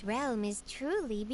realm is truly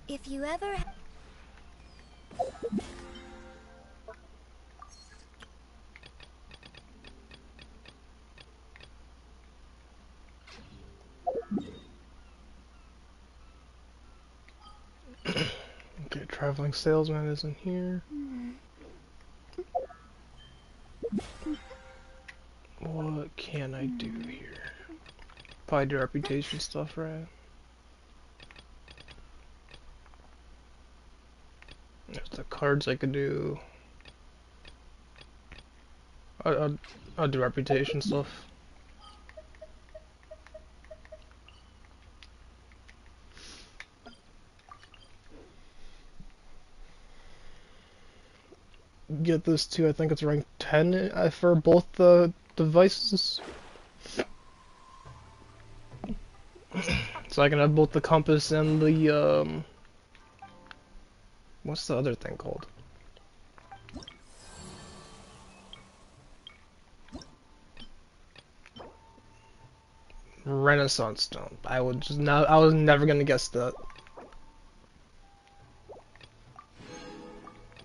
if you ever Okay, traveling salesman isn't here. What can I do here? Probably do reputation stuff, right? There's the cards I could do. I'll do reputation stuff. Get this too. I think it's rank 10 for both the devices. So I can have both the compass and the what's the other thing called? Renaissance stone. I was never gonna guess that.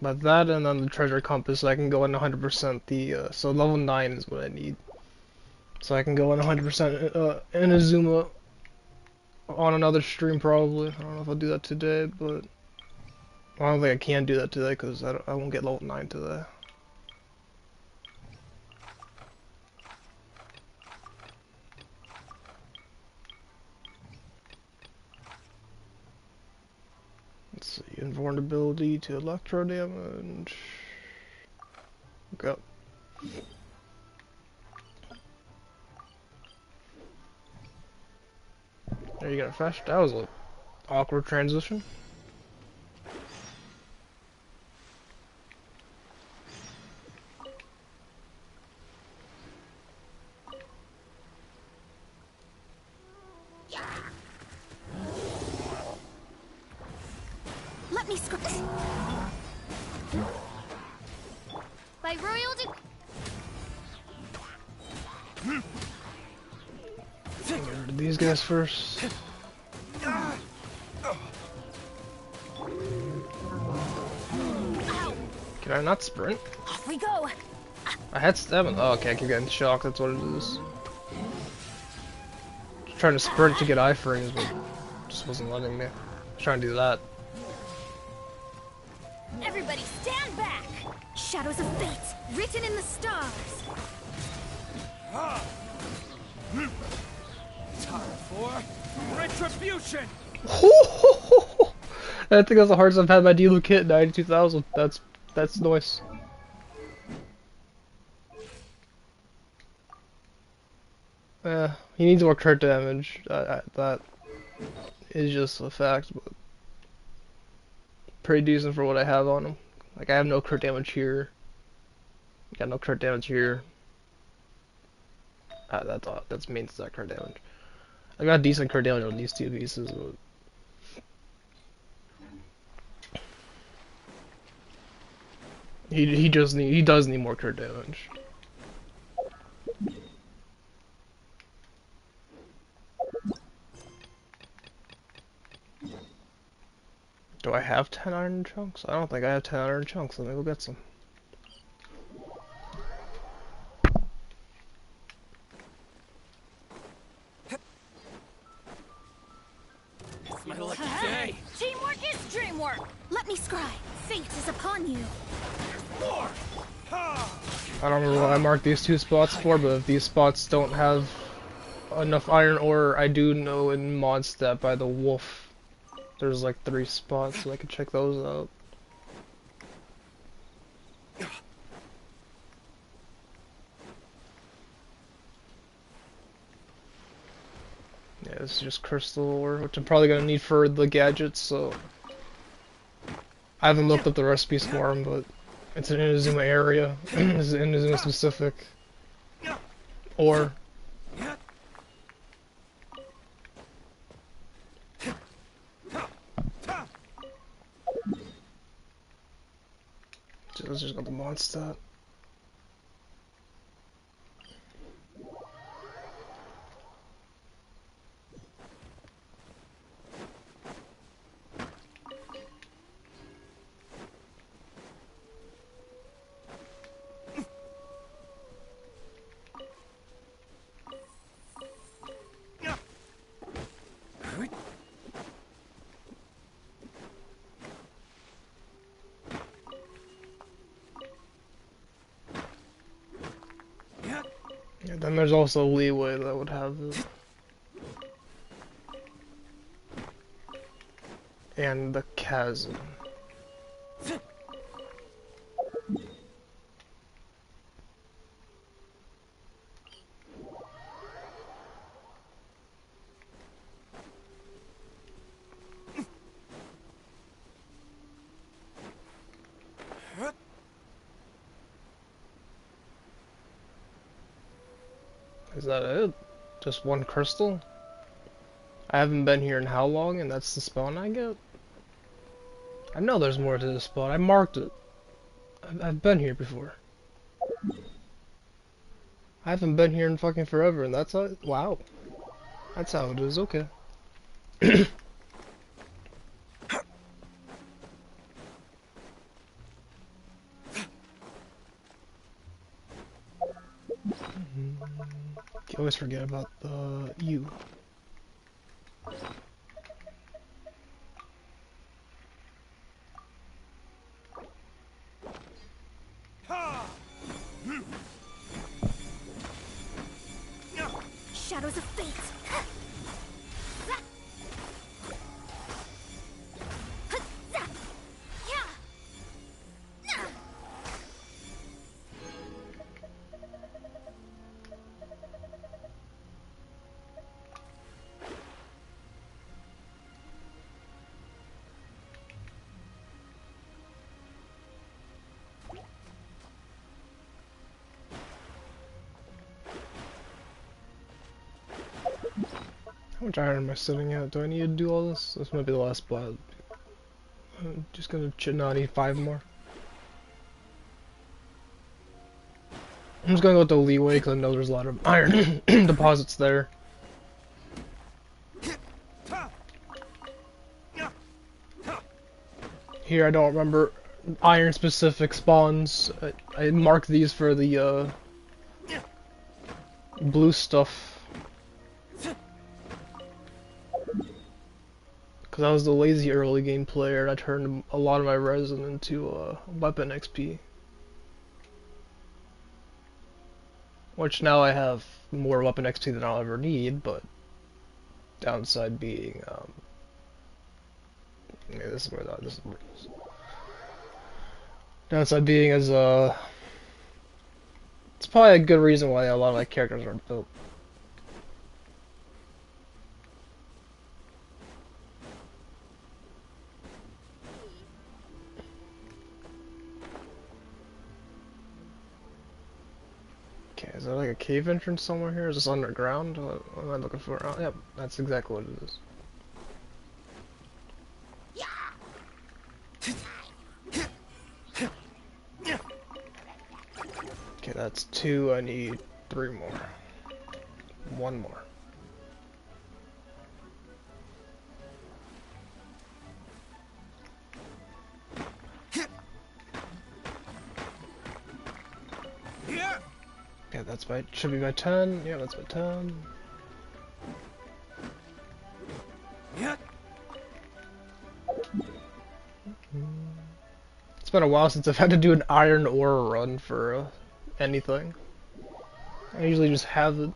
But that and then the treasure compass, so I can go in 100% the so level 9 is what I need. So I can go in 100% Inazuma on another stream probably. I don't know if I'll do that today, but I don't think I can do that today because I won't get level 9 today. Let's see, invulnerability to electro damage. Go. There you go, fresh. That was a awkward transition. let me script by royal Get rid of these guys first. Can I not sprint? off we go. I had stamina. Oh, okay, I keep getting shocked. That's what it is. Just trying to sprint to get iframes, but just wasn't letting me. Trying to do that. Everybody stand back. Shadows of fate written in the stars. Time for retribution. I think that's the hardest I've had my Delu kit, 92,000. That's nice. He needs more crit damage. That is just a fact, but pretty decent for what I have on him. Like, I have no crit damage here. Got no crit damage here. That's main stack crit damage. I got decent crit damage on these two pieces, but he does need more crit damage. Do I have 10 iron chunks? I don't think I have 10 iron chunks. Let me go get some. It's my lucky day. Teamwork is dreamwork. Let me scry. Fate is upon you. Four. Ha! I don't remember what I marked these 2 spots for, but if these spots don't have enough iron ore, I do know in mod stat by the wolf, there's like 3 spots, so I can check those out. Yeah, this is just crystal ore, which I'm probably gonna need for the gadgets, so I haven't looked up the recipes for them, but it's an Inazuma area. It's an Inazuma specific. Or let's just go to mod stat. Yeah, then there's also leeway that would have it. And the chasm. Is that it? Just 1 crystal? I haven't been here in how long, and that's the spawn I get? I know there's more to this spawn. I marked it. I've been here before. I haven't been here in fucking forever, and that's how. Wow. That's how it is, okay. You always forget about the you. Shadows of fate. How much iron am I sitting at? Do I need to do all this? This might be the last spot. I'm just gonna no, I need 5 more. I'm just gonna go with the leeway because I know there's a lot of iron deposits there. Here I don't remember iron specific spawns. I marked these for the blue stuff. Because I was the lazy early game player and I turned a lot of my resin into weapon XP. Which now I have more weapon XP than I'll ever need, but downside being, yeah, this is where that, this is where it is. Downside being is, it's probably a good reason why a lot of my characters aren't built. Okay, is there like a cave entrance somewhere here? Is this underground? What am I looking for? Oh, yep, that's exactly what it is. Okay, that's 2. I need 3 more. 1 more. Alright, that's by, should be by 10. Yeah, that's by 10. Yeah. It's been a while since I've had to do an iron ore run for anything. I usually just have it.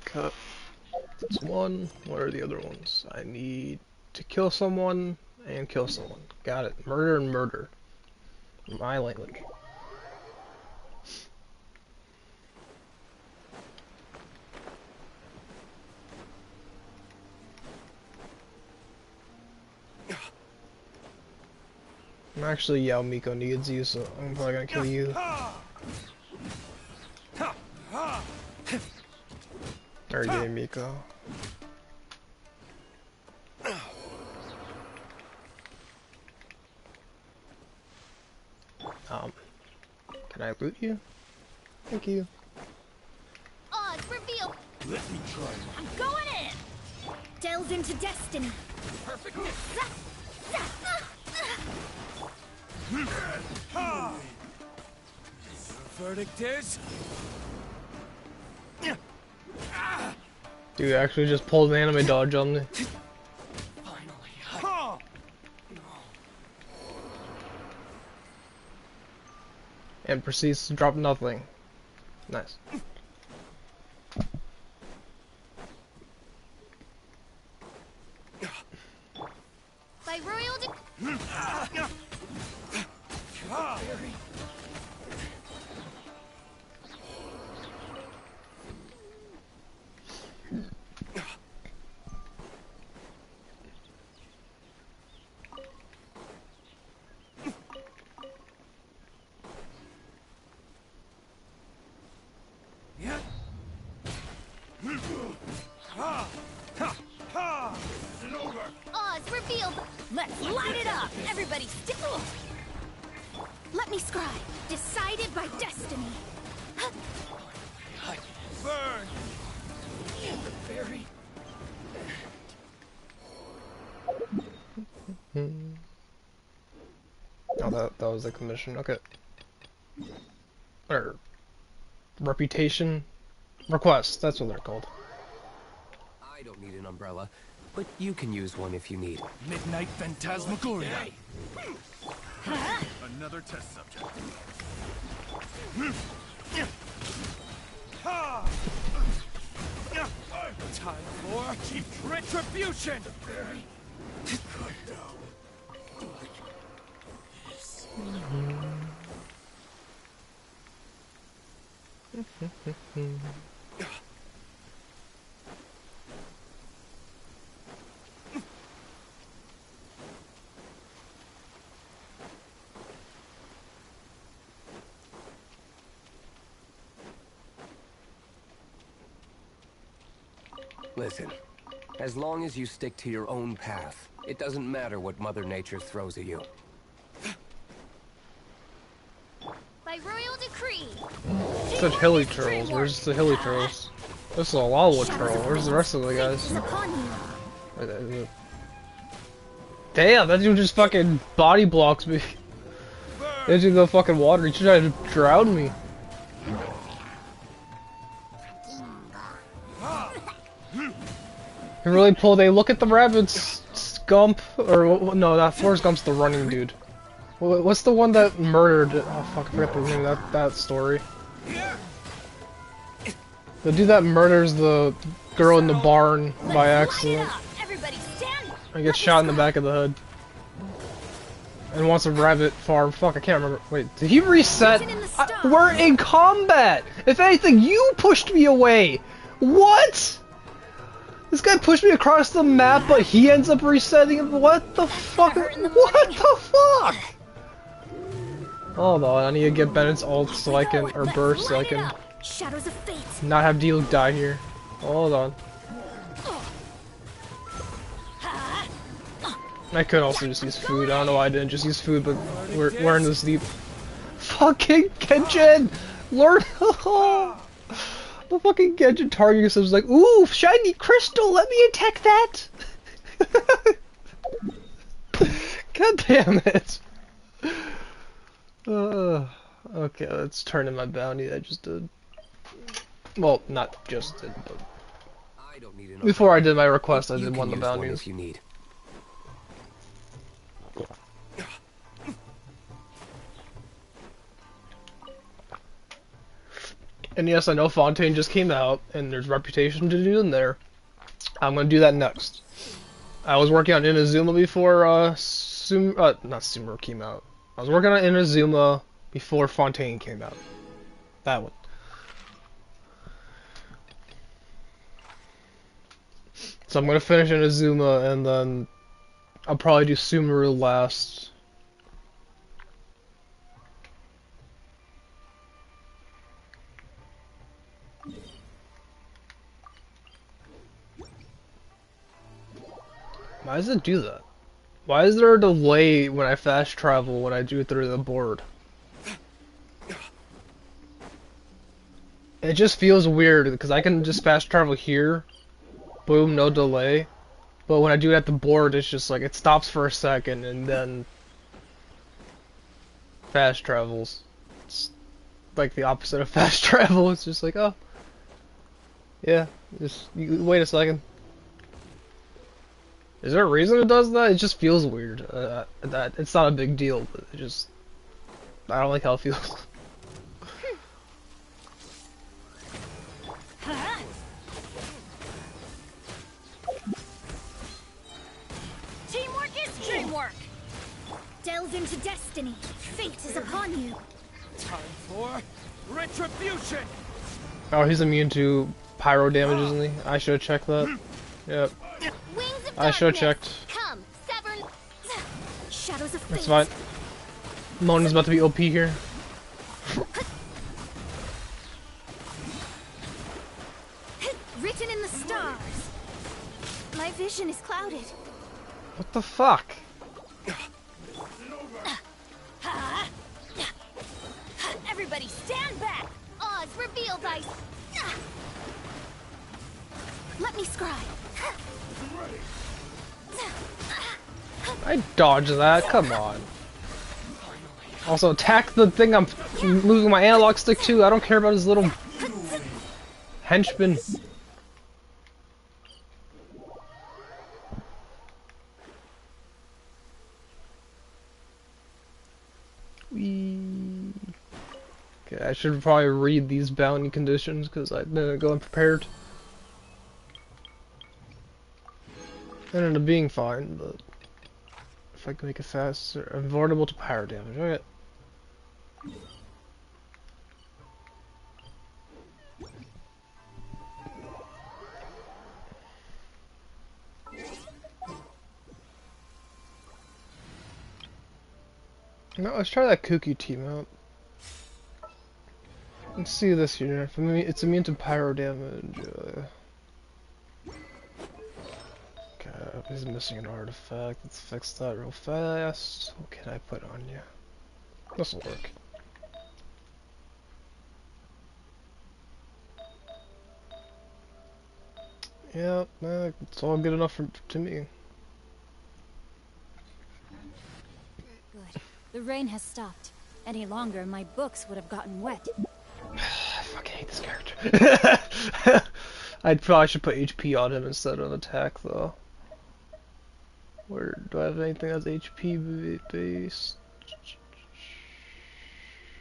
Cut. That's one. What are the other ones? I need to kill someone and kill someone. Got it. Murder and murder. My language. Actually, Yao Miko needs you, so I'm probably gonna kill you. Or yeah, Miko. Can I loot you? Thank you. Oz, reveal! Let me try. I'm going in! Delves into destiny. Perfect. The verdict is. Dude, actually just pulled an anime dodge on me. Finally, And proceeds to drop nothing. Nice. By royal Oz, reveal! Let's light it up! Everybody still. Let me scribe. Decided by destiny. burn. The fairy. Oh, that was the commission. Okay. Or reputation request. That's what they're called. I don't need an umbrella, but you can use one if you need. Midnight Phantasmagoria. Another test subject. Time for retribution. Listen, as long as you stick to your own path, it doesn't matter what Mother Nature throws at you. By royal decree. Such hilly turtles. Where's the hilly turtles? This is a lava turtle. Where's the rest of the guys? Damn, that dude just fucking body blocks me. Into the fucking water. He should have drowned me. He really pulled a look at the rabbits, Scump, or no, that Forrest Gump's the running dude. What's the one that murdered? Oh fuck, I forgot the name of that story. The dude that murders the girl in the barn by accident. And gets shot in the back of the head. And wants a rabbit farm. Fuck, I can't remember. Wait, did he reset? We're in combat! If anything, you pushed me away! What? This guy pushed me across the map, but he ends up resetting. What the fuck? What the fuck? Hold on, I need to get Bennett's ult so I can, or burst so I can Shadows of fate. Not have Diluc die here. Hold on. I could also just use food. I don't know why I didn't just use food, but we're in this deep. Fucking Genshin! Lord, the fucking Genshin targeting system was like, ooh, shiny crystal, let me attack that! God damn it! Okay, let's turn in my bounty I just did. Well, not just did, but I don't need before I did my request, I You did can one of the use one bounties. if you need. And yes, I know Fontaine just came out, and there's Reputation to do in there. I'm gonna do that next. I was working on Inazuma before, not Sumeru came out. I was working on Inazuma before Fontaine came out. That one. So I'm gonna finish Inazuma, and then I'll probably do Sumeru last. Why does it do that? Why is there a delay when I fast travel when I do it through the board? It just feels weird because I can just fast travel here, boom, no delay. But when I do it at the board, it's just like it stops for a second and then fast travels. It's like the opposite of fast travel. It's just like, oh, yeah, just wait a second. Is there a reason it does that? It just feels weird. That it's not a big deal, but it just I don't like how it feels. Teamwork is dreamwork. Delve into destiny. Fate is upon you. Time for retribution. Oh, he's immune to pyro damage, isn't he? I should have checked that. Yep. Wings of I should have darkness. checked. Come, Severn. Shadows of fate. That's fine. Mona's about to be OP here. Written in the stars. My vision is clouded. What the fuck? Everybody stand back. Oz, reveal thy. Let me scry. I dodged that. Come on. Also, attack the thing I'm moving my analog stick to. I don't care about his little henchman. Whee. Okay, I should probably read these bounty conditions because I didn't go unprepared. It ended up being fine, but if I can make it faster, vulnerable to pyro damage. Okay. No, let's try that Kooky team out. Let's see this unit. It's immune to pyro damage. Okay, he's missing an artifact. Let's fix that real fast. What can I put on you? This'll work. Yep, it's all good enough to me. Good. The rain has stopped. Any longer, my books would have gotten wet. I fucking hate this character. I probably should put HP on him instead of attack, though. Where do I have anything that's HP based?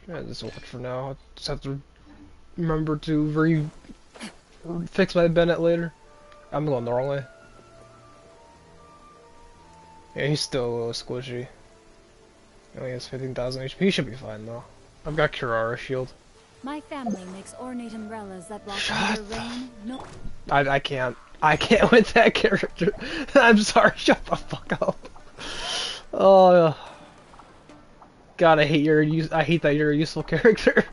Yeah, this will work for now. I just have to remember to fix my Bennett later. I'm going the wrong way. Yeah, he's still a little squishy. He only has 15,000 HP. He should be fine though. I've got Kurara shield. My family makes ornate umbrellas that block Shut the rain. No. I can't. I can't with that character. I'm sorry. Shut the fuck up. Oh. God, I hate that you're a useful character.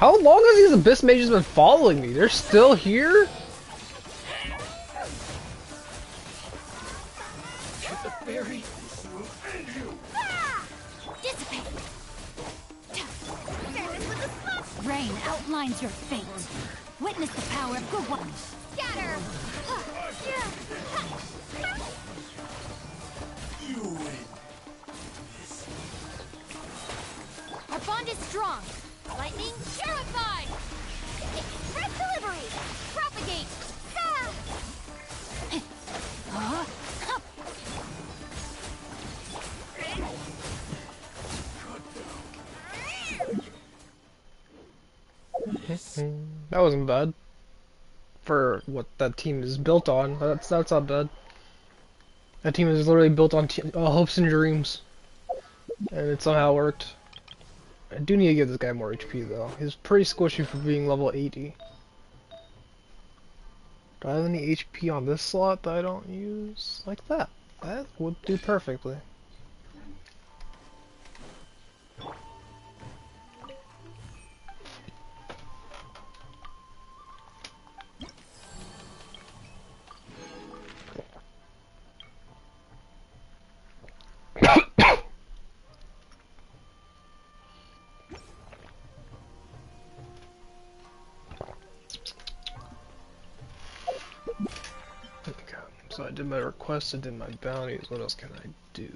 How long has these Abyss Mages been following me? They're still here? The fairy. Ah! Dissipate. Fairness with a smoke. Rain outlines your fate. Witness the power of good ones. Scatter. You win. Our bond is strong. Lightning terrified. Express delivery. Propagate. Ah! Huh? That wasn't bad. For what that team is built on, that's not bad. That team is literally built on hopes and dreams. And it somehow worked. I do need to give this guy more HP though. He's pretty squishy for being level 80. Do I have any HP on this slot that I don't use? Like that. That would do perfectly. So I did my request, I did my bounties, what else can I do?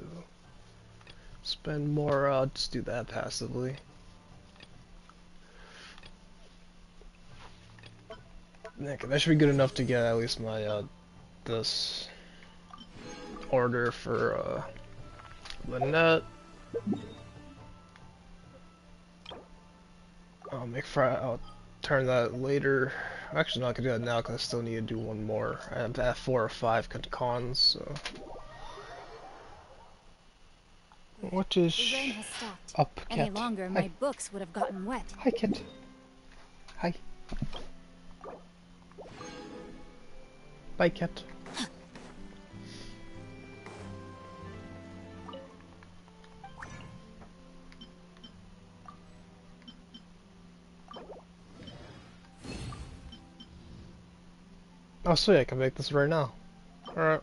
Spend more, I'll just do that passively. Okay, that should be good enough to get at least my, this order for, Lynette. I'll turn that later. I'm actually not gonna do that now because I still need to do one more. I have 4 or 5 cons, so. What is The rain has stopped. up, Any Cat? longer, Hi. my books would have gotten wet. Hi, Kit. Hi. Bye, Cat. Oh, sweet, I can make this right now. Alright.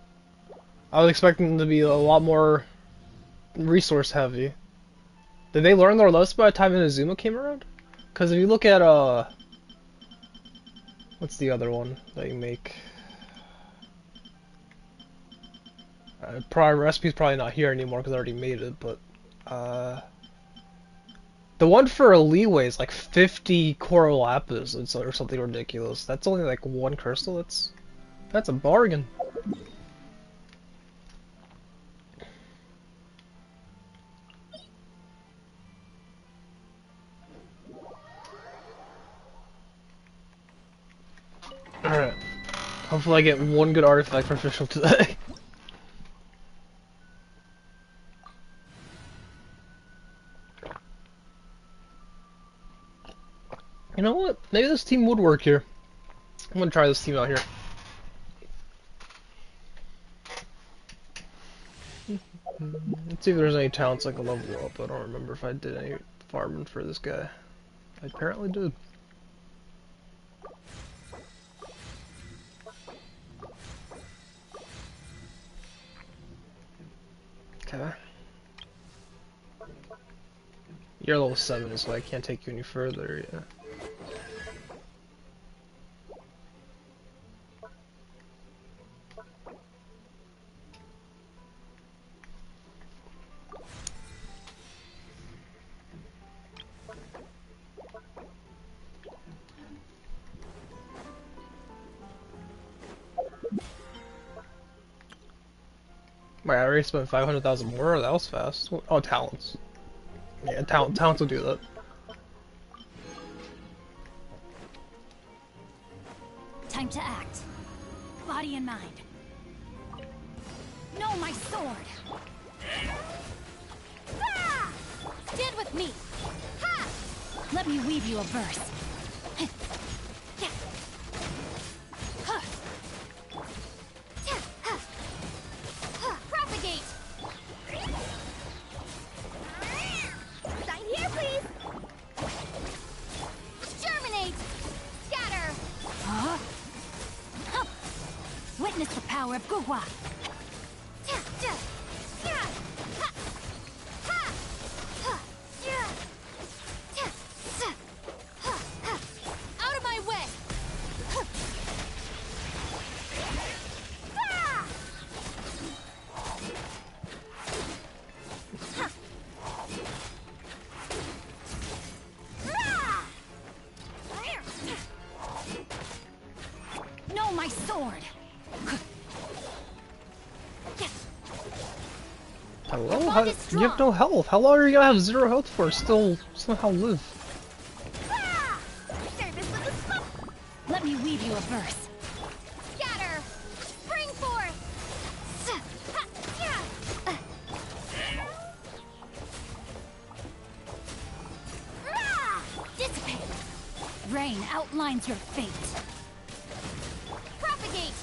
I was expecting them to be a lot more resource heavy. Did they learn their lesson by the time Inazuma came around? Because if you look at, what's the other one that you make? Probably recipe's probably not here anymore because I already made it, but, the one for Leeway is like 50 coral lapis or something ridiculous. That's only like 1 crystal. That's a bargain. Alright. Hopefully I get 1 good artifact for official today. You know what? Maybe this team would work here. I'm gonna try this team out here. Let's see if there's any talents I can level up. I don't remember if I did any farming for this guy. I apparently did. Okay. You're level 7, so I can't take you any further, yeah. Wait, I already spent 500,000 more? That was fast. Oh, talents. Yeah, talents will do that. Time to act. Body and mind. No, my sword! Ah! Stand with me! Ha! Let me weave you a verse. Propagate! Sign here, please! Witness the power of Gugwa. Out of my way! No, my sword! Hello? How, you have no health. How long are you gonna have 0 health for? Still somehow live. Let me weave you a verse. Scatter! Spring forth! Dissipate! Rain outlines your fate. Propagate!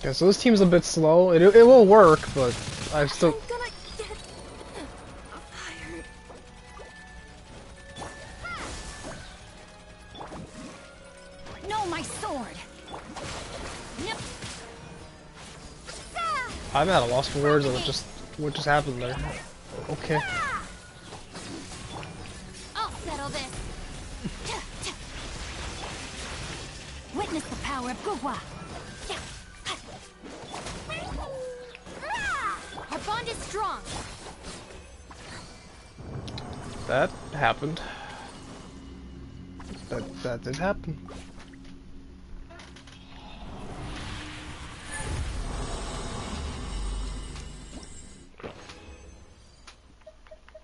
Yeah, so this team's a bit slow. It will work, but I still. I'm gonna get fired. No, my sword. Yep. I'm at a loss for words of what just happened there. Okay. I'll settle this. Witness the power of Gugwa. Our bond is strong. That happened. That did happen.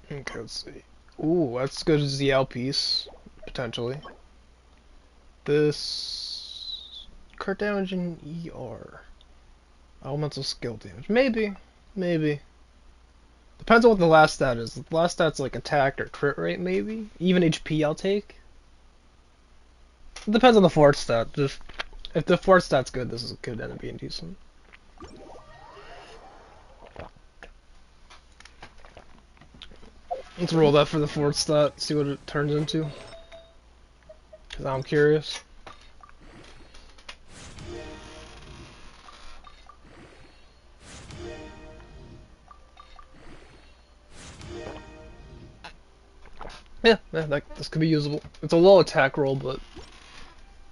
Okay, let's see. Ooh, that's good as the L piece, potentially. This crit damage and ER. Elemental skill damage. Maybe. Depends on what the last stat is. If the last stat's like attack or crit rate, maybe. Even HP I'll take. It depends on the fourth stat. Just if the fourth stat's good, this could end up being decent. Let's roll that for the fourth stat, see what it turns into. Cause I'm curious. Yeah, this could be usable. It's a low attack roll, but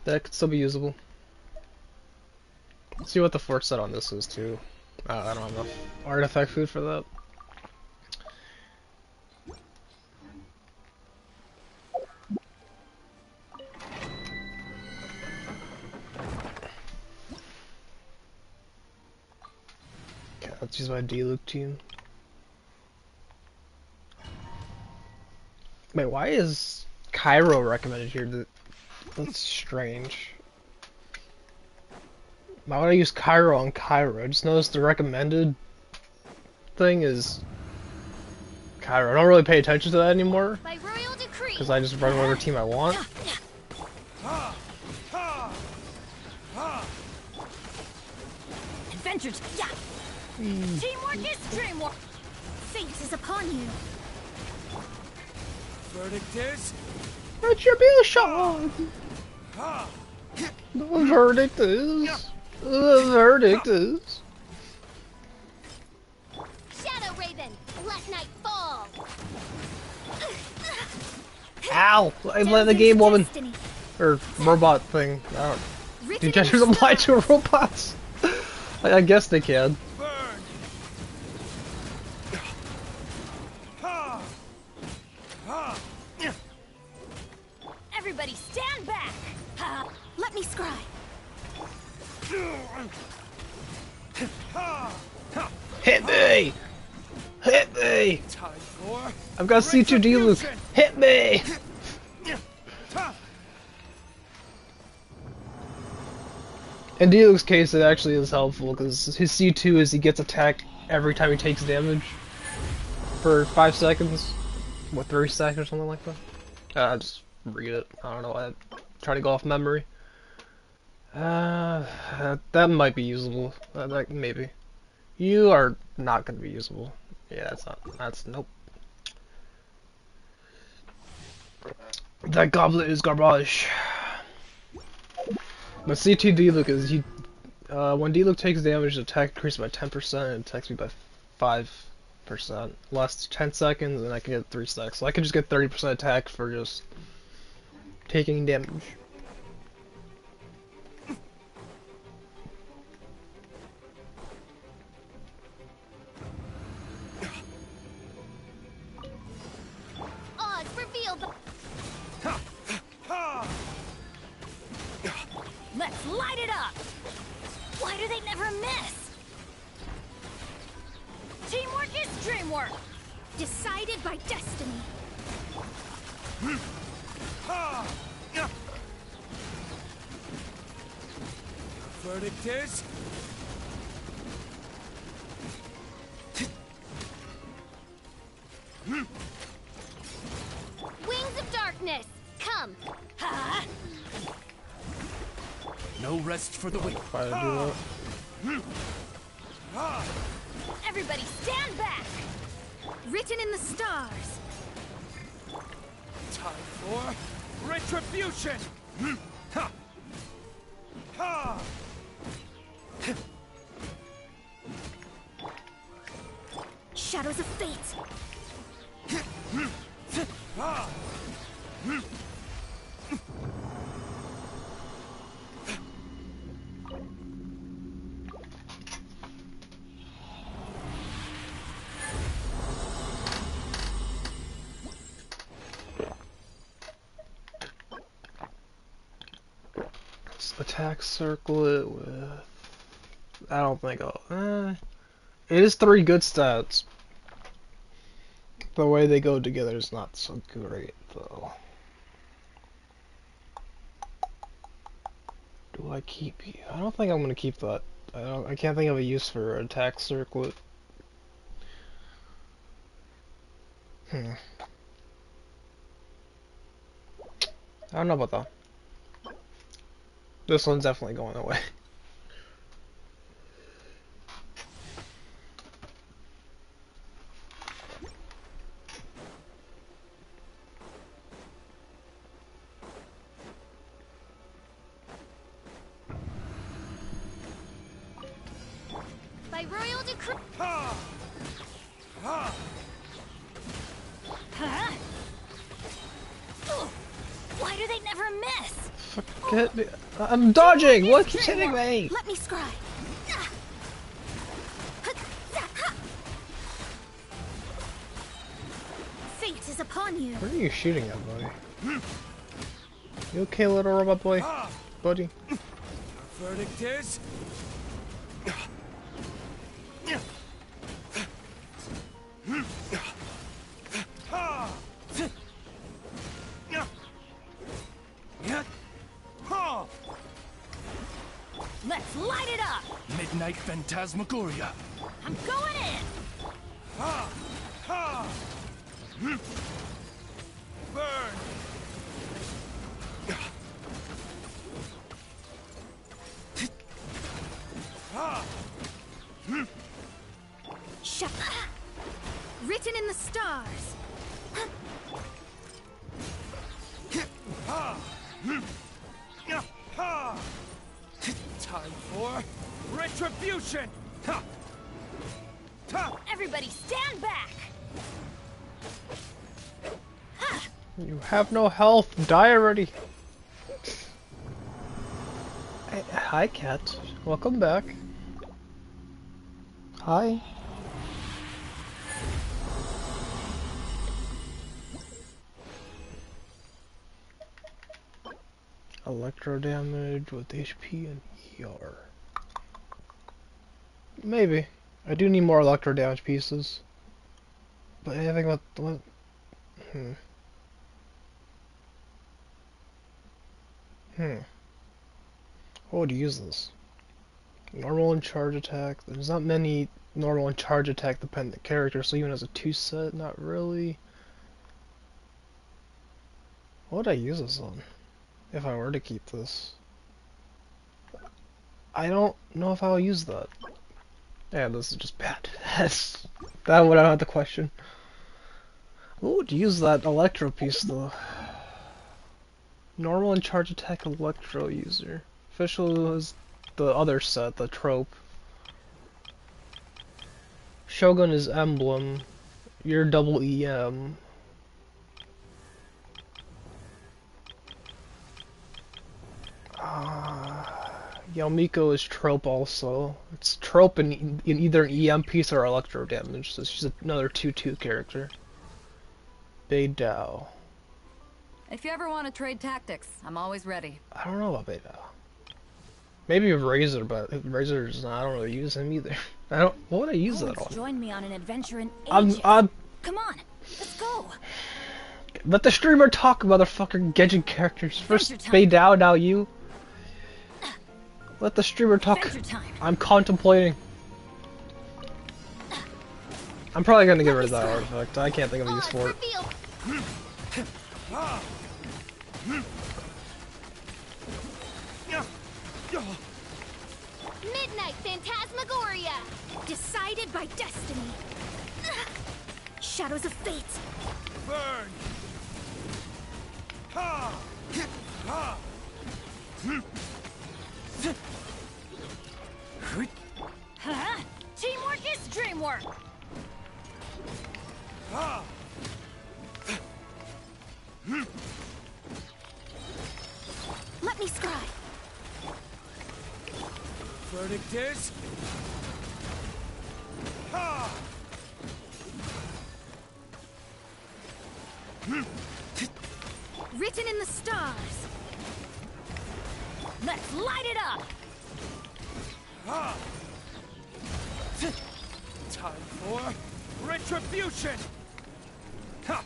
that could still be usable. Let's see what the fourth set on this is too. I don't have enough artifact food for that. Okay, let's use my D-Luke team. Wait, why is Cairo recommended here? That's strange. Why would I use Cairo on Cairo? I just noticed the recommended thing is Cairo. I don't really pay attention to that anymore By royal decree. because I just run whatever team I want. Adventures. Yeah. Teamwork is dreamwork. Fate is upon you. Verdict is... Retribution! The verdict is... The verdict is... Shadow Raven, let night fall. Ow! I let the game woman... Or robot thing. I don't... Do genders apply to robots? I guess they can. Everybody stand back. Let me scry. Hit me! Hit me! Time for... I've got C2D Luke. Hit me! In D-Luke's case, it actually is helpful because his C2 is he gets attacked every time he takes damage for 5 seconds. What, 3 seconds or something like that? Just read it. I don't know. I try to go off memory. That might be usable. Maybe. You are not going to be usable. Yeah, that's not. That's nope. That goblet is garbage. My CT D-Look is when D-Look takes damage, the attack increases by 10% and attacks me by 5%. Lasts 10 seconds and I can get 3 stacks. So I can just get 30% attack for just taking damage. Odds revealed. Let's light it up! Why do they never miss? Teamwork is dreamwork! Decided by destiny. Verdict is... Wings of darkness, come! Ha! No rest for the weak. Try to do that. Everybody stand back! Written in the stars. Time for retribution! Ha! Ha! Shadows of fate. Ha! Attack circle it with... I don't think I'll... It is 3 good stats. The way they go together is not so great, though. Do I keep... I don't think I'm gonna keep that. I can't think of a use for attack circlet. I don't know about that. This one's definitely going away. By royal decree. Ha! Ha! Huh? Why do they never miss? Forget me. I'm dodging! What keeps hitting me? Let me scry. Fate is upon you. Where are you shooting at, buddy? You okay, little robot boy? Buddy? Verdict is... Ha! Ha! Let's light it up. Midnight Phantasmagoria. I'm going in. Ha! Ha! Burn! Ha! Shut up. Written in the stars. Ha! Ha! Time for retribution! Ha! Ha! Everybody stand back. You have no health. Die already. Hi, cat. Welcome back. Hi. Electro damage with HP and ER. Maybe. I do need more electro damage pieces. But anything about what? What would you use this? Normal and charge attack. There's not many normal and charge attack dependent characters, so even as a 2-set, not really. What would I use this on? If I were to keep this. I don't know if I'll use that. Yeah, this is just bad. That would I have the question. What would you use that electro piece though? Normal and charge attack electro user. Official is the other set, the trope. Shogun is emblem. You're double EM. Yomiko is trope also. It's trope in either an EM piece or electro damage, so she's another 2/2 character. Beidou. If you ever want to trade tactics, I'm always ready. I don't know about Beidou. Maybe Razor, but Razor's not, I don't really use him either. What would I use that on? Join me on an adventure in ages. I'm Come on, let's go. Let the streamer talk, motherfucker. Genshin characters. First Adventure time. Beidou, now you. Let the streamer talk. Adventure time. I'm contemplating. I'm probably gonna get rid of that artifact. I can't think of a use for it. Midnight Phantasmagoria! Decided by destiny. Shadows of fate. Burn! Ha! Ha! Huh? Teamwork is dreamwork. Ha! Let me scry. Verdict is... Ha! Written in the stars. Let's light it up. Ha! Time for retribution! Ha!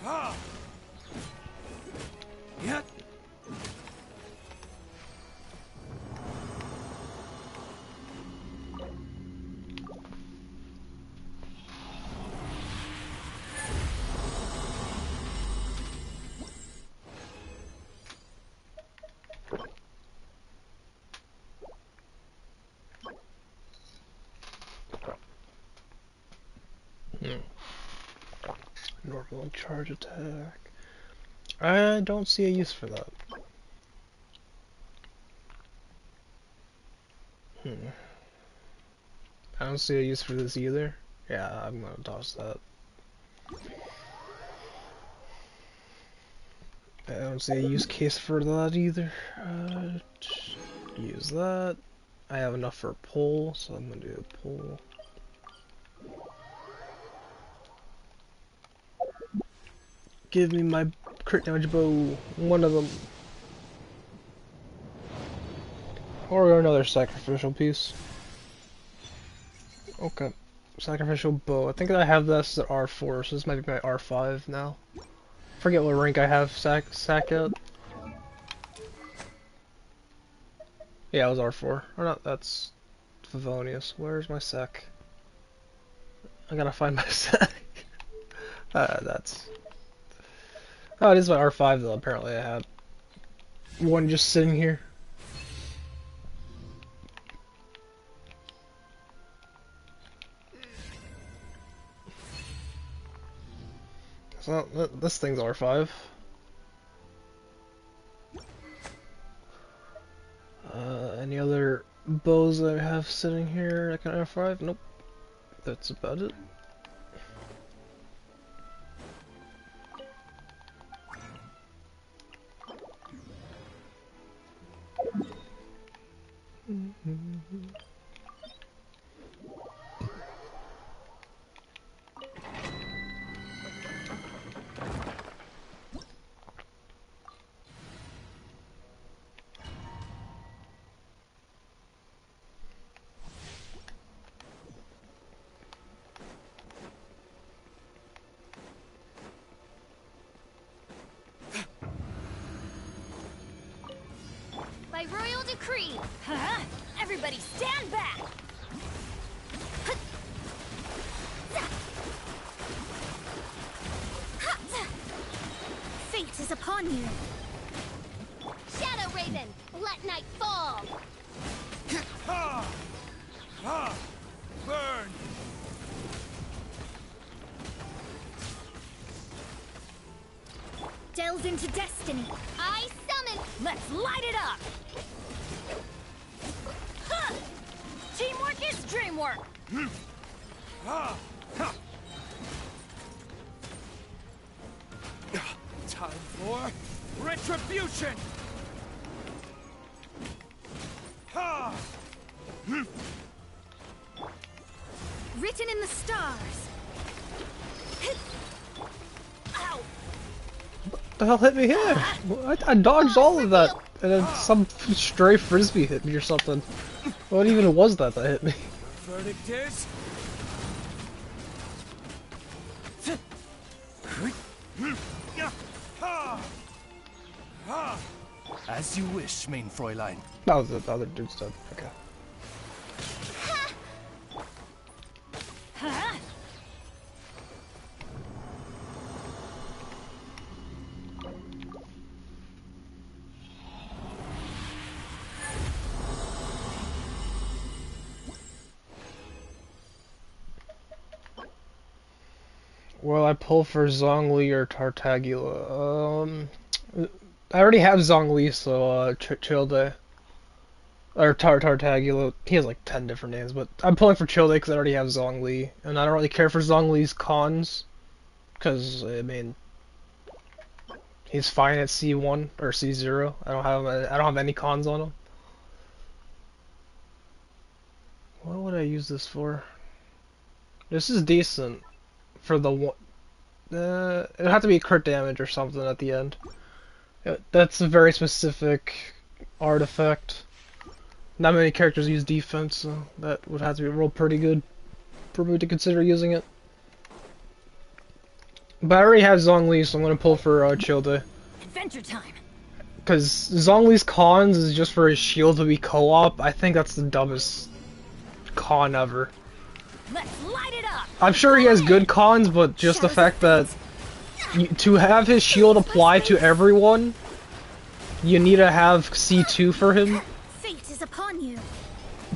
Ha! Yet. Normal charge attack. I don't see a use for that. I don't see a use for this either. Yeah, I'm gonna toss that. I don't see a use case for that either. Use that. I have enough for a pull, so I'm gonna do a pull. Give me my crit damage bow, one of them. Or another sacrificial piece. Okay, sacrificial bow. I think I have this at R4, so this might be my R5 now. Forget what rank I have sack at. Yeah, it was R4. Or not, that's Favonius. Where's my sack? I gotta find my sack. That's... Oh, it is my R5 though, apparently I had one just sitting here. So, this thing's R5. Any other bows I have sitting here like an R5? Nope. That's about it. By royal decree. Huh? Everybody stand back. Fate is upon you. Shadow Raven, let night fall. Ha! Ha! Burn! ourselves into destiny. I summon. Let's light it up. Huh. Teamwork is dreamwork. Time for retribution! Ha! Written in the stars. Ow! What the hell hit me here? I dodged all of that, and then some stray frisbee hit me or something. What even was that hit me? Verdict is... As you wish, main Fräulein. That was the other dude's dead. Okay. Huh? Well, I pull for Zhongli or Tartagula. I already have Zhongli, so Childe. Or Tartagula. He has like 10 different names, but I'm pulling for Childe because I already have Zhongli, and I don't really care for Zongli's cons, because I mean, he's fine at C1 or C0. I don't have any cons on him. What would I use this for? This is decent for the one. It'd have to be crit damage or something at the end. That's a very specific artifact. Not many characters use defense, so that would have to be rolled pretty good for me to consider using it. But I already have Zhongli, so I'm gonna pull for Childe. Adventure time. Because Zongli's cons is just for his shield to be co-op. I think that's the dumbest con ever. Let's light it up. I'm sure he has good cons, but just the fact that to have his shield apply to everyone, you need to have C2 for him. Fate is upon you.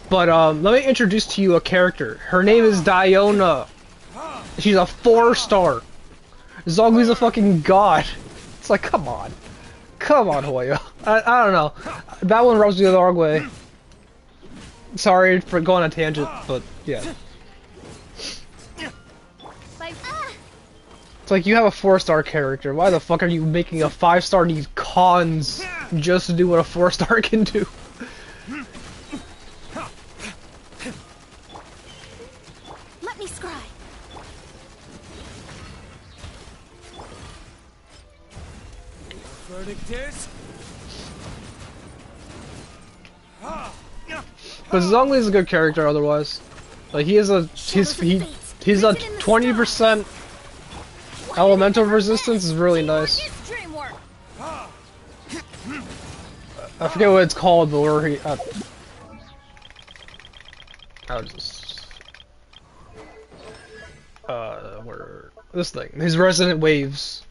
But let me introduce to you a character. Her name is Diona. She's a 4-star. Zongli's a fucking god. It's like, come on. Come on, Hoya. I don't know. That one rubs me the wrong way. Sorry for going on a tangent, but yeah. It's like, you have a 4-star character. Why the fuck are you making a 5-star need cons just to do what a 4-star can do? Let me scry. Verdict is... But Zhongli is a good character otherwise. Like, he's a 20% elemental resistance is really nice. I forget what it's called, but where he I'll just where this thing. His resonant waves.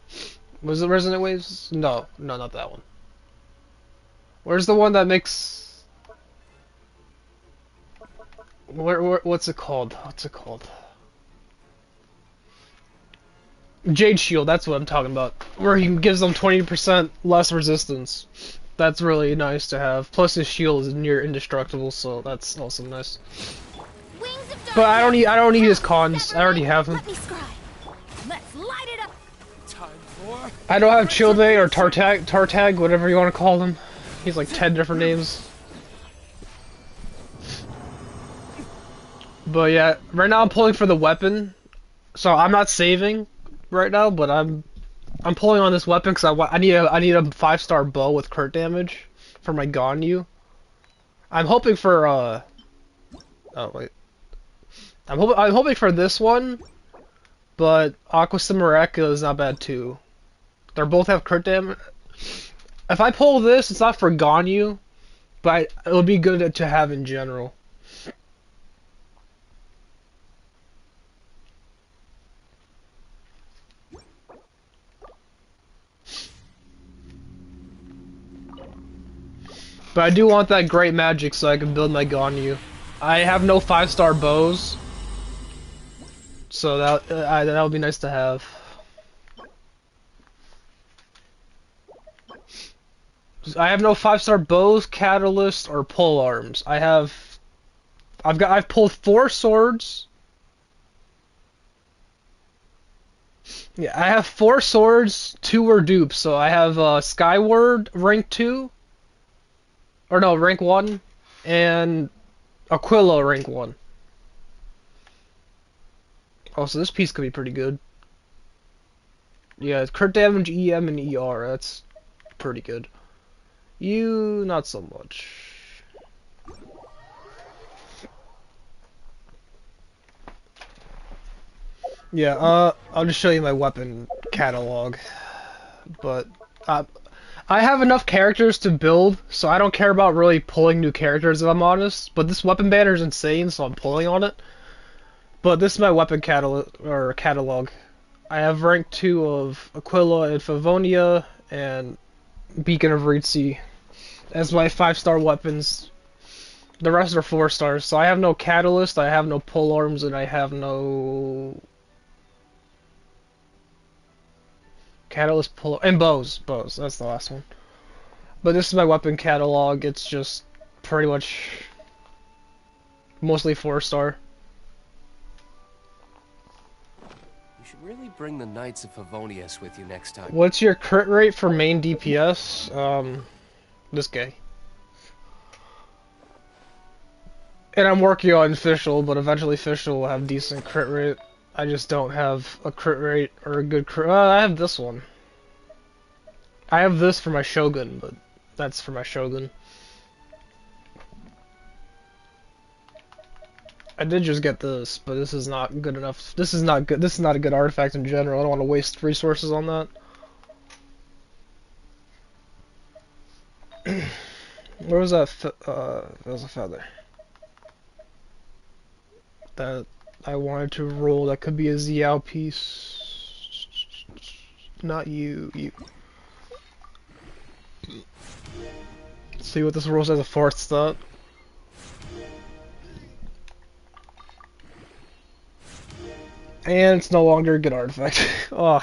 Was it resonant waves? No, not that one. Where's the one that makes what's it called? What's it called? Jade Shield, that's what I'm talking about. Where he gives them 20% less resistance. That's really nice to have. Plus his shield is near indestructible, so that's also nice. But I don't need his cons. I already have him. Let's light it up. Time for... I don't have Childe or Tartag, whatever you want to call him. He's like 10 different names. But yeah, right now I'm pulling for the weapon. So I'm not saving right now, but I'm pulling on this weapon because I need a 5-star bow with crit damage for my Ganyu. I'm hoping for oh wait, I'm hoping for this one, but Aqua Cimareka is not bad too. They both have crit damage. If I pull this, it's not for Ganyu, but it would be good to have in general. But I do want that great magic so I can build my Ganyu. I have no 5-star bows, so that would be nice to have. I have no 5-star bows, catalyst, or pole arms. I've pulled 4 swords. Yeah, I have 4 swords, 2 were dupes. So I have Skyward rank 2, or no, rank 1, and Aquila rank 1. Oh, so this piece could be pretty good. Yeah, crit damage, EM, and ER. That's pretty good. You, not so much. Yeah, I'll just show you my weapon catalog. But, I have enough characters to build, so I don't care about really pulling new characters if I'm honest. But this weapon banner is insane, so I'm pulling on it. But this is my weapon catalog. I have rank 2 of Aquila and Favonia, and Beacon of Ritzy as my 5-star weapons. The rest are 4 stars. So I have no catalyst, I have no pole arms, and I have no catalyst pole and bows. Bows. That's the last one. But this is my weapon catalog. It's just pretty much mostly 4-star. You should really bring the Knights of Favonius with you next time. What's your crit rate for main DPS? This guy. And I'm working on Fischl, but eventually Fischl will have decent crit rate. I just don't have a crit rate or a good crit. I have this one. I have this for my Shogun, but that's for my Shogun. I did just get this, but this is not good enough. This is not good. This is not a good artifact in general. I don't want to waste resources on that. Where was that? That was a feather. That I wanted to roll. That could be a Xiao piece. Not you. You. Let's see what this rolls as a 4th stat. And it's no longer a good artifact. Oh,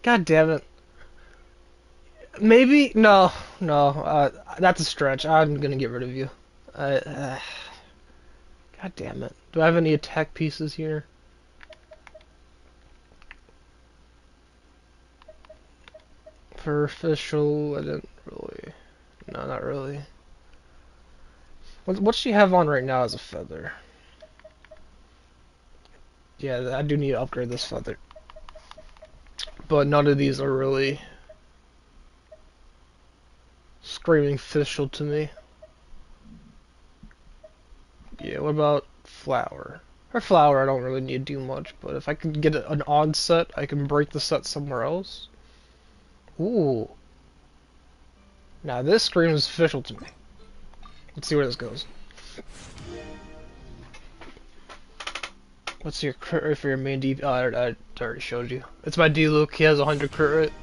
god damn it. Maybe no. That's a stretch. I'm gonna get rid of you. God damn it. Do I have any attack pieces here? For official, I didn't really. No, not really. What's she have on right now as a feather? Yeah, I do need to upgrade this feather. But none of these are really screaming official to me. Yeah, what about flower? Her flower I don't really need to do much, but if I can get an odd set, I can break the set somewhere else. Ooh. Now this screams official to me. Let's see where this goes. What's your crit rate for your main D? Oh, I already showed you. It's my D-Luke. He has 100 crit rate.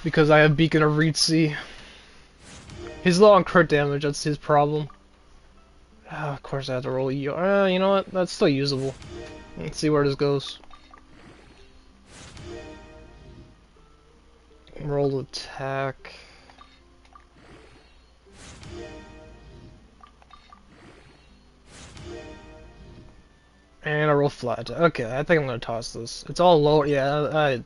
Because I have Beacon of Ritzy. He's low on crit damage, that's his problem. Of course I have to roll you know what? That's still usable. Let's see where this goes. Roll attack. And I roll flat. Okay, I think I'm gonna toss this. It's all low. Yeah,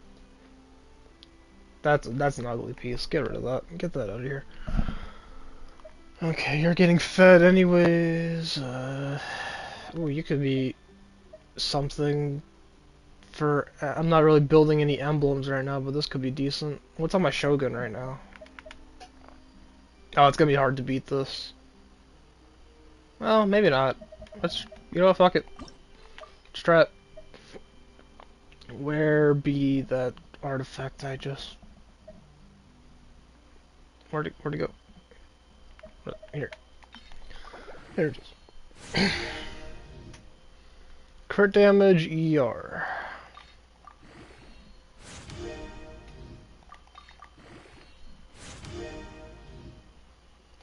that's an ugly piece. Get rid of that. Get that out of here. Okay, you're getting fed anyways. Ooh, you could be something for. I'm not really building any emblems right now, but this could be decent. What's on my Shogun right now? Oh, it's gonna be hard to beat this. Well, maybe not. Let's. You know what? Fuck it. Let's try it. Where be that artifact I just... Where'd it go? Here. There it is. Crit damage, ER.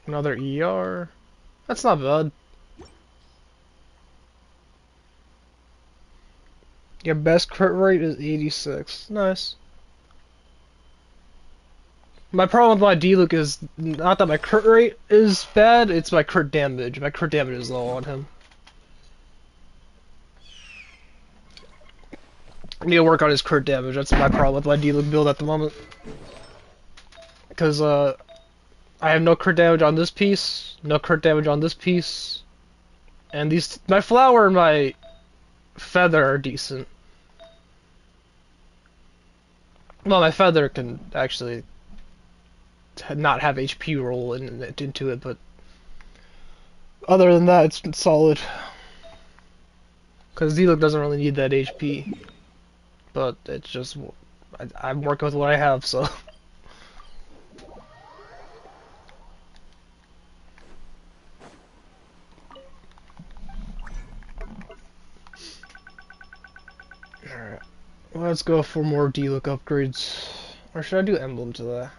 Another ER. That's not bad. Your best crit rate is 86. Nice. My problem with my D-Luke is not that my crit rate is bad, it's my crit damage. My crit damage is low on him. I need to work on his crit damage. That's my problem with my D-Luke build at the moment. Because, I have no crit damage on this piece, no crit damage on this piece, and these, my flower and my feather are decent. Well, my feather can actually not have HP roll into it, but other than that, it's solid. Because D-Luke doesn't really need that HP, but it's just, I'm working with what I have, so. Alright, let's go for more D-Look upgrades. Or should I do Emblem to that?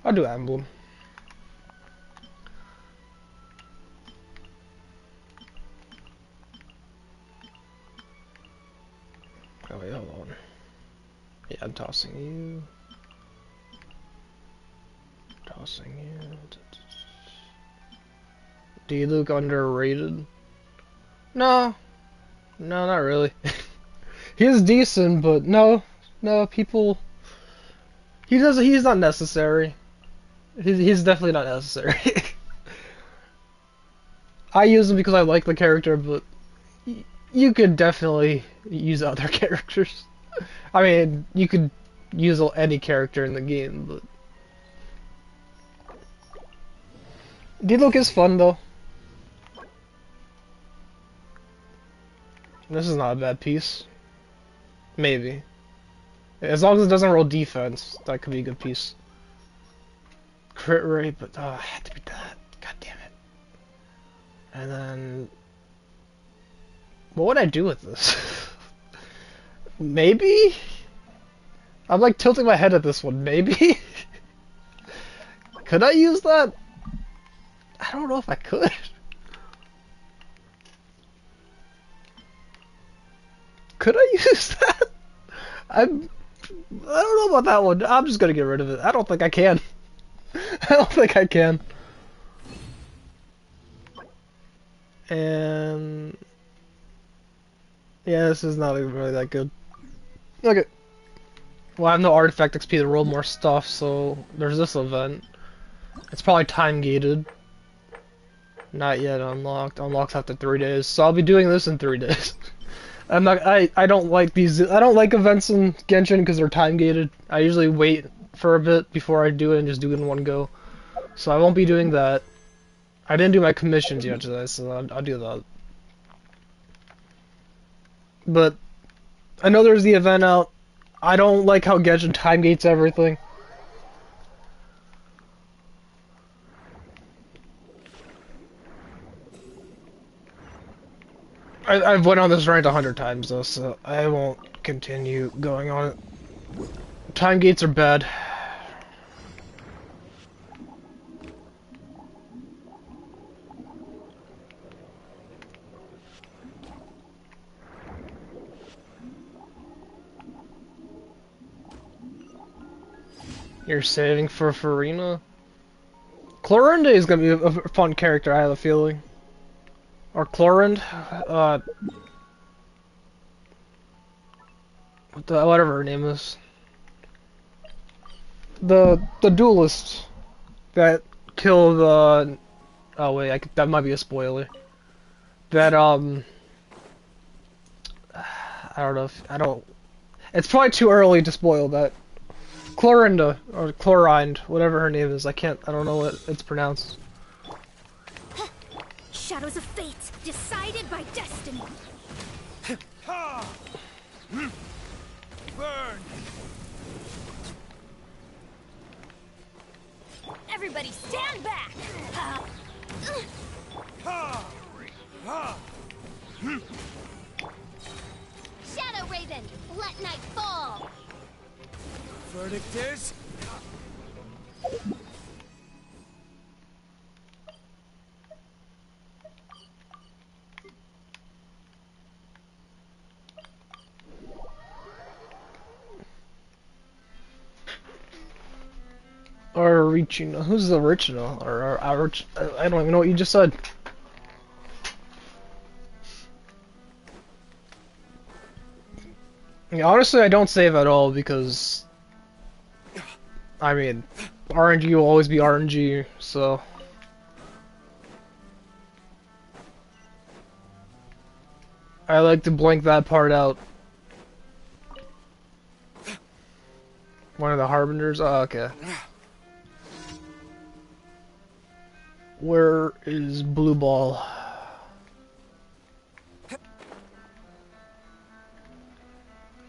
I'll do Emblem. Oh wait, hold on. Yeah, I'm tossing you. Tossing you. D-Luke underrated? No. No, not really. He is decent, but no. No, people... He's not necessary. He's definitely not necessary. I use him because I like the character, but... You could definitely use other characters. I mean, you could use any character in the game, but... D-Luke is fun, though. This is not a bad piece. Maybe. As long as it doesn't roll defense, that could be a good piece. Crit rate, but it had to be that. God damn it. And then... What would I do with this? Maybe? I'm like tilting my head at this one. Maybe? Could I use that? I don't know if I could. Could I use that? I don't know about that one. I'm just gonna get rid of it. I don't think I can. I don't think I can. And... Yeah, this is not really that good. Okay. Well, I have no artifact XP to roll more stuff, so there's this event. It's probably time gated. Not yet unlocked. Unlocks after 3 days. So I'll be doing this in 3 days. I don't like these. I don't like events in Genshin because they're time gated. I usually wait for a bit before I do it and just do it in one go. So I won't be doing that. I didn't do my commissions yet today, so I'll do that. But I know there's the event out. I don't like how Genshin time gates everything. I've went on this rant 100 times though, so I won't continue going on it. Time gates are bad. You're saving for Farina? Clorinda is gonna be a fun character, I have a feeling. Or Clorind? Whatever her name is. The duelist that killed, oh wait, that might be a spoiler. That, I don't know it's probably too early to spoil that. Clorinda, or Chlorind, whatever her name is, I don't know what it's pronounced. Shadows of fate, decided by destiny. Ha! Burn! Everybody stand back! Ha! Ha! Shadow Raven, let night fall! Verdict is... Or reaching. Who's the original? Or I don't even know what you just said. Yeah, honestly, I don't save at all because, I mean, RNG will always be RNG, so. I like to blank that part out. One of the harbingers? Oh, okay. Where is Blue Ball?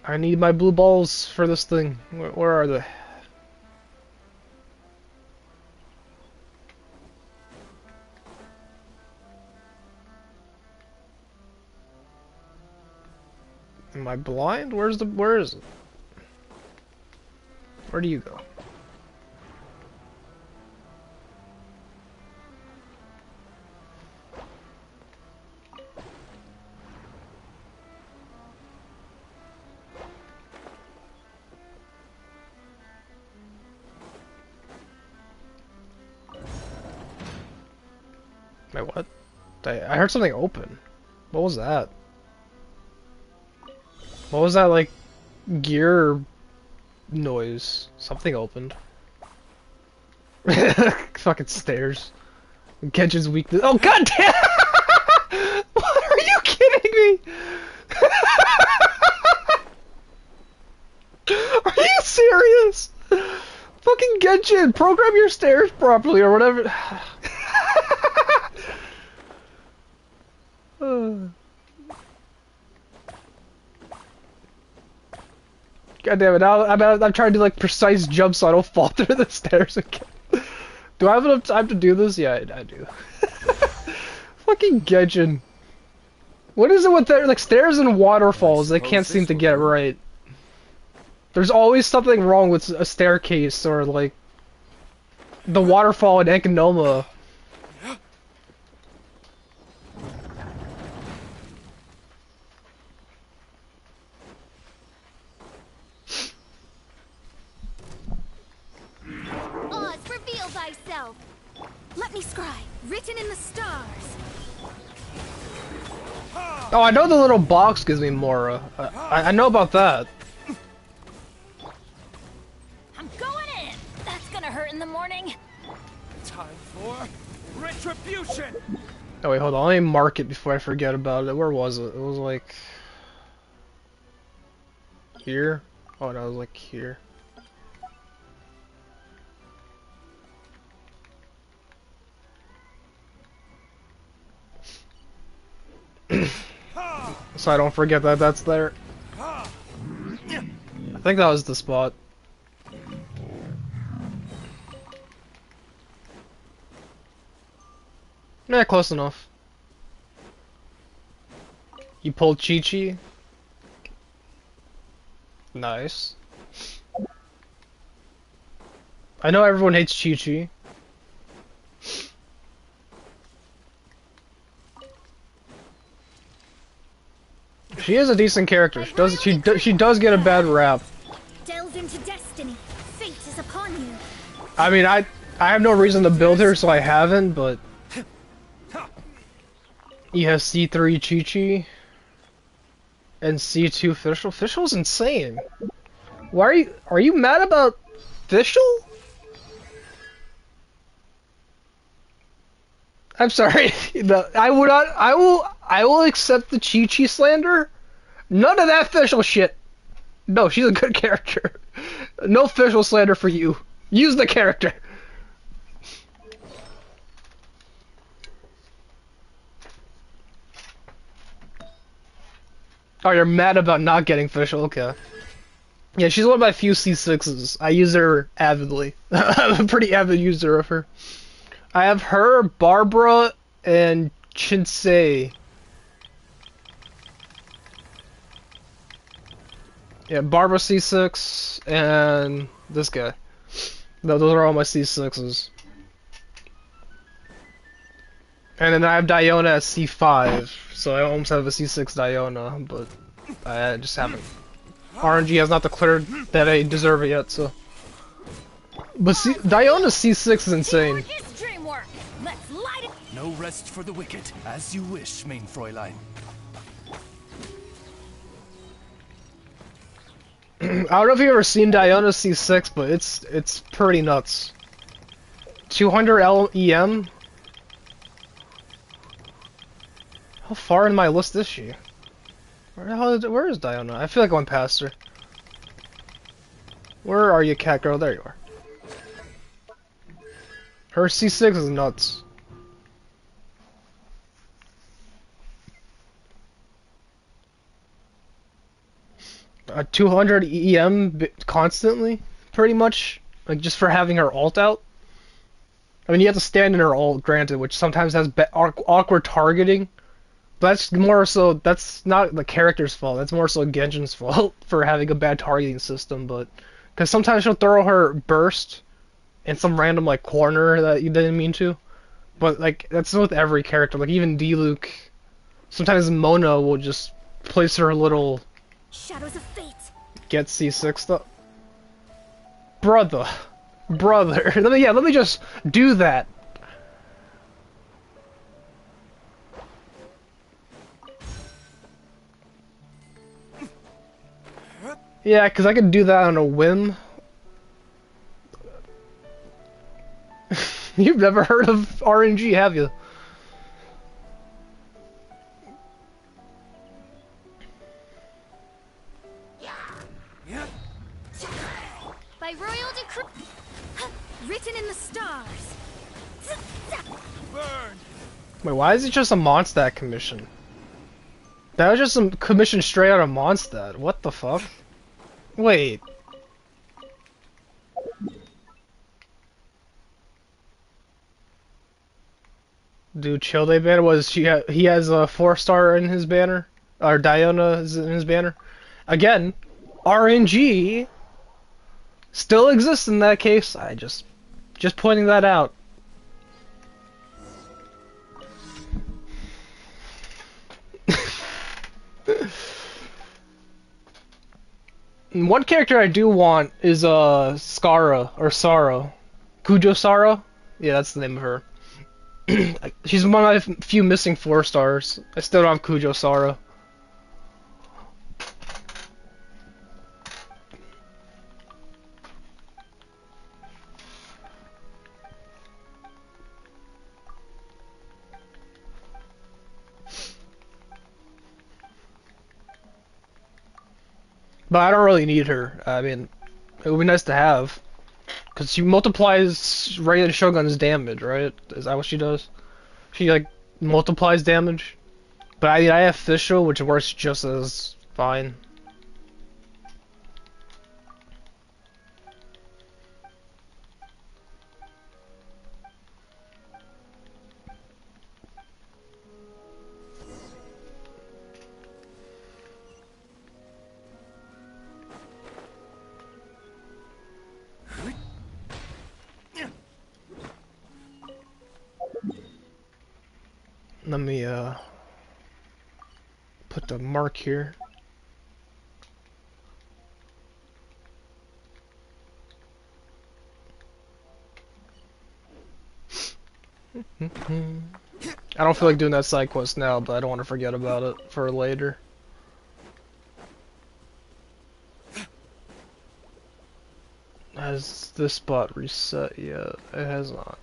I need my blue balls for this thing. Where are they? Am I blind? Where is it? Where do you go? Wait, what? I heard something open. What was that? What was that, like, gear noise? Something opened. Fucking stairs. Genshin's weakness. Oh, goddamn! What, are you kidding me? Are you serious? Fucking Genshin, program your stairs properly or whatever. God damn it! Now I'm trying to do like precise jumps so I don't fall through the stairs again. Do I have enough time to do this? Yeah, I do. Fucking Genshin. What is it with that? Like stairs and waterfalls? They can't seem to get it right. There's always something wrong with a staircase or like the waterfall in Ekonoma. Oz, reveal thyself. Let me scry. Written in the stars. Oh, I know the little box gives me more. I know about that. I'm going in. That's gonna hurt in the morning. Time for retribution. Oh wait, hold on. Let me mark it before I forget about it. Where was it? It was like here. Oh no, it was like here. So I don't forget that that's there. I think that was the spot. Yeah, close enough. You pulled Chi-Chi? Nice. I know everyone hates Chi-Chi. She is a decent character. She does get a bad rap. Delve into destiny. Fate is upon you. I mean, I have no reason to build her, so I haven't. But you have C3 Chi-Chi and C2 Fischl. Fischl's insane. Why are you mad about Fischl? I'm sorry. I would not. I will accept the Chi-Chi slander. None of that Fischl shit. No, she's a good character. No Fischl slander for you. Use the character. Oh, you're mad about not getting Fischl? Okay. Yeah, she's one of my few C6s. I use her avidly. I'm a pretty avid user of her. I have her, Barbara, and Chinsei. Yeah, Barbara C6 and this guy. No, those are all my C6s. And then I have Diona at C5, so I almost have a C6 Diona, but I just haven't. RNG has not declared that I deserve it yet, so. But see, Diona's C6 is insane. Teamwork is dreamwork. Let's light it. No rest for the wicked. As you wish, main Fräulein. I don't know if you've ever seen Diona's C6, but it's pretty nuts. 200 LEM. How far in my list is she? Where is Diona? I feel like I went past her. Where are you, cat girl? There you are. Her C6 is nuts. A 200 EM constantly, pretty much, like just for having her ult out. I mean, you have to stand in her ult, granted, which sometimes has awkward targeting. But that's more so, that's not the character's fault. That's more so Genshin's fault for having a bad targeting system. But because sometimes she'll throw her burst in some random like corner that you didn't mean to. But like that's with every character. Like even Diluc, sometimes Mona will just place her little Shadows of fate. get C6 stuff. Brother, let me just do that. Yeah, because I could do that on a whim. You've never heard of RNG, have you? By royal decree. Written in the stars. Burn! Wait, why is it just a Mondstadt commission? That was just some commission straight out of Mondstadt. What the fuck? Wait. Dude, Chill Day banner was he has a 4-star in his banner, or Diona is in his banner. Again, RNG still exists in that case. I just pointing that out. One character I do want is Skara or Sara. Kujo Sara? Yeah, that's the name of her. She's one of my few missing 4-stars. I still don't have Kujo Sara. But I don't really need her. I mean, it would be nice to have. Because she multiplies regular Shogun's damage, right? Is that what she does? She, like, multiplies damage? But I mean, I have Fischl, which works just as fine. Let me, put the mark here. I don't feel like doing that side quest now, but I don't want to forget about it for later. Has this spot reset yet? It has not.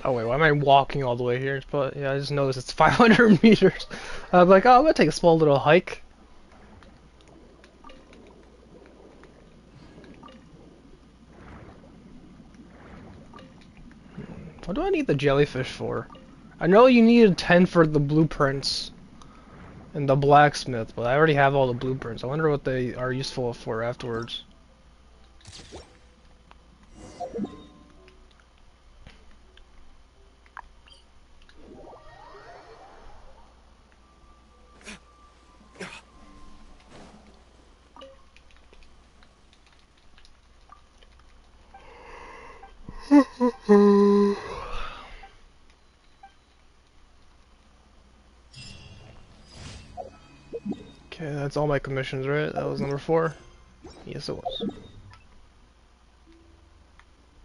Oh wait, why am I walking all the way here? But yeah, I just noticed it's 500 meters. I'm like, oh, I'm gonna take a small little hike. What do I need the jellyfish for? I know you needed 10 for the blueprints. and the blacksmith, but I already have all the blueprints. I wonder what they are useful for afterwards. Okay, that's all my commissions, right? That was number 4? Yes, it was.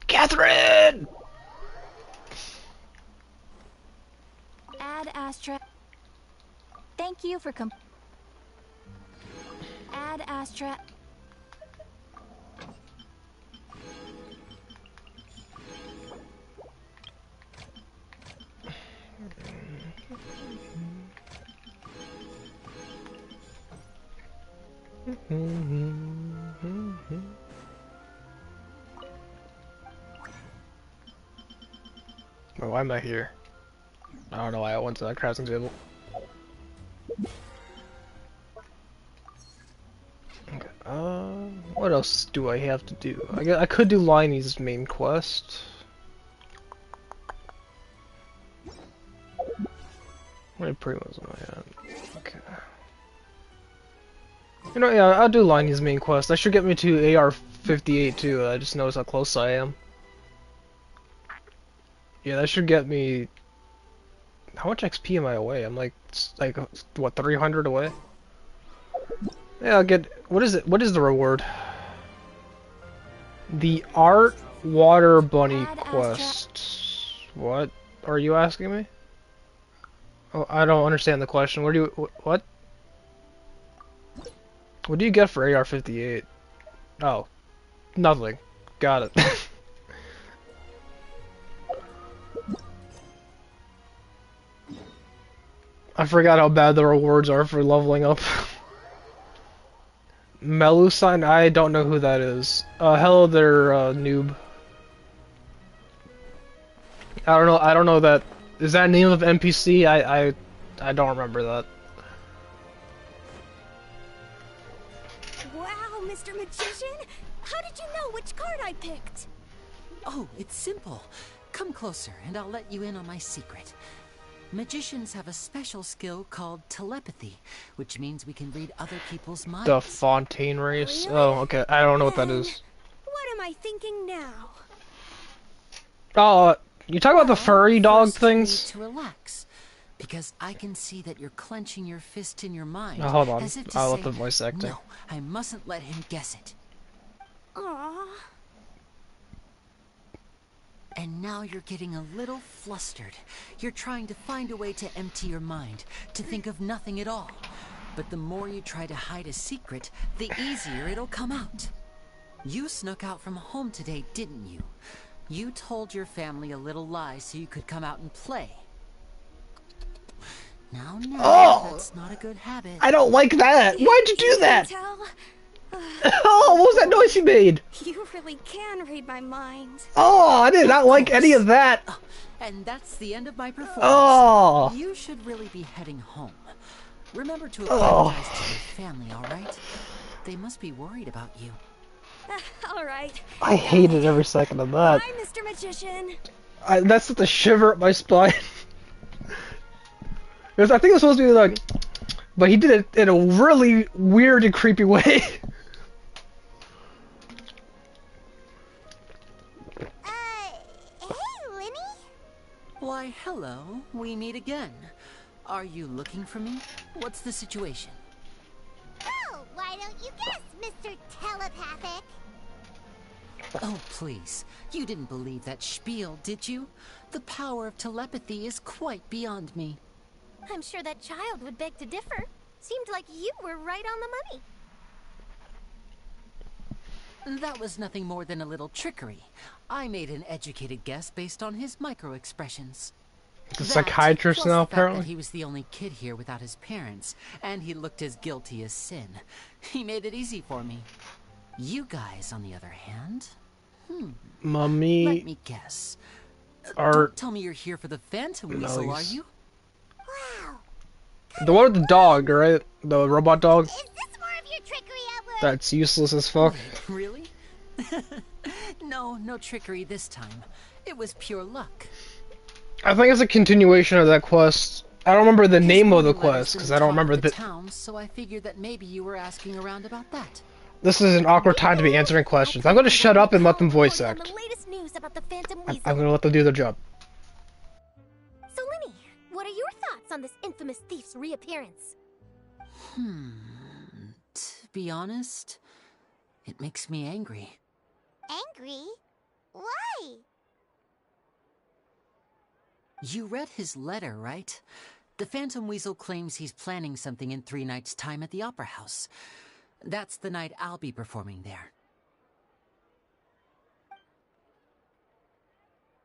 Catherine! Add Astra. Thank you for Add Astra. Oh, why am I here? I don't know why I went to that crafting table. Okay, what else do I have to do? I could do Liney's main quest. How many primos am I at? Okay. You know, yeah, I'll do Liney's main quest. That should get me to AR-58 too. I just noticed how close I am. Yeah, that should get me... How much XP am I away? I'm like what, 300 away? Yeah, I'll get... What is it? What is the reward? The Art Water Bunny quest. What are you asking me? Oh, I don't understand the question. What do you... What? What do you get for AR-58? Oh. Nothing. Got it. I forgot how bad the rewards are for leveling up. Melusine? I don't know who that is. Hello there, noob. I don't know that. Is that name of NPC? I don't remember that. Wow, Mr. Magician! How did you know which card I picked? Oh, it's simple. Come closer, and I'll let you in on my secret. Magicians have a special skill called telepathy, which means we can read other people's minds. The Fontaine race? Really? Oh, okay. I don't know what that is. What am I thinking now? Oh, you talk about the furry dog First, you things? need to relax, because I can see that you're clenching your fist in your mind. Oh, hold on. As if to I'll say, let the voice acting. No, I mustn't let him guess it. Aww. And now you're getting a little flustered. You're trying to find a way to empty your mind, to think of nothing at all. But the more you try to hide a secret, the easier it'll come out. You snuck out from home today, didn't you? You told your family a little lie so you could come out and play. Now, that's not a good habit. I don't like that! Why'd you do that? Tell? Oh, what was that noise you made? You really can read my mind. Oh, I did not like any of that. And that's the end of my performance. Oh. You should really be heading home. Remember to apologize to your family, all right? They must be worried about you. All right. I hated every second of that. Bye, Mr. Magician. That's just a shiver up my spine. Because I think it was supposed to be like, but he did it in a really weird and creepy way. Hey, Winnie? Why, hello. We meet again. Are you looking for me? What's the situation? Oh, why don't you guess, Mr. Telepathic? Oh, please. You didn't believe that spiel, did you? The power of telepathy is quite beyond me. I'm sure that child would beg to differ. Seemed like you were right on the money. That was nothing more than a little trickery. I made an educated guess based on his micro-expressions. The psychiatrist now, apparently. He was the only kid here without his parents, and he looked as guilty as sin. He made it easy for me. You guys, on the other hand... Mummy... Let me guess. Are... Don't tell me you're here for the Phantom Weasel, are Nice. you? Wow. The one with the dog, right? The robot dog? Is this more of your trickery, Edward? That's useless as fuck. Really? No trickery this time. It was pure luck. I think it's a continuation of that quest. I don't remember the name of the quest, because I don't remember the town, so I figured that maybe you were asking around about that. This is an awkward time to be answering questions. I'm gonna shut up and let them voice act. The latest news about the Phantom Weasel. I'm gonna let them do their job. So, Linny, what are your thoughts on this infamous thief's reappearance? To be honest, it makes me angry. Angry? Why? You read his letter, right? The Phantom Weasel claims he's planning something in 3 nights' time at the Opera House. That's the night I'll be performing there.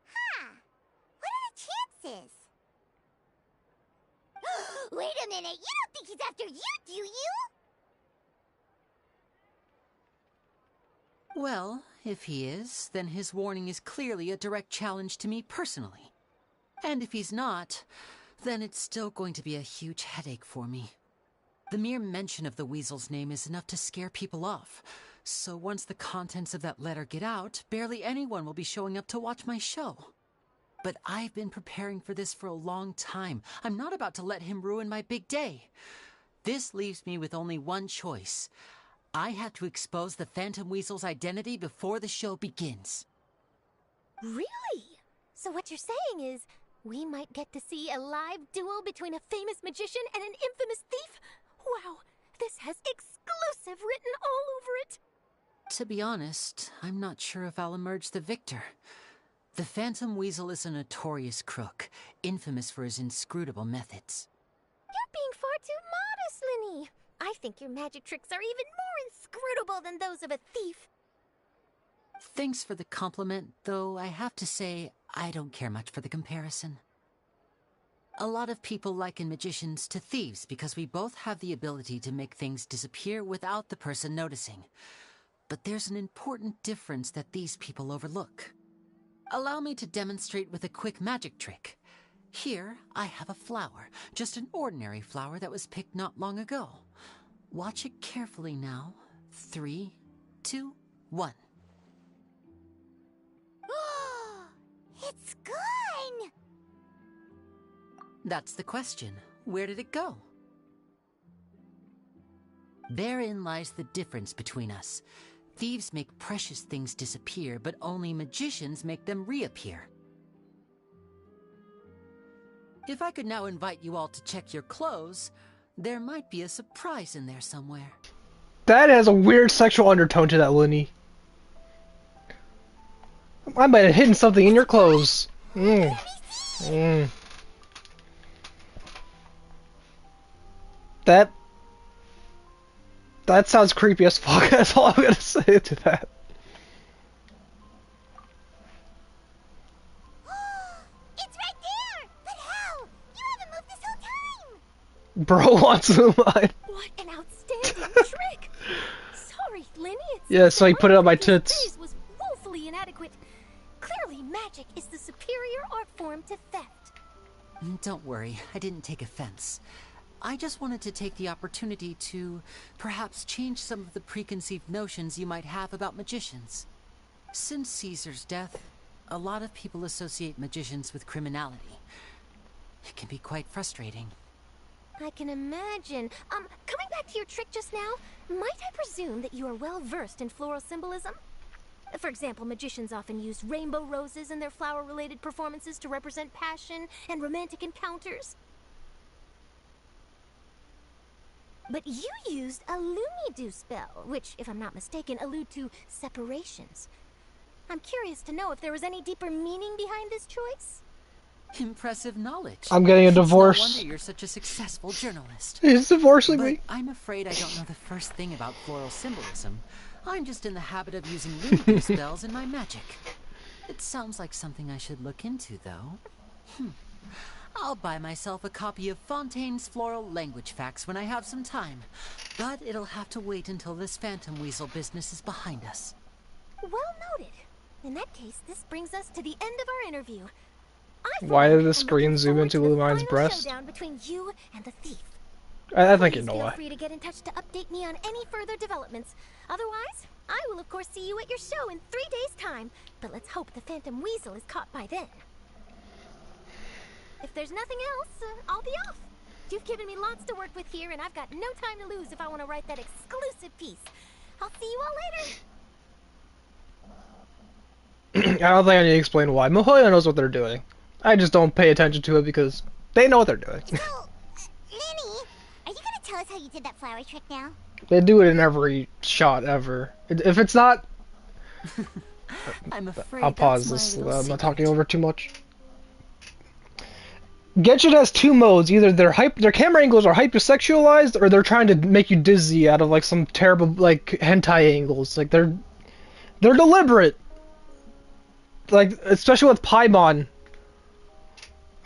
Huh. What are the chances? Wait a minute, you don't think he's after you, do you? Well, if he is, then his warning is clearly a direct challenge to me personally. And if he's not, then it's still going to be a huge headache for me. The mere mention of the Weasel's name is enough to scare people off. So once the contents of that letter get out, barely anyone will be showing up to watch my show. But I've been preparing for this for a long time. I'm not about to let him ruin my big day. This leaves me with only one choice. I have to expose the Phantom Weasel's identity before the show begins. Really? So what you're saying is, we might get to see a live duel between a famous magician and an infamous thief? Wow, this has exclusive written all over it. To be honest, I'm not sure if I'll emerge the victor. The Phantom Weasel is a notorious crook, infamous for his inscrutable methods. You're being far too modest, Linny. I think your magic tricks are even more inscrutable than those of a thief. Thanks for the compliment, though I have to say I don't care much for the comparison. A lot of people liken magicians to thieves because we both have the ability to make things disappear without the person noticing. But there's an important difference that these people overlook. Allow me to demonstrate with a quick magic trick. Here, I have a flower, just an ordinary flower that was picked not long ago. Watch it carefully now. 3, 2, 1. It's gone! That's the question. Where did it go? Therein lies the difference between us. Thieves make precious things disappear, but only magicians make them reappear. If I could now invite you all to check your clothes, there might be a surprise in there somewhere. That has a weird sexual undertone to that, Linny. I might have hidden something in your clothes. That sounds creepy as fuck. That's all I'm gonna say to that. It's right there! But how? You haven't moved this whole time! Bro wants to mine. What an outstanding trick! Sorry, Linny, it's... Yeah, so he put it on my tits. Phrase was woefully inadequate. Clearly, magic is the superior art form to theft. Don't worry, I didn't take offense. I just wanted to take the opportunity to perhaps change some of the preconceived notions you might have about magicians. Since Caesar's death, a lot of people associate magicians with criminality. It can be quite frustrating. I can imagine. Coming back to your trick just now, might I presume that you are well versed in floral symbolism? For example, magicians often use rainbow roses in their flower-related performances to represent passion and romantic encounters. But you used a Lumidu spell, which, if I'm not mistaken, allude to separations. I'm curious to know if there was any deeper meaning behind this choice. Impressive knowledge. I'm getting a divorce. No wonder you're such a successful journalist. He's divorcing But me. I'm afraid I don't know the first thing about floral symbolism. I'm just in the habit of using Lumidu spells in my magic. It sounds like something I should look into, though. I'll buy myself a copy of Fontaine's Floral Language Facts when I have some time. But it'll have to wait until this Phantom Weasel business is behind us. Well noted. In that case, this brings us to the end of our interview. Why did the screen zoom into Lumine's breast? Showdown between you and the thief. I think you Please know feel why. free to get in touch to update me on any further developments. Otherwise, I will of course see you at your show in 3 days' time. But let's hope the Phantom Weasel is caught by then. If there's nothing else, I'll be off. You've given me lots to work with here, and I've got no time to lose if I want to write that exclusive piece. I'll see you all later. I don't think I need to explain why. Mahoya knows what they're doing. I just don't pay attention to it because they know what they're doing. So, Lenny, are you gonna tell us how you did that flower trick now? They do it in every shot ever. If it's not, I'm afraid I'll pause that's this. my I'm little not talking secret. over too much. Genshin has two modes. Either their camera angles are hypersexualized, or they're trying to make you dizzy out of like some terrible like hentai angles. Like they're deliberate. Like especially with Paimon.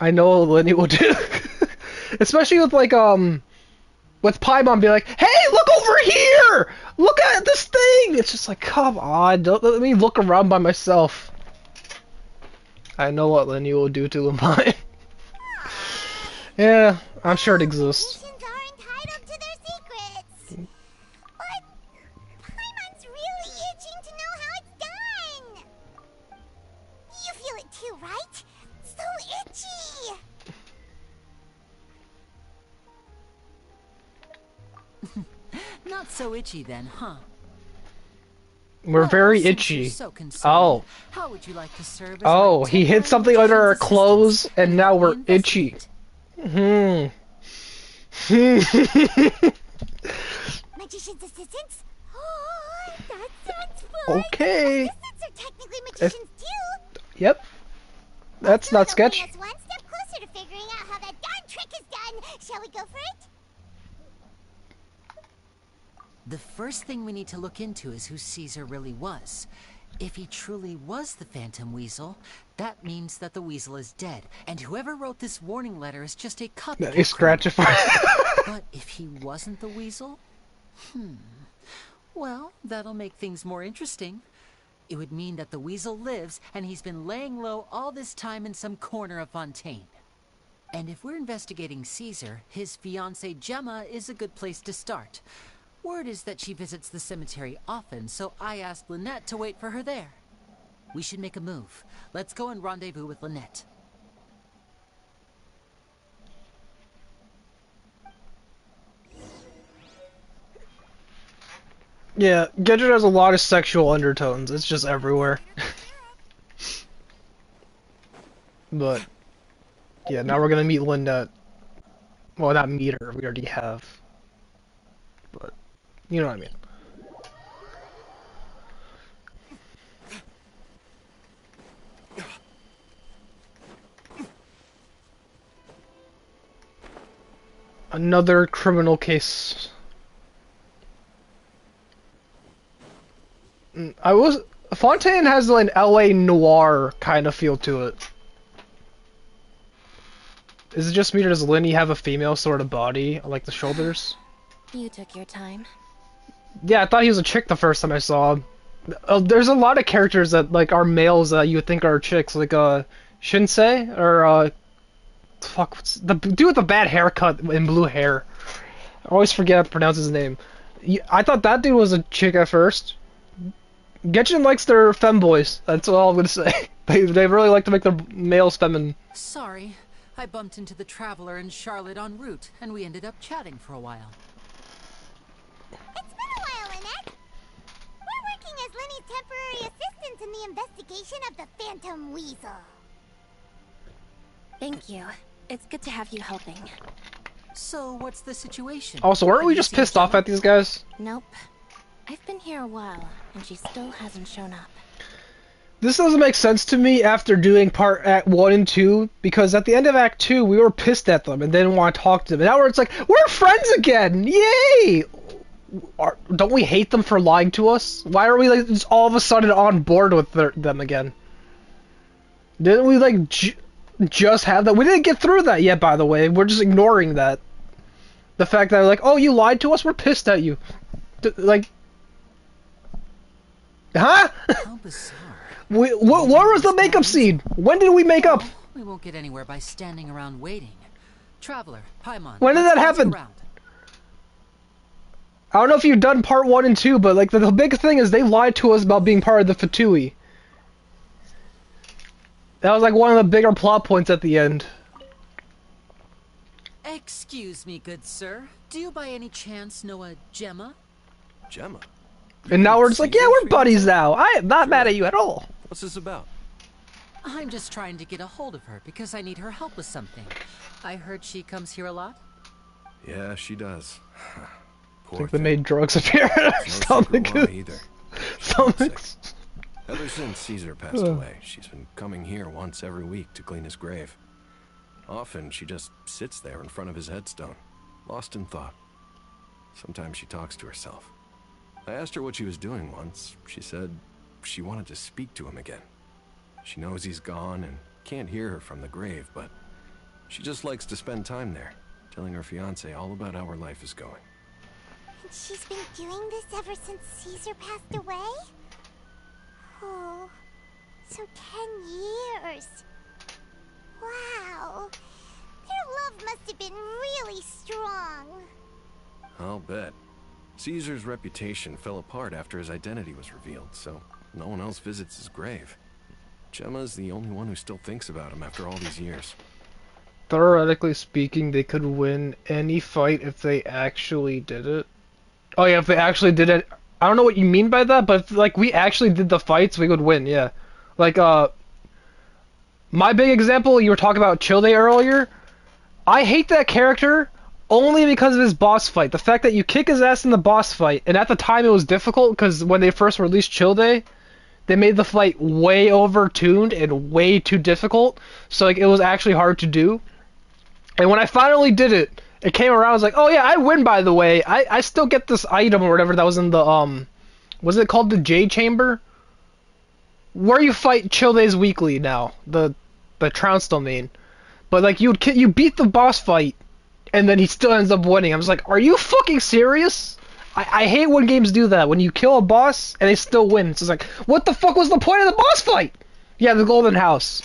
I know Lenny will do. Especially with like with Paimon be like, hey, look over here! Look at this thing! It's just like, come on, don't let me look around by myself. I know what Lenny will do to Lamai. Yeah, I'm sure it exists. Magicians are entitled to their secrets. But Paimon's really itching to know how it's done. You feel it too, right? So itchy. Not so itchy then, huh? We're Well, very since you're itchy. so concerned, Oh. how would you like to serve as Oh, my he hid temporary something under our magician's clothes, assistant and now help we're me itchy. investigate? Magician's assistants? Oh, that sounds fun. Okay. Assistants are technically magicians too. Yep. That's not That'll bring sketch. us one step closer to figuring out how that darn trick is done. Shall we go for it? The first thing we need to look into is who Caesar really was. If he truly was the Phantom Weasel, that means that the weasel is dead, and whoever wrote this warning letter is just a copycat He scratch it for But if he wasn't the weasel? Well, that'll make things more interesting. It would mean that the weasel lives, and he's been laying low all this time in some corner of Fontaine. And if we're investigating Caesar, his fiancée Gemma is a good place to start. Word is that she visits the cemetery often, so I asked Lynette to wait for her there. We should make a move. Let's go and rendezvous with Lynette. Yeah, Genshin has a lot of sexual undertones. It's just everywhere. But yeah, now we're gonna meet Lynette. Well, not meet her. We already have. But you know what I mean. Another criminal case. Fontaine has like an LA noir kind of feel to it. Is it just me or does Lenny have a female sort of body, like the shoulders? You took your time. Yeah, I thought he was a chick the first time I saw him. There's a lot of characters that like are males that you would think are chicks, like Shinsei or fuck, what's the dude with the bad haircut and blue hair. I always forget how to pronounce his name. I thought that dude was a chick at first. Genshin likes their femboys. That's all I'm gonna say. They really like to make their males feminine. Sorry, I bumped into the Traveler and Charlotte en route, and we ended up chatting for a while. It's been a while, Lynette. We're working as Lenny's temporary assistants in the investigation of the Phantom Weasel. Thank you. It's good to have you helping. So, what's the situation? Also, aren't Have we you just seen pissed off Gemma? at these guys? Nope. I've been here a while, and she still hasn't shown up. This doesn't make sense to me after doing part Act 1 and 2, because at the end of Act 2, we were pissed at them and didn't want to talk to them. And now it's like, we're friends again! Yay! Don't we hate them for lying to us? Why are we like just all of a sudden on board with them again? Didn't we like just have that? We didn't get through that yet, by the way. We're just ignoring that. The fact that like, oh, you lied to us? We're pissed at you. Like... Huh? How bizarre. What was the makeup scene? When did we make up? Well, we won't get anywhere by standing around waiting. Traveler, Paimon. When did let's that ask happen? around. I don't know if you've done part 1 and 2, but like the big thing is they lied to us about being part of the Fatui. That was like one of the bigger plot points at the end. Excuse me, good sir. Do you by any chance know a Gemma? Gemma? And now we're just like, yeah, we're buddies now. I am not mad at you at all. What's this about? I'm just trying to get a hold of her because I need her help with something. I heard she comes here a lot. Yeah, she does. I Poor think they thing. made drugs appear in her No stomach. secret why either. Stomachs. Ever since Caesar passed away, she's been coming here once every week to clean his grave. Often she just sits there in front of his headstone, lost in thought. Sometimes she talks to herself. I asked her what she was doing once. She said she wanted to speak to him again. She knows he's gone and can't hear her from the grave, but she just likes to spend time there, telling her fiancé all about how her life is going. And she's been doing this ever since Caesar passed away? Oh, so 10 years. Wow. Their love must have been really strong. I'll bet. Caesar's reputation fell apart after his identity was revealed, so no one else visits his grave. Gemma's the only one who still thinks about him after all these years. Theoretically speaking, they could win any fight if they actually did it. Oh yeah, if they actually did it. I don't know what you mean by that, but if, like, we actually did the fights, we would win, yeah. Like, my big example, you were talking about Childe earlier. I hate that character only because of his boss fight. The fact that you kick his ass in the boss fight, and at the time it was difficult, because when they first released Childe, they made the fight way over-tuned and way too difficult, so like it was actually hard to do. And when I finally did it, it came around, I was like, oh yeah, I win, by the way. I still get this item or whatever that was in the, was it called the Jade Chamber? Where you fight Childe's weekly now, the Trounce domain. But like, you beat the boss fight, and then he still ends up winning. I was like, are you fucking serious? I hate when games do that, when you kill a boss, and they still win. It's just like, what the fuck was the point of the boss fight? Yeah, the Golden House.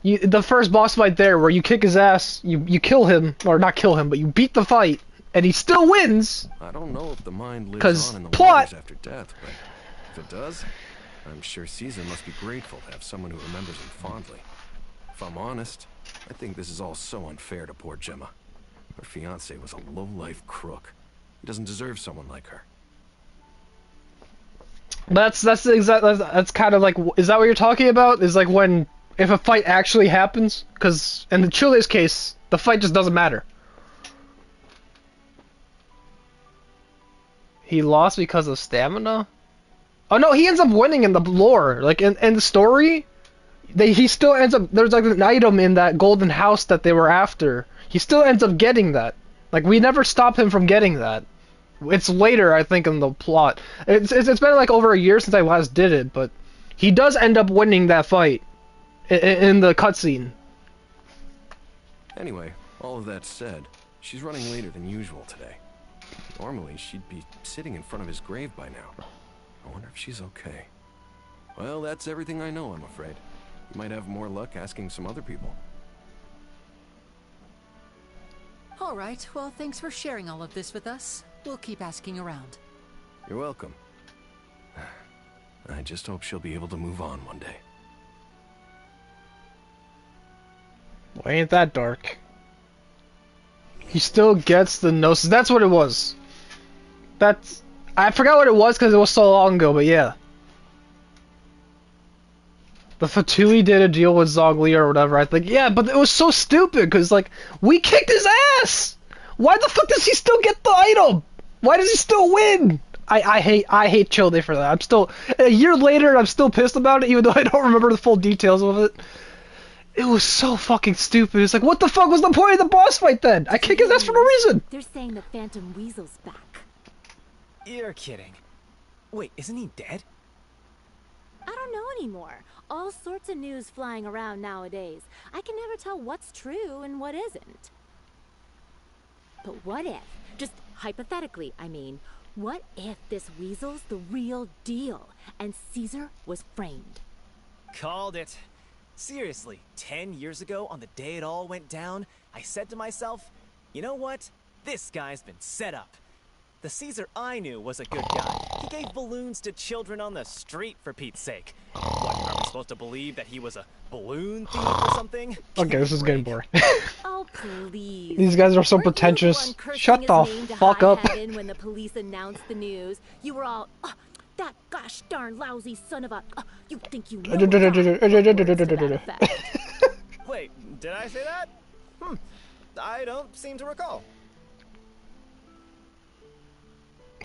The first boss fight there, where you kick his ass, you kill him, or not kill him, but you beat the fight, and he still wins. I don't know if the mind lives 'Cause on in the plot. waters after death, but if it does, I'm sure Caesar must be grateful to have someone who remembers him fondly. If I'm honest, I think this is all so unfair to poor Gemma. Her fiancé was a low-life crook. He doesn't deserve someone like her. That's the exact. That's kind of like. Is that what you're talking about? Is like when if a fight actually happens? Because in the Childe's case, the fight just doesn't matter. He lost because of stamina? Oh no, he ends up winning in the lore. Like in the story, he still ends up. There's like an item in that golden house that they were after. He still ends up getting that. Like we never stop him from getting that. It's later, I think, in the plot. It's been like over a year since I last did it, but he does end up winning that fight in the cutscene. Anyway, all of that said, she's running later than usual today. Normally, she'd be sitting in front of his grave by now. I wonder if she's okay. Well, that's everything I know, I'm afraid. You might have more luck asking some other people. All right, well, thanks for sharing all of this with us. We'll keep asking around. You're welcome. I just hope she'll be able to move on one day. Well, ain't that dark? He still gets the gnosis. That's what it was. I forgot what it was because it was so long ago, but yeah. The Fatui did a deal with Zogli or whatever, I think. Yeah, but it was so stupid because, like, we kicked his ass! Why the fuck does he still get the item? Why does he still win? I hate Childe for that. I'm still a year later and I'm still pissed about it, even though I don't remember the full details of it. It was so fucking stupid. It's like, what the fuck was the point of the boss fight then? I kick his ass for no reason. They're saying the Phantom Weasel's back. You're kidding. Wait, isn't he dead? I don't know anymore. All sorts of news flying around nowadays. I can never tell what's true and what isn't. But what if, just hypothetically, I mean, what if this weasel's the real deal and Caesar was framed? Called it. Seriously, 10 years ago, on the day it all went down, I said to myself, you know what? This guy's been set up. The Caesar I knew was a good guy. He gave balloons to children on the street, for Pete's sake. What, are we supposed to believe that he was a balloon thief or something? Okay, this is getting boring. Oh, please. These guys are so Weren't you the pretentious. one cursing Shut his the name to fuck high up. heaven when the police announced the news? You were all, "Oh, that gosh darn lousy son of a, you think you know a guy," words to that effect. Wait, did I say that? I don't seem to recall.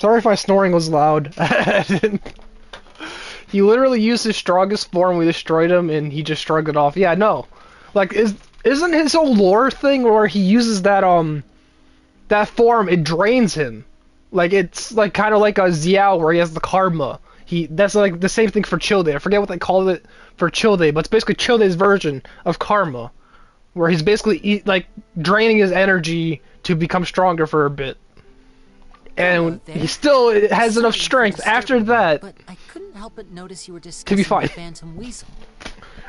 Sorry if my snoring was loud. He literally used his strongest form, we destroyed him, and he just shrugged it off. Yeah, no. Like, isn't his whole lore thing where he uses that form, it drains him. Like, it's like kind of like a Xiao where he has the karma. That's like the same thing for Childe. I forget what they call it for Childe, but it's basically Childe's version of karma. Where he's basically, like, draining his energy to become stronger for a bit. And he still has enough strength after that. But I couldn't help but notice you were discussing to be fine. the Phantom Weasel.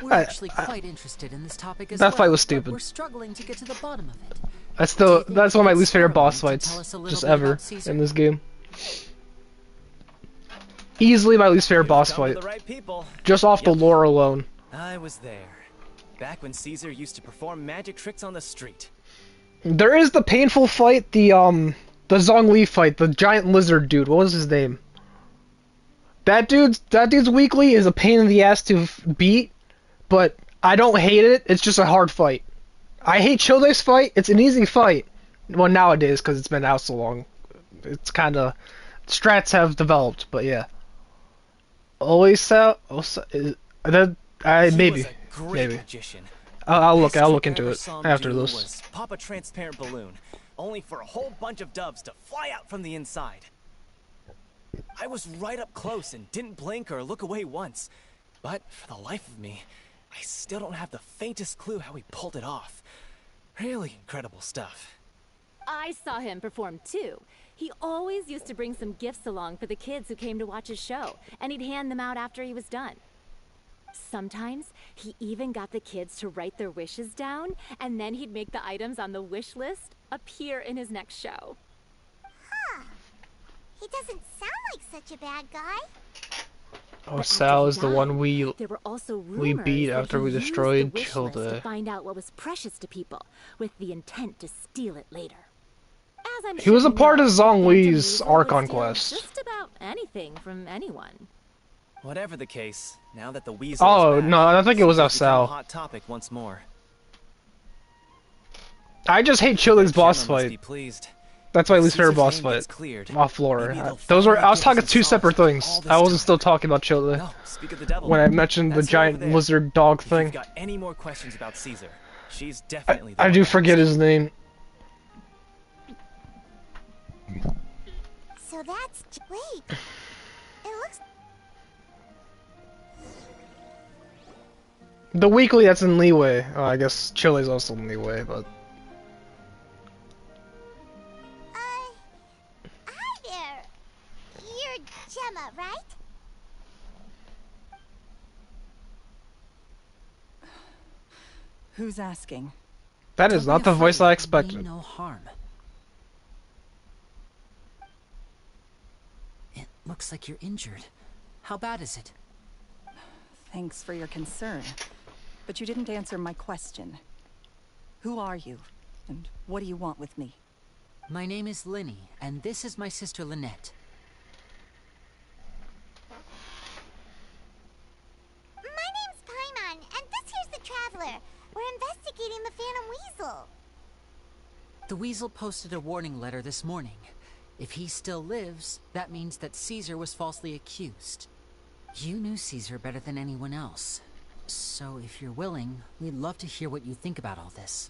We're actually quite interested in this topic as that well. fight was stupid. We're struggling to get to the bottom of it. That's one of my least favorite boss fights, just ever, in this game. Easily my least favorite boss fight. Right people. Just off the lore alone. I was there. Back when Caesar used to perform magic tricks on the street. There is the painful fight, the Zhongli fight, the giant lizard dude. What was his name? That dude's weekly is a pain in the ass to beat, but I don't hate it. It's just a hard fight. I hate Childe's fight. It's an easy fight. Well, nowadays, because it's been out so long. It's kind of... Strats have developed, but yeah. Always maybe. Magician. I'll look into it after this. Was pop a transparent balloon, only for a whole bunch of doves to fly out from the inside. I was right up close and didn't blink or look away once, but for the life of me, I still don't have the faintest clue how he pulled it off. Really incredible stuff. I saw him perform too. He always used to bring some gifts along for the kids who came to watch his show, and he'd hand them out after he was done. Sometimes, he even got the kids to write their wishes down, and then he'd make the items on the wish list appear in his next show. Huh. He doesn't sound like such a bad guy. Oh, Sal is the one we beat that after he we used destroyed the wish list to Childe. find out what was precious to people, with the intent to steal it later. As I'm He was sure a you part know, of the Phantom Zhongli's Weasel Archon would steal quest. just about anything from anyone. Whatever the case, now that the weasel Oh, is back, no, I think it was Caesar's become a Sal. hot topic once more. I just hate Childe's boss Gemma must be fight. pleased. That's my least favorite Caesar's boss name fight. gets cleared. Off lore. Maybe they'll Those were. finally I was give us talking some two solace separate after things. all this I wasn't time. still talking about Childe No, speak of the devil. when I mentioned the That's her over giant there. lizard dog If thing. you've got any more questions about Caesar, she's definitely the I one do to forget ask. his name. So that's... Wait. It looks... The weekly that's in Leeway. Oh, I guess Chile's also in Leeway, but Hi there. You're Gemma, right? Who's asking? that is Don't not be the voice afraid. I Mean expected. no harm. It looks like you're injured. How bad is it? Thanks for your concern. But you didn't answer my question. Who are you? And what do you want with me? My name is Linny, and this is my sister Lynette. My name's Paimon, and this here's the Traveler. We're investigating the Phantom Weasel. The Weasel posted a warning letter this morning. If he still lives, that means that Caesar was falsely accused. You knew Caesar better than anyone else. So if you're willing, we'd love to hear what you think about all this.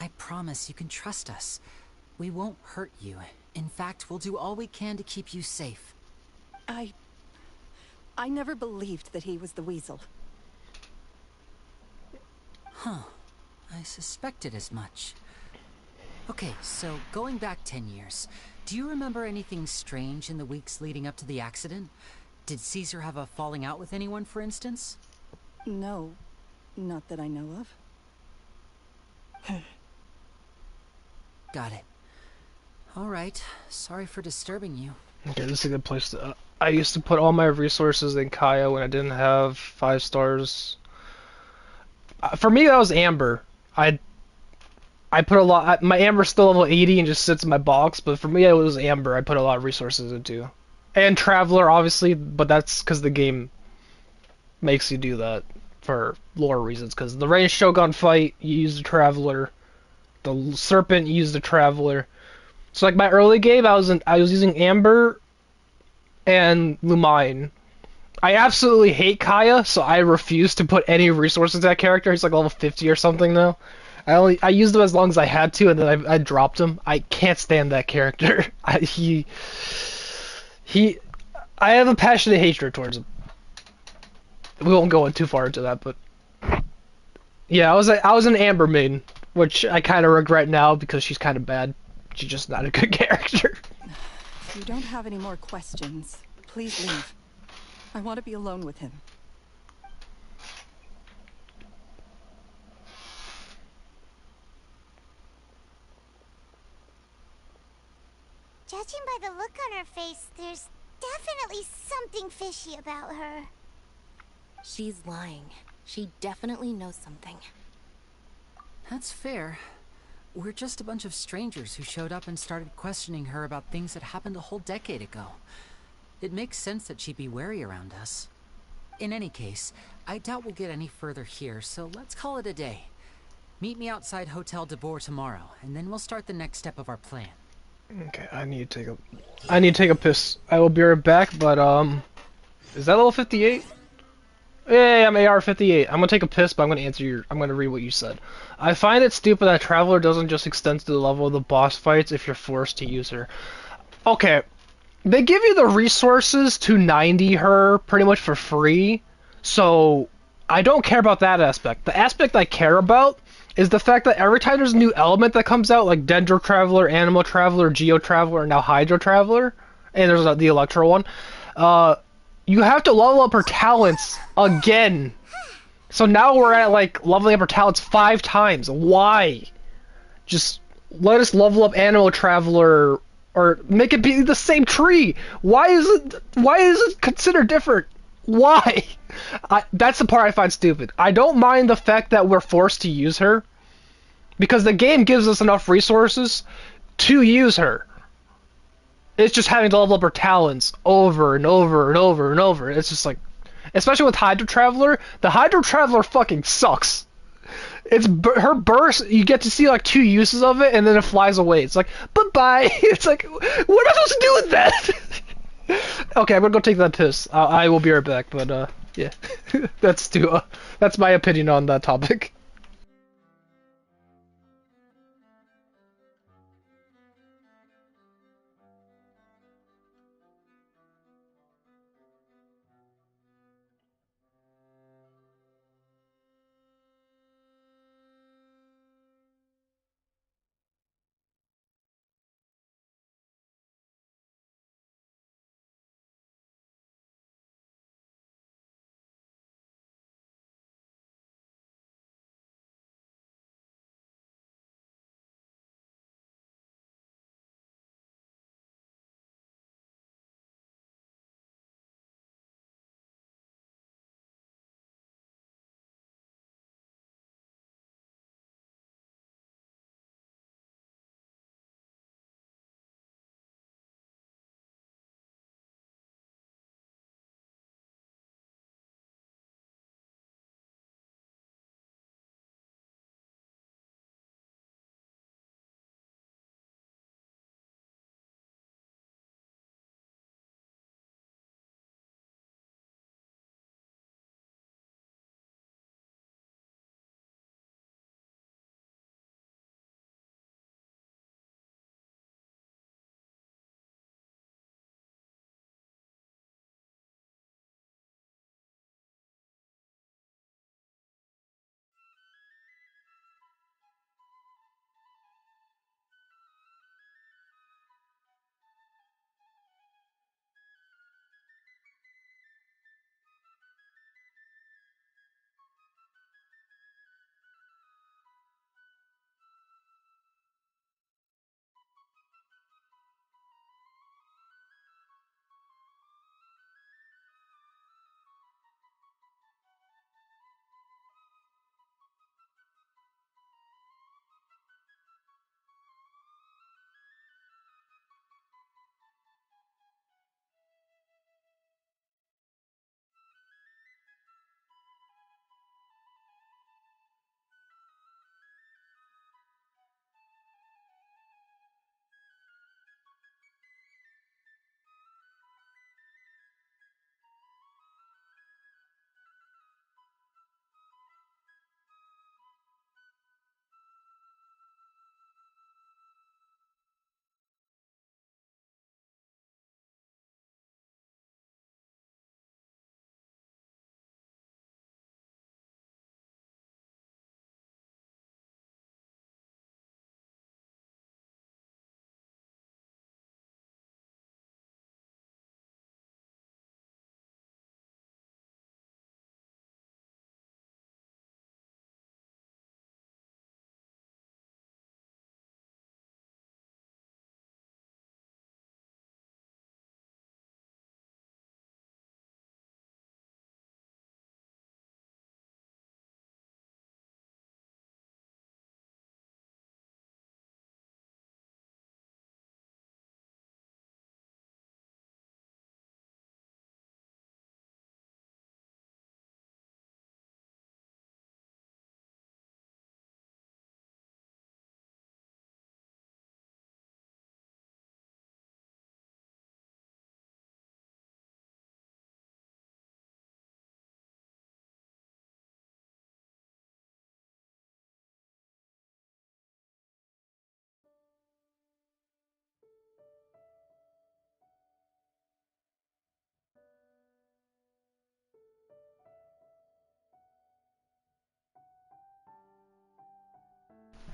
I promise you can trust us. We won't hurt you. In fact, we'll do all we can to keep you safe. I never believed that he was the Weasel. Huh. I suspected as much. Okay, so going back 10 years, do you remember anything strange in the weeks leading up to the accident? Did Caesar have a falling out with anyone, for instance? No, not that I know of. Got it. All right. Sorry for disturbing you. Okay, this is a good place to. I used to put all my resources in Kaya when I didn't have 5 stars. For me, that was Amber. I put a lot. My Amber's still level 80 and just sits in my box, but for me, it was Amber. I put a lot of resources into, and Traveler, obviously, but that's because the game makes you do that for lore reasons. Because the ranged Shogun fight, you use the Traveler. The Serpent, you use the Traveler. So like my early game, I was using Amber and Lumine. I absolutely hate Kaya, so I refuse to put any resources to that character. He's like level 50 or something now. I used him as long as I had to, and then I dropped him. I can't stand that character. I have a passionate hatred towards him. We won't go too far into that, but yeah, I was an Amber main, which I kind of regret now because she's kind of bad. She's just not a good character. If you don't have any more questions, please leave. I want to be alone with him. Judging by the look on her face, there's definitely something fishy about her. She's lying. She definitely knows something. That's fair. We're just a bunch of strangers who showed up and started questioning her about things that happened a whole decade ago. It makes sense that she'd be wary around us. In any case, I doubt we'll get any further here, so let's call it a day. Meet me outside Hotel de Boer tomorrow, and then we'll start the next step of our plan. Okay, I need to take a piss. I will be right back, but is that level 58? Yeah, I'm AR 58. I'm gonna take a piss, but I'm gonna read what you said. I find it stupid that Traveler doesn't just extend to the level of the boss fights if you're forced to use her. Okay, they give you the resources to 90 her pretty much for free, so I don't care about that aspect. The aspect I care about is the fact that every time there's a new element that comes out, like Dendro Traveler, Animal Traveler, Geo Traveler, and now Hydro Traveler, and there's the Electro one, you have to level up her talents again. So now we're at like leveling up her talents 5 times. Why? Just let us level up Animal Traveler or make it be the same tree. Why is it considered different? Why? That's the part I find stupid. I don't mind the fact that we're forced to use her because the game gives us enough resources to use her. It's just having to level up her talents over and over and over and over. It's just like, especially with Hydro Traveler, the Hydro Traveler fucking sucks. It's her burst, you get to see like 2 uses of it, and then it flies away. It's like, bye-bye. It's like, what am I supposed to do with that? Okay, I'm gonna go take that piss. I will be right back, but yeah. That's my opinion on that topic.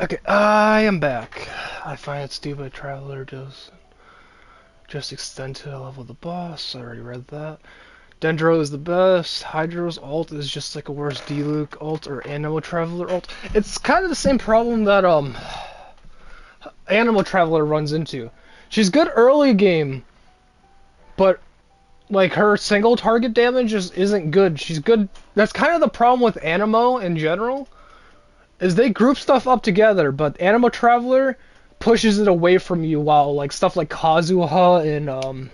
Okay, I am back. I find it stupid Traveler just extend to the level of the boss. I already read that. Dendro is the best. Hydro's ult is just like a worse D-Luke ult or Animal Traveler ult. It's kind of the same problem that Animal Traveler runs into. She's good early game, but like her single target damage isn't good. She's good. That's kind of the problem with Animo in general. Is they group stuff up together, but Animal Traveler pushes it away from you while like stuff like Kazuha and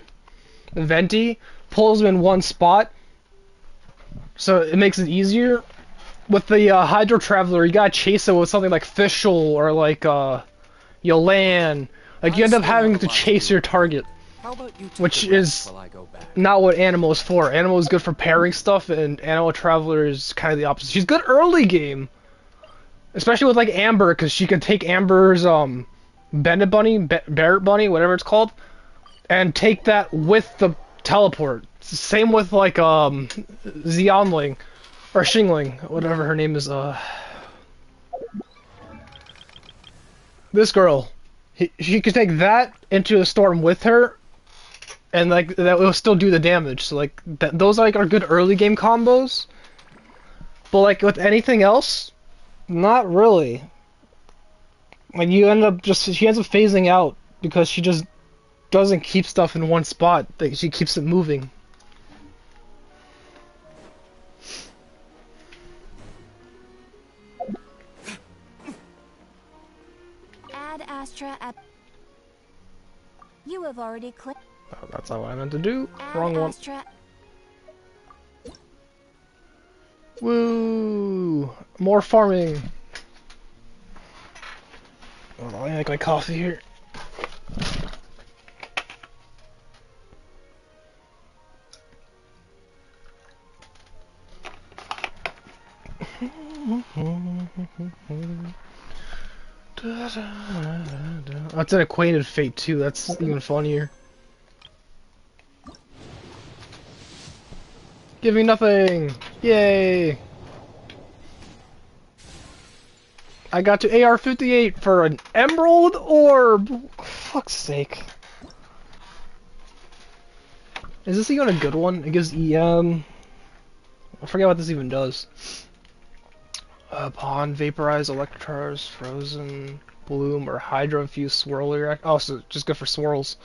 Venti pulls them in one spot. So it makes it easier. With the Hydro Traveler, you gotta chase it with something like Fischl or like Yolan. Like you end up having to chase your target. Which is not what Animo is for. Animo is good for pairing stuff, and Animal Traveler is kind of the opposite. She's good early game. Especially with like Amber, because she can take Amber's Bandit Bunny, Barrett Bunny, whatever it's called, and take that with the teleport. Same with like Xianling or Xingling, whatever her name is. This girl, she could take that into the storm with her, and like that will still do the damage. So like those like are good early game combos. But like with anything else. Not really. Like you end up she ends up phasing out because she just doesn't keep stuff in one spot. Like she keeps it moving. Add Astra at. You have already clicked. Oh, that's not what I meant to do. Add Wrong one. Astra. Woo! More farming. Oh, I like my coffee here. Oh, it's an acquainted fate too. That's even funnier. Give me nothing! Yay! I got to AR-58 for an emerald orb! Fuck's sake. Is this even a good one? It gives EM. I forget what this even does. Pond, Vaporize, Electars, Frozen, Bloom, or Hydro Infused Swirler. Oh, so just good for swirls.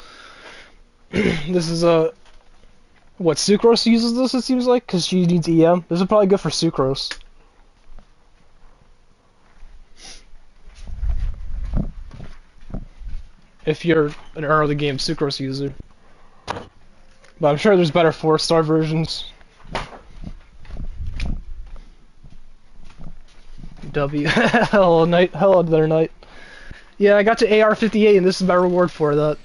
This is a... What, Sucrose uses this, it seems like? Because she needs EM. This is probably good for Sucrose. If you're an early game Sucrose user. But I'm sure there's better 4-star versions. W. Hello, Knight. Hello there, Knight. Yeah, I got to AR-58 and this is my reward for that.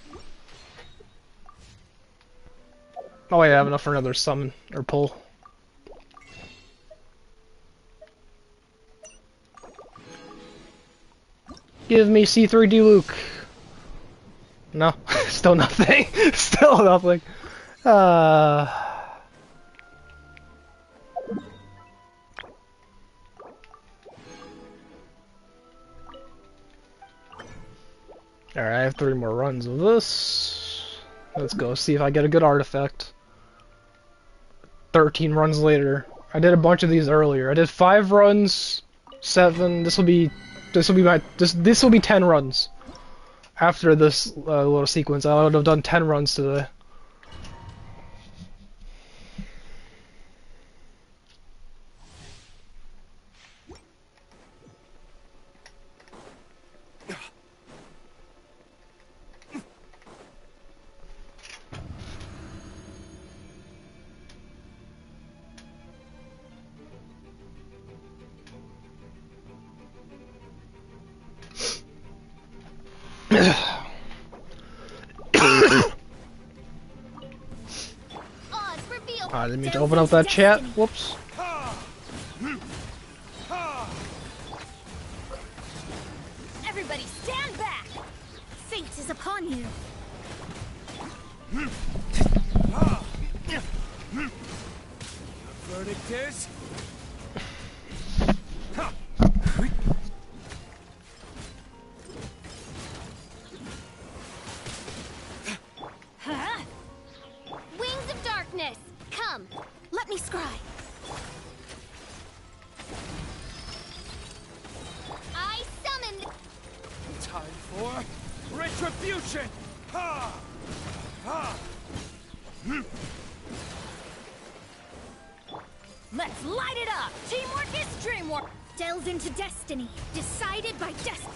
Oh wait, I have enough for another summon, or pull. Give me C3D Luke. No, still nothing. Still nothing. Alright, I have 3 more runs of this. Let's go see if I get a good artifact. 13 runs later. I did a bunch of these earlier. I did 5 runs, 7. This will be 10 runs. After this little sequence, I would have done 10 runs today. I didn't mean to open up that chat. Whoops. Everybody stand back! Fate is upon you. Verdict is... Let's light it up! Teamwork is dreamwork! Delve into destiny, decided by destiny.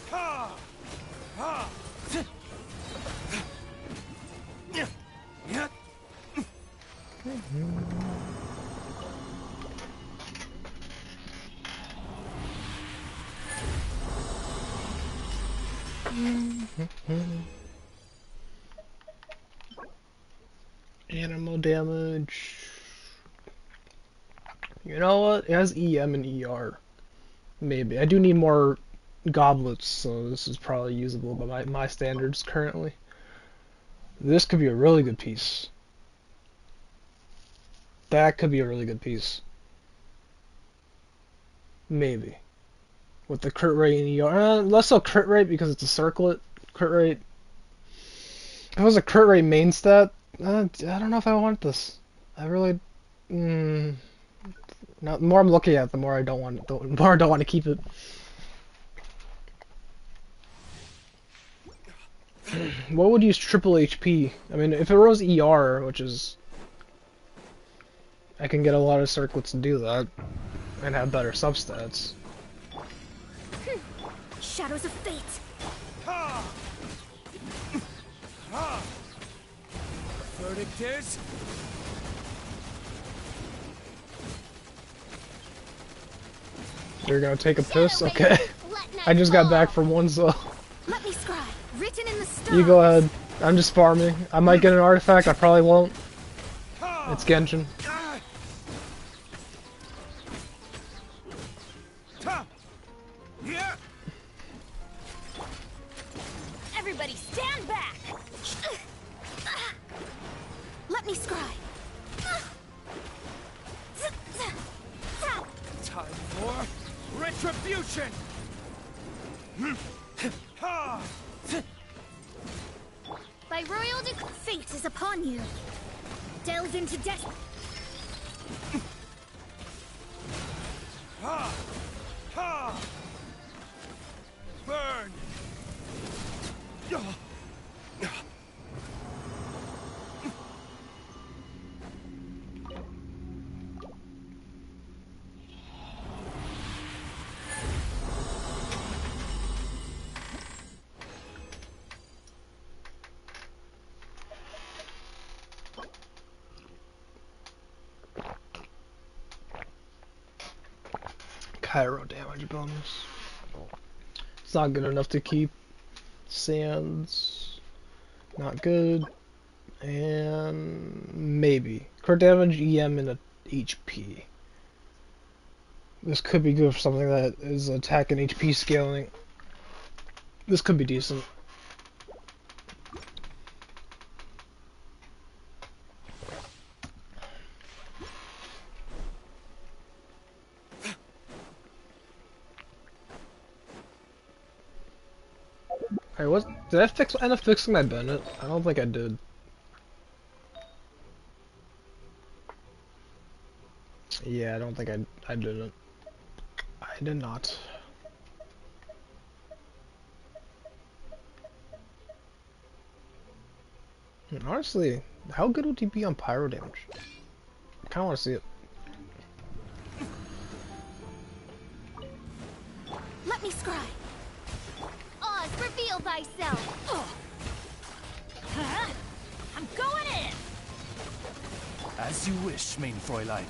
Animal damage. You know what? It has EM and ER. Maybe. I do need more goblets, so this is probably usable by my standards currently. This could be a really good piece. That could be a really good piece. Maybe. With the crit rate and ER. Less so crit rate because it's a circlet. Crit rate. If it was a crit rate main stat, I don't know if I want this. I really. Now, the more I'm looking at it, the more I don't want. The more I don't want to keep it. What would use triple HP? I mean, if it was ER, which is, I can get a lot of circlets to do that, and have better substats. Shadows of fate. Verdict is... You're gonna take a piss? Okay. I just got back from one, so... Let me scribe. Written in the stars. You go ahead. I'm just farming. I might get an artifact, I probably won't. It's Genshin. Everybody stand back. Let me scribe. Time for retribution! By royal decree, fate is upon you. Delve into death. Burn! Pyro damage bonus. It's not good enough to keep. Sands, not good. And maybe. Crit damage, EM, and a HP. This could be good for something that is attack and HP scaling. This could be decent. Hey, did I end up fixing my Bennett? I don't think I did. Yeah, I don't think I didn't. I did not. And honestly, how good would he be on pyro damage? I kinda wanna see it. Let me scribe. Oz, reveal thyself. Huh? I'm going in. As you wish, main Fräulein.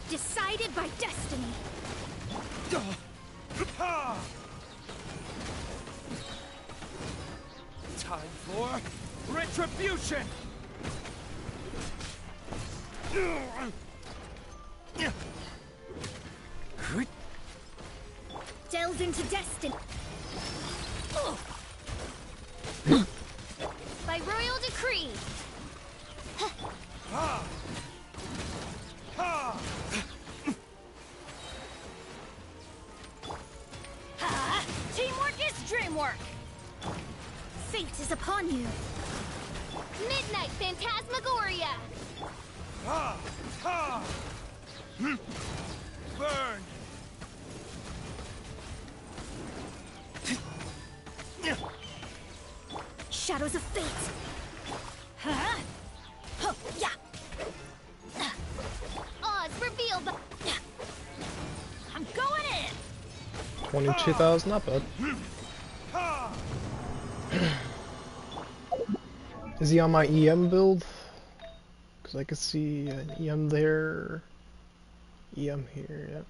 Decided by destiny. Time for retribution! Delve into destiny. By royal decree. Teamwork is dreamwork. Fate is upon you. Midnight Phantasmagoria. Burn! Shadows of fate. Huh? 22,000, not bad. Is he on my EM build? Because I can see an EM there, EM here, yeah.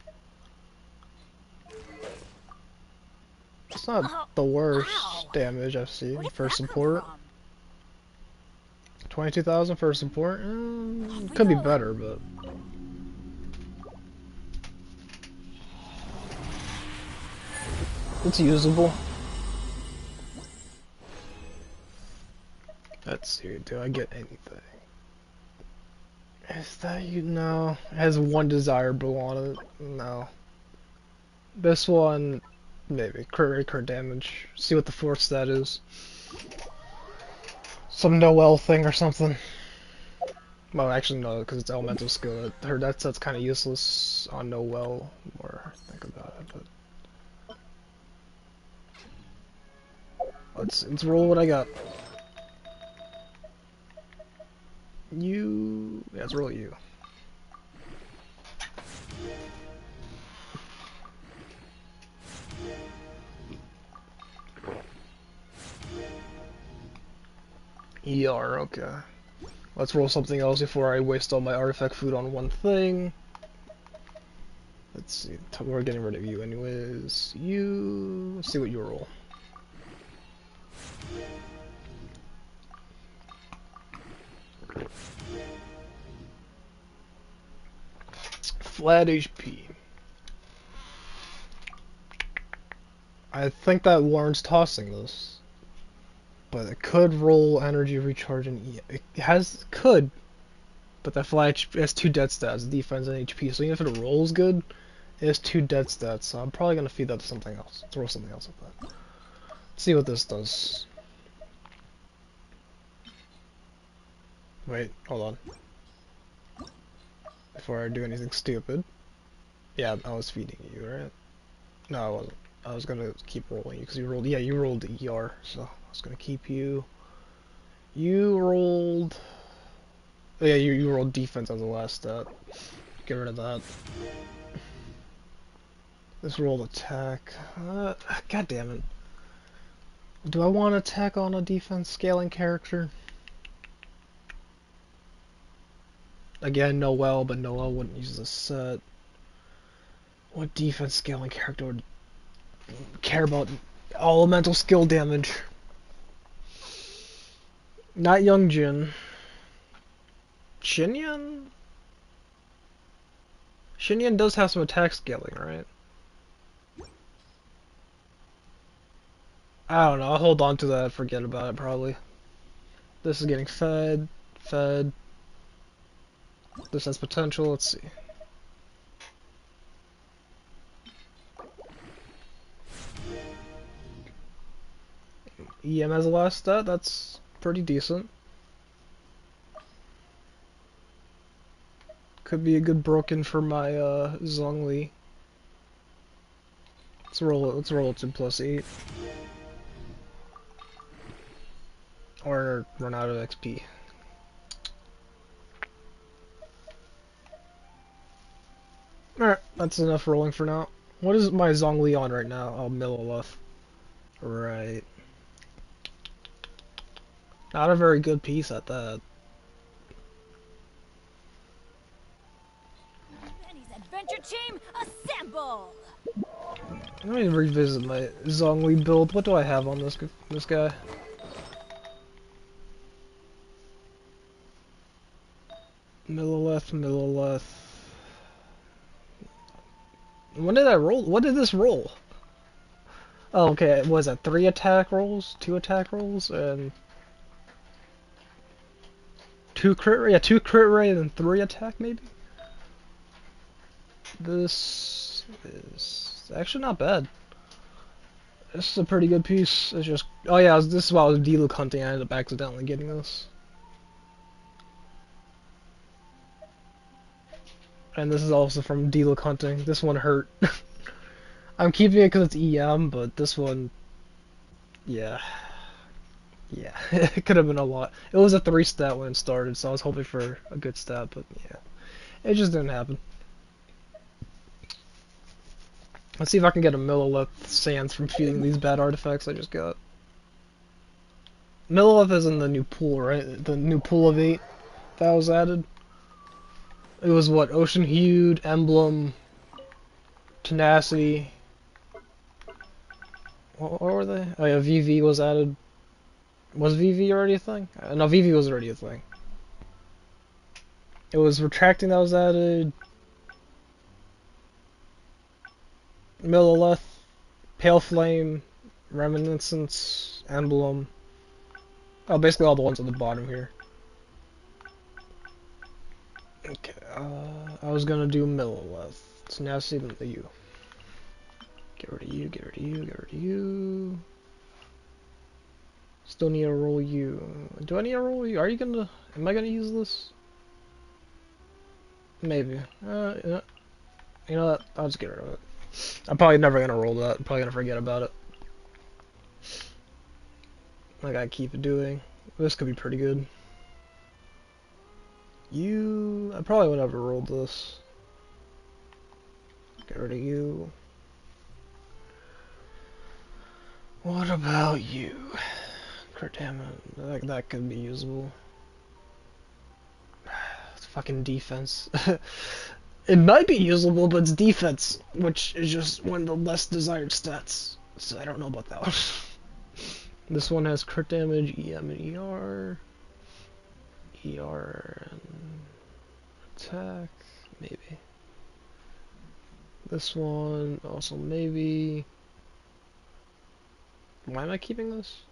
It's not the worst damage I've seen for support. 22,000 for support? Could be better, but... it's usable. Let's see, do I get anything? Is that you? No. It has one desirable on it. No. This one, maybe. Crit damage. See what the fourth stat is. Some Noel thing or something. Well, actually no, because it's elemental skill. I heard that's kind of useless on Noel, more think about it, but... Let's roll what I got. You... yeah, let's roll you. ER, okay. Let's roll something else before I waste all my artifact food on one thing. Let's see, we're getting rid of you anyways. You... let's see what you roll. Flat HP. I think that warrants tossing this. But it could roll energy recharge and it could, but that flat HP has 2 dead stats, defense and HP, so even if it rolls good, it has 2 dead stats, so I'm probably gonna feed that to something else. Throw something else at that. Let's see what this does. Wait, hold on. Before I do anything stupid. Yeah, I was feeding you, right? No, I wasn't. I was gonna keep rolling you, because you rolled, yeah, you rolled the ER, so I was gonna keep you. You rolled... oh yeah, you rolled defense as the last stat. Get rid of that. This rolled attack. God damn it. Do I want to attack on a defense scaling character? Again, Noel, but Noel wouldn't use this set. What defense scaling character would care about elemental skill damage? Not Young Jin. Xinyan? Xinyan does have some attack scaling, right? I don't know, I'll hold on to that, forget about it probably. This is getting fed, fed. This has potential, let's see. EM as the last stat, that's pretty decent. Could be a good broken for my Zhongli. Let's roll it to +8. Or run out of XP. Alright, that's enough rolling for now. What is my Zhongli on right now? Oh, Millilith. Right. Not a very good piece at that. Benny's adventure team, assemble! Let me revisit my Zhongli build. What do I have on this guy? Millilith. When did I roll? What did this roll? Oh, okay. Was it 3 attack rolls? 2 attack rolls? And 2 crit rate? Yeah, 2 crit rate and 3 attack, maybe? This is actually not bad. This is a pretty good piece. It's just... oh yeah, this is why I was D-Look hunting. I ended up accidentally getting this. And this is also from D-Look hunting. This one hurt. I'm keeping it because it's EM, but this one... yeah. Yeah, it could have been a lot. It was a 3 stat when it started, so I was hoping for a good stat, but yeah. It just didn't happen. Let's see if I can get a millilith sands from feeding these bad artifacts I just got. Millilith is in the new pool, right? The new pool of 8 that was added. It was what? Ocean Hued, Emblem, Tenacity. What were they? Oh yeah, VV was added. Was VV already a thing? No, VV was already a thing. It was Retracting that was added. Millilith, Pale Flame, Reminiscence, Emblem. Oh, basically all the ones on the bottom here. Okay, I was gonna do Millilith. So now see the you. Get rid of you, get rid of you, get rid of you. Still need to roll you. Do I need to roll you? Are you gonna... Am I gonna use this? Maybe. Yeah. You know what? I'll just get rid of it. I'm probably never gonna roll that. I'm probably gonna forget about it. I gotta keep it doing. This could be pretty good. You... I probably would never roll this. Get rid of you. What about you? Damn it, that could be usable. It's fucking defense. It might be usable, but it's defense, which is just one of the less desired stats. So I don't know about that one. This one has crit damage, EM and ER. ER and attack, maybe. This one also maybe. Why am I keeping this?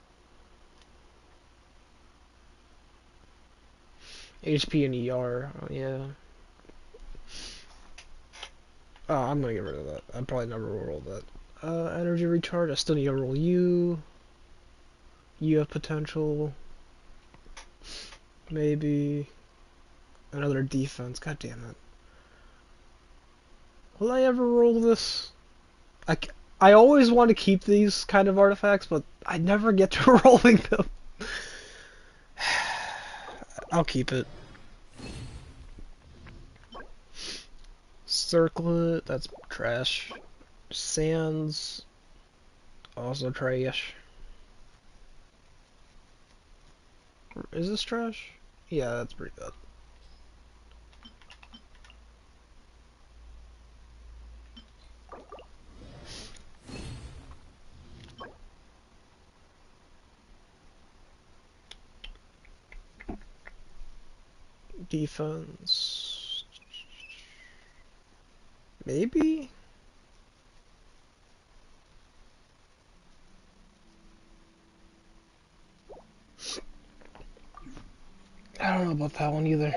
HP and ER, oh, yeah. Oh, I'm gonna get rid of that. I'd probably never roll that. Energy recharge, I still need to roll you. You have potential. Maybe. Another defense, god damn it. Will I ever roll this? I always want to keep these kind of artifacts, but I never get to rolling them. I'll keep it. Circlet, that's trash. Sands, also trash. Is this trash? Yeah, that's pretty bad. Defense. Maybe? I don't know about that one either.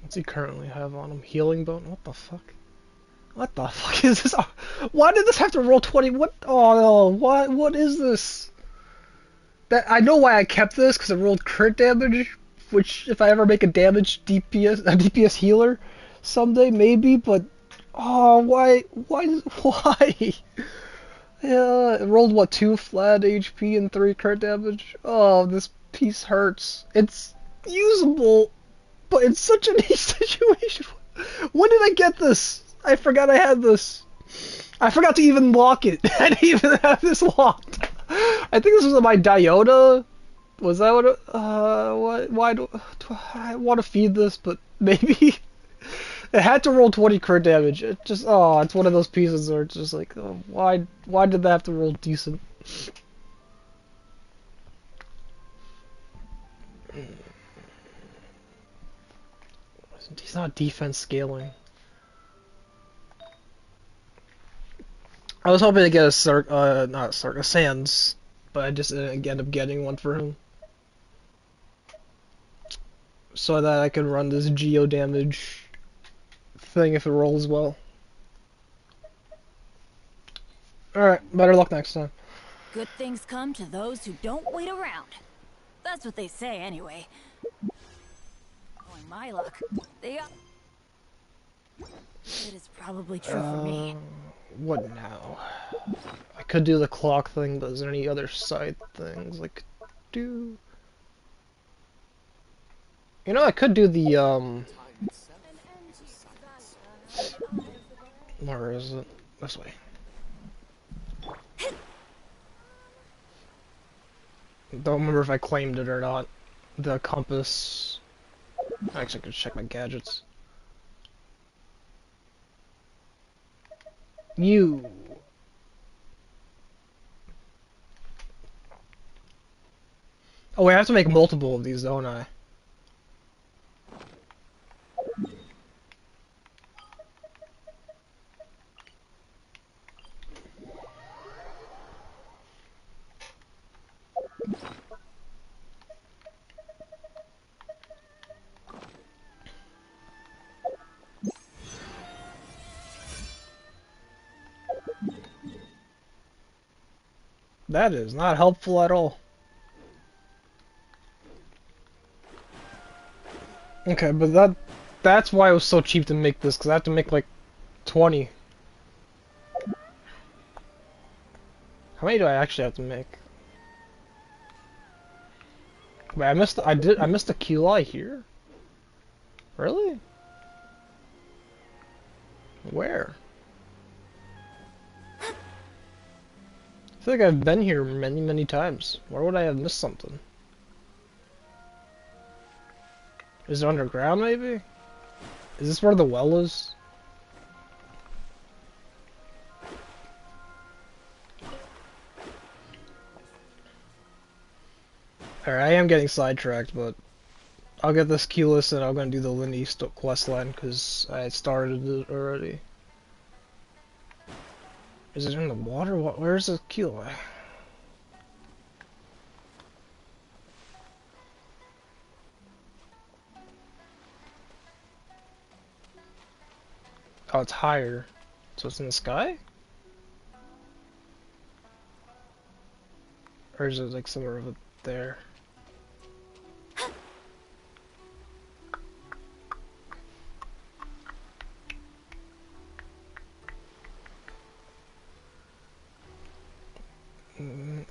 What's he currently have on him? Healing bone? What the fuck? What the fuck is this? Why did this have to roll 20? What? Oh no, what is this? That I know why I kept this, because it rolled crit damage, which if I ever make a DPS healer someday, maybe, but oh, why? Yeah, it rolled what, 2 flat HP and 3 crit damage? Oh, this piece hurts. It's usable, but it's such a niche situation. When did I get this? I forgot I had this. I forgot to even lock it. I didn't even have this locked. I think this was my Diota. Was that what? Why do I want to feed this? But maybe it had to roll 20 crit damage. It just it's one of those pieces where it's just like, oh, why did that have to roll decent? He's not defense scaling. I was hoping to get a Sands, but I just didn't end up getting one for him. So that I can run this geo damage thing if it rolls well. Alright, better luck next time. Good things come to those who don't wait around. That's what they say anyway. Knowing my luck, it is probably true for me. What now? I could do the clock thing, but is there any other side things? Like, do. You know, I could do the, where is it? This way. Don't remember if I claimed it or not. The compass. Actually, I could check my gadgets. You. Oh wait, I have to make multiple of these, don't I? That is not helpful at all. Okay, but that's why it was so cheap to make this, because I have to make like 20. How many do I actually have to make? Wait, I missed a QI here? Really? Where? I feel like I've been here many, many times. Where would I have missed something? Is it underground, maybe? Is this where the well is? Alright, I am getting sidetracked, but I'll get this key list and I'm gonna do the Lindy quest line, because I started it already. Is it in the water? Where's the key line? Oh, it's higher. So it's in the sky? Or is it like somewhere over there?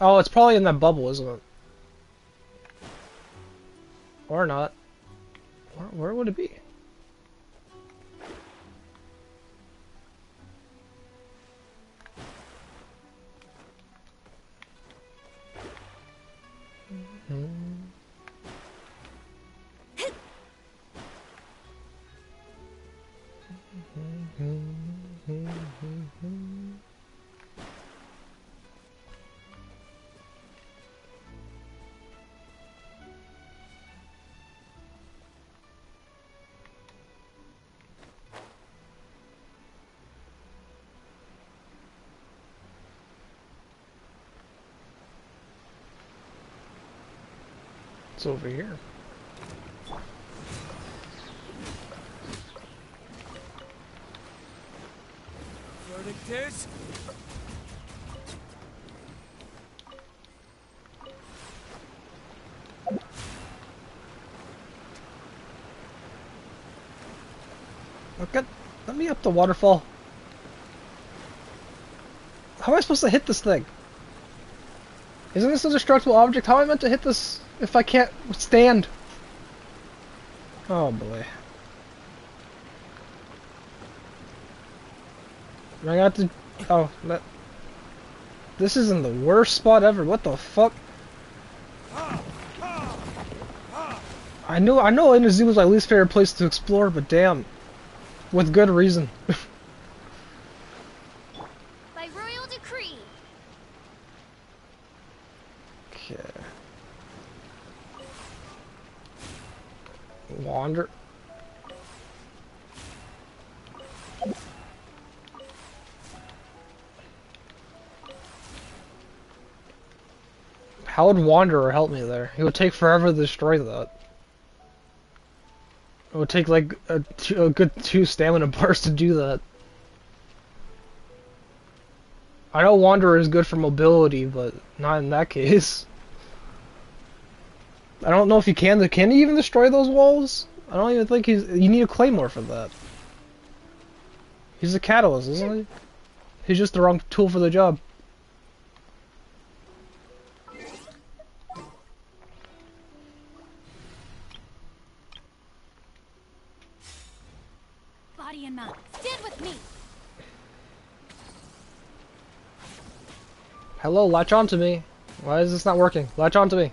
Oh, it's probably in that bubble, isn't it? Or not. Where would it be? It's over here. Verdict is... Okay, let me up the waterfall. How am I supposed to hit this thing? Isn't this a destructible object? How am I meant to hit this if I can't stand? Oh boy. I got to... Oh, that... This is in the worst spot ever. What the fuck? I know Inazuma's my least favorite place to explore, but damn. With good reason. By royal decree. Okay. Wander. How would Wanderer help me there? It would take forever to destroy that. It would take like a good 2 stamina bars to do that. I know Wanderer is good for mobility, but not in that case. I don't know if he can he even destroy those walls? I don't even think you need a claymore for that. He's a catalyst, isn't he? He's just the wrong tool for the job. Hello, latch onto me. Why is this not working? Latch onto me.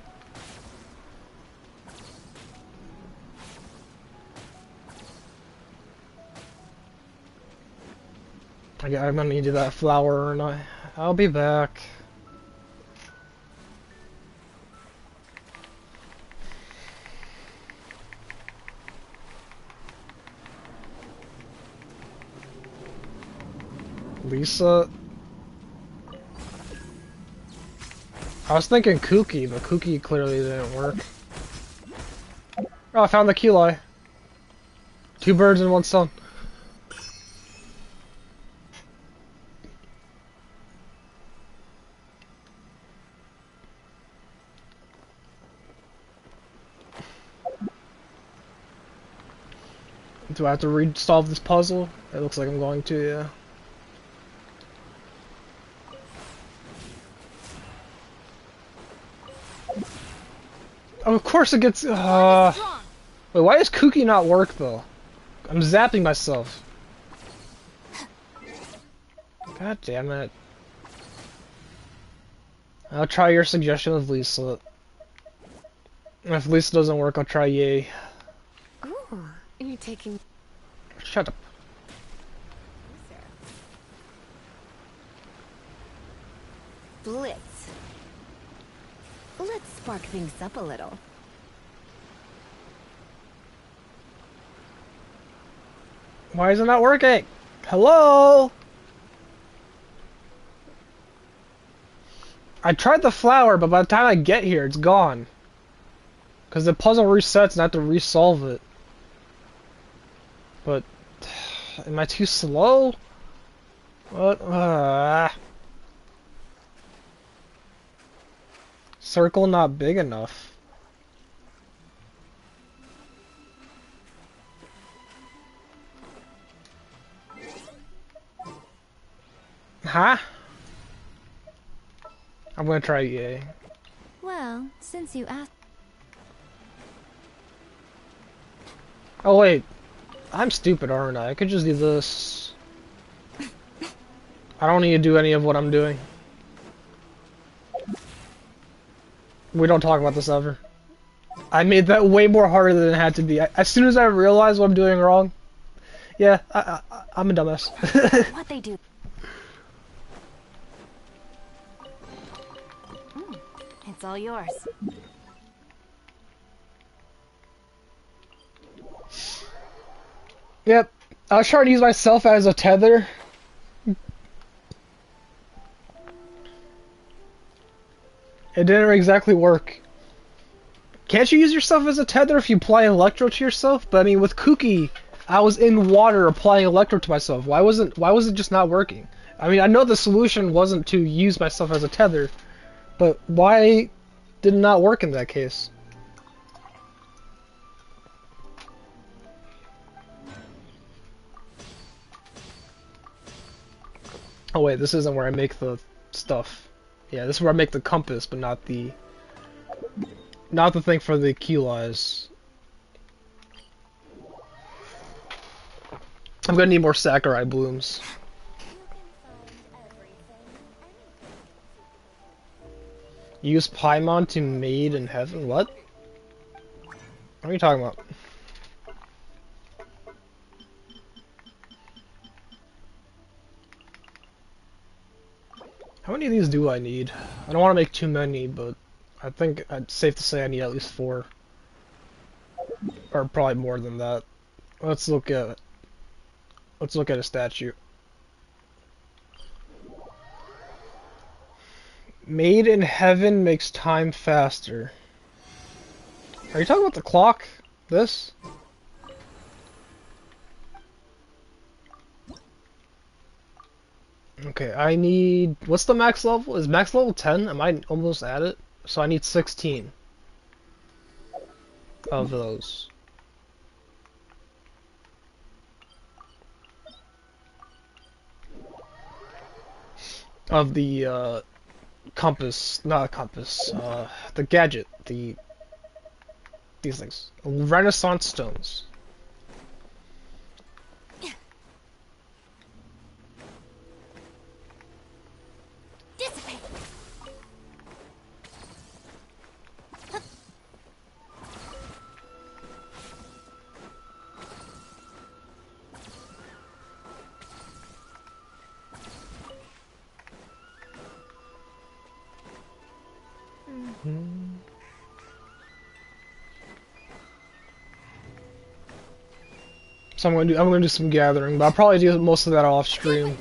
I'm gonna need that flower or not. I'll be back. Lisa. I was thinking Kooky, but Kooky clearly didn't work. Oh, I found the Keyline. 2 birds in 1 stone. Do I have to re-solve this puzzle? It looks like I'm going to, yeah. Oh, of course it gets. Wait, why does Kooky not work though? I'm zapping myself. God damn it. I'll try your suggestion with Lisa. If Lisa doesn't work, I'll try Yay. Ooh, you're taking... Shut up. Blitz. Let's spark things up a little. Why is it not working? Hello? I tried the flower, but by the time I get here, it's gone. Because the puzzle resets and I have to resolve it. But... am I too slow? What? Circle not big enough. Huh? I'm gonna try Yay. Well, since you asked... Oh wait. I'm stupid, aren't I? I could just do this. I don't need to do any of what I'm doing. We don't talk about this ever. I made that way more harder than it had to be. As soon as I realized what I'm doing wrong, yeah, I'm a dumbass. What they do. It's all yours. Yep, I was trying to use myself as a tether. It didn't exactly work. Can't you use yourself as a tether if you apply electro to yourself? But I mean, with Kooky, I was in water applying electro to myself. Why was it just not working? I mean, I know the solution wasn't to use myself as a tether, but why did it not work in that case? Oh wait, this isn't where I make the stuff. Yeah, this is where I make the compass, but not the thing for the key lies. I'm gonna need more Sakurai blooms. Use Paimon to maid in heaven? What? What are you talking about? How many of these do I need? I don't want to make too many, but I think it's safe to say I need at least 4. Or probably more than that. Let's look at a statue. Made in heaven makes time faster. Are you talking about the clock? This? Okay, I need... what's the max level? Is max level 10? Am I almost at it? So I need 16 of those. Of the, compass, not compass, the gadget, these things. Renaissance stones. Dissipate. So I'm gonna do some gathering, but I'll probably do most of that off stream.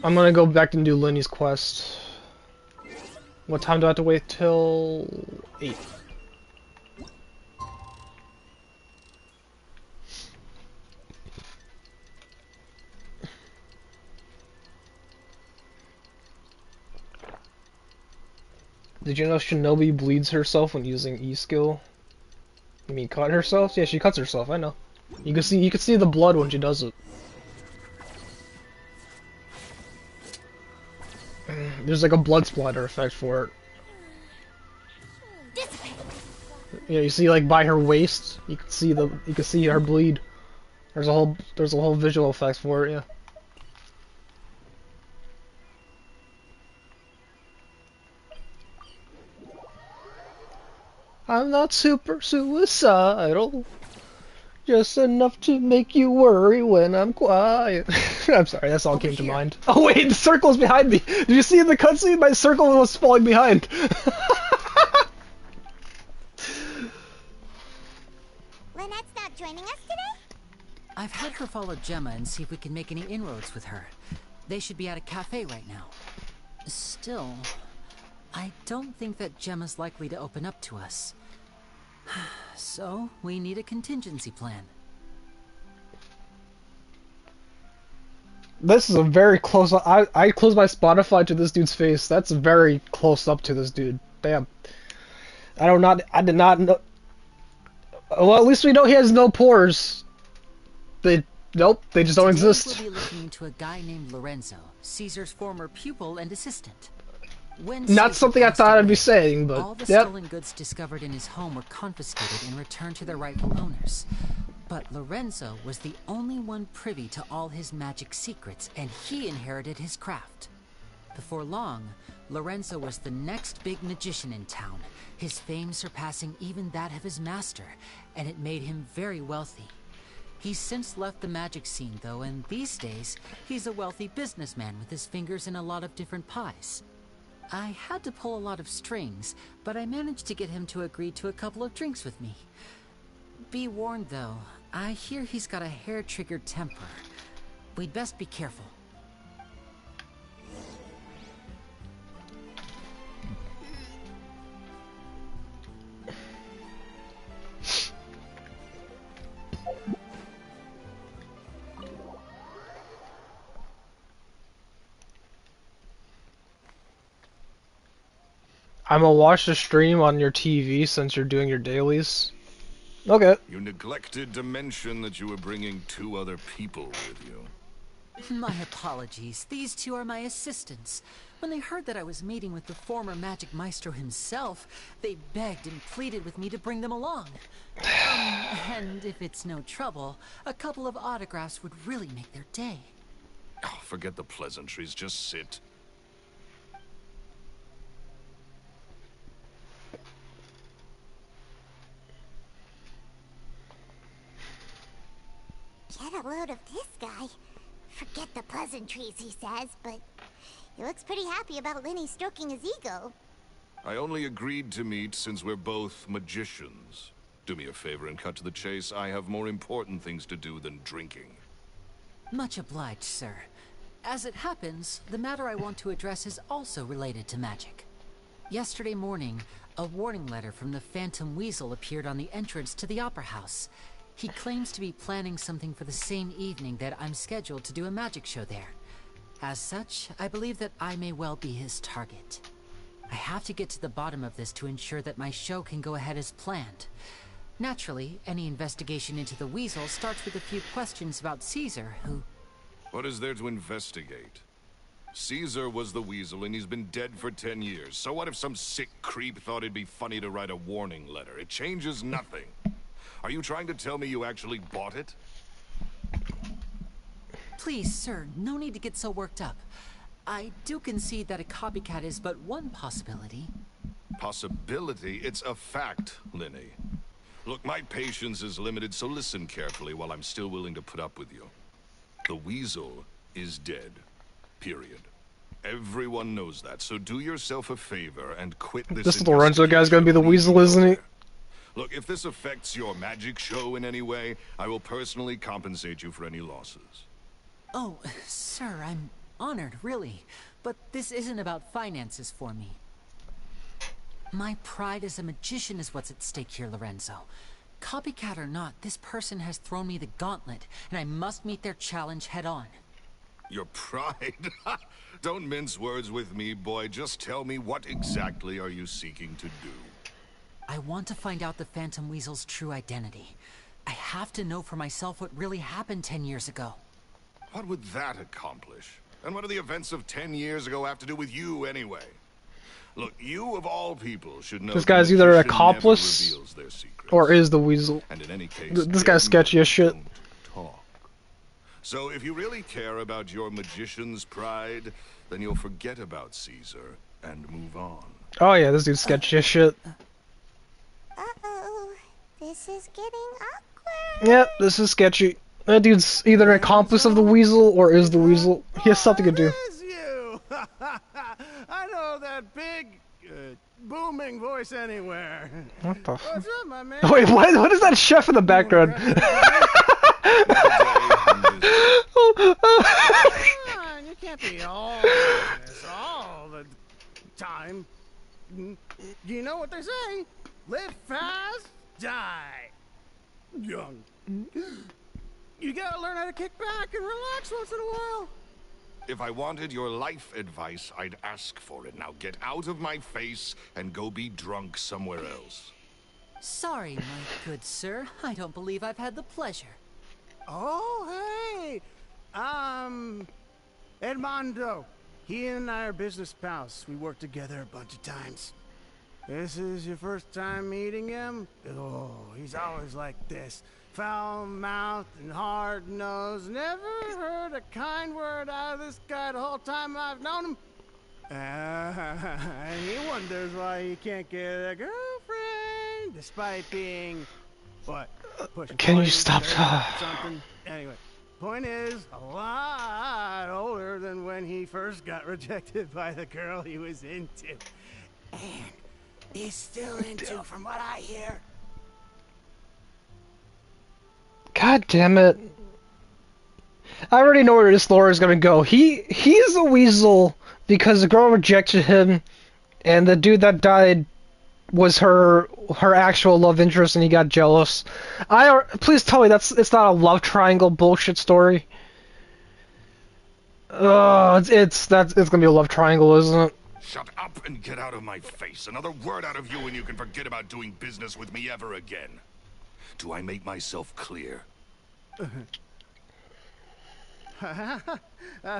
I'm gonna go back and do Lenny's quest. What time do I have to wait till 8? Did you know Shinobi bleeds herself when using E skill? You mean cut herself? Yeah, she cuts herself. I know. You can see the blood when she does it. There's like a blood splatter effect for it. Yeah, you see like by her waist, you can see her bleed. There's a whole visual effect for it. Yeah. I'm not super suicidal. Just enough to make you worry when I'm quiet. I'm sorry, that all came to mind. Oh wait, the circle's behind me! Did you see in the cutscene? My circle was falling behind. Lynette's not joining us today? I've had her follow Gemma and see if we can make any inroads with her. They should be at a cafe right now. Still, I don't think that Gemma's likely to open up to us. So, we need a contingency plan. This is a very close. I closed my Spotify to this dude's face. That's very close up to this dude. Damn. I did not know. Well, at least we know he has no pores. Nope, they just don't exist. We'll be looking into a guy named Lorenzo, Caesar's former pupil and assistant. When Not Caesar something I passed thought I'd away, be saying, but all the yep. stolen goods discovered in his home were confiscated and returned to their rightful owners. But Lorenzo was the only one privy to all his magic secrets, and he inherited his craft. Before long, Lorenzo was the next big magician in town, his fame surpassing even that of his master, and it made him very wealthy. He's since left the magic scene, though, and these days, he's a wealthy businessman with his fingers in a lot of different pies. I had to pull a lot of strings, but I managed to get him to agree to a couple of drinks with me. Be warned, though, I hear he's got a hair-triggered temper. We'd best be careful. I'm gonna watch the stream on your TV since you're doing your dailies. Okay. You neglected to mention that you were bringing 2 other people with you. My apologies. These 2 are my assistants. When they heard that I was meeting with the former magic maestro himself, they begged and pleaded with me to bring them along. And if it's no trouble, a couple of autographs would really make their day. Oh, forget the pleasantries. Just sit. Get a load of this guy. Forget the pleasantries, he says, but he looks pretty happy about Lenny stroking his ego. I only agreed to meet since we're both magicians. Do me a favor and cut to the chase. I have more important things to do than drinking. Much obliged, sir. As it happens, the matter I want to address is also related to magic. Yesterday morning, a warning letter from the Phantom Weasel appeared on the entrance to the Opera House. He claims to be planning something for the same evening that I'm scheduled to do a magic show there. As such, I believe that I may well be his target. I have to get to the bottom of this to ensure that my show can go ahead as planned. Naturally, any investigation into the Weasel starts with a few questions about Caesar, who... What is there to investigate? Caesar was the Weasel and he's been dead for 10 years. So what if some sick creep thought it'd be funny to write a warning letter? It changes nothing. Are you trying to tell me you actually bought it? Please, sir, no need to get so worked up. I do concede that a copycat is but one possibility. Possibility? It's a fact, Lenny. Look, my patience is limited, so listen carefully while I'm still willing to put up with you. The Weasel is dead. Period. Everyone knows that, so do yourself a favor and quit this. This Lorenzo guy's gonna be the Weasel, isn't he? Look, if this affects your magic show in any way, I will personally compensate you for any losses. Oh, sir, I'm honored, really. But this isn't about finances for me. My pride as a magician is what's at stake here, Lorenzo. Copycat or not, this person has thrown me the gauntlet, and I must meet their challenge head on. Your pride? Don't mince words with me, boy. Just tell me, what exactly are you seeking to do? I want to find out the Phantom Weasel's true identity. I have to know for myself what really happened 10 years ago. What would that accomplish? And what do the events of 10 years ago have to do with you, anyway? Look, you of all people should know This guy's either an accomplice or is the Weasel. And in any case, This guy's sketchy as shit. Talk. So if you really care about your magician's pride, then you'll forget about Caesar and move on. Oh yeah, this dude's sketchy as shit. Uh-oh. This is getting awkward. Yep, this is sketchy. That dude's either an accomplice of the Weasel or is the Weasel. He has something to do. You. I know that big, booming voice anywhere. What the? What's up, my man? Wait, what? What is that chef in the background? Come on, you can't be all this all the time. You know what they say? Live fast, die young. You gotta learn how to kick back and relax once in a while. If I wanted your life advice, I'd ask for it. Now get out of my face and go be drunk somewhere else. Sorry, my good sir. I don't believe I've had the pleasure. Oh, hey! Edmondo. He and I are business pals. We worked together a bunch of times. This is your first time meeting him? Oh, he's always like this. Foul-mouthed and hard-nosed. Never heard a kind word out of this guy the whole time I've known him. And he wonders why he can't get a girlfriend, despite being, what, pushing Can you 40, stop? 30, something. Anyway, point is, a lot older than when he first got rejected by the girl he was into. And he's still into, from what I hear. God damn it. I already know where this lore is gonna go. He's a Weasel because the girl rejected him and the dude that died was her actual love interest and he got jealous. Please tell me it's not a love triangle bullshit story. It's gonna be a love triangle, isn't it? Shut up and get out of my face. Another word out of you and you can forget about doing business with me ever again. Do I make myself clear?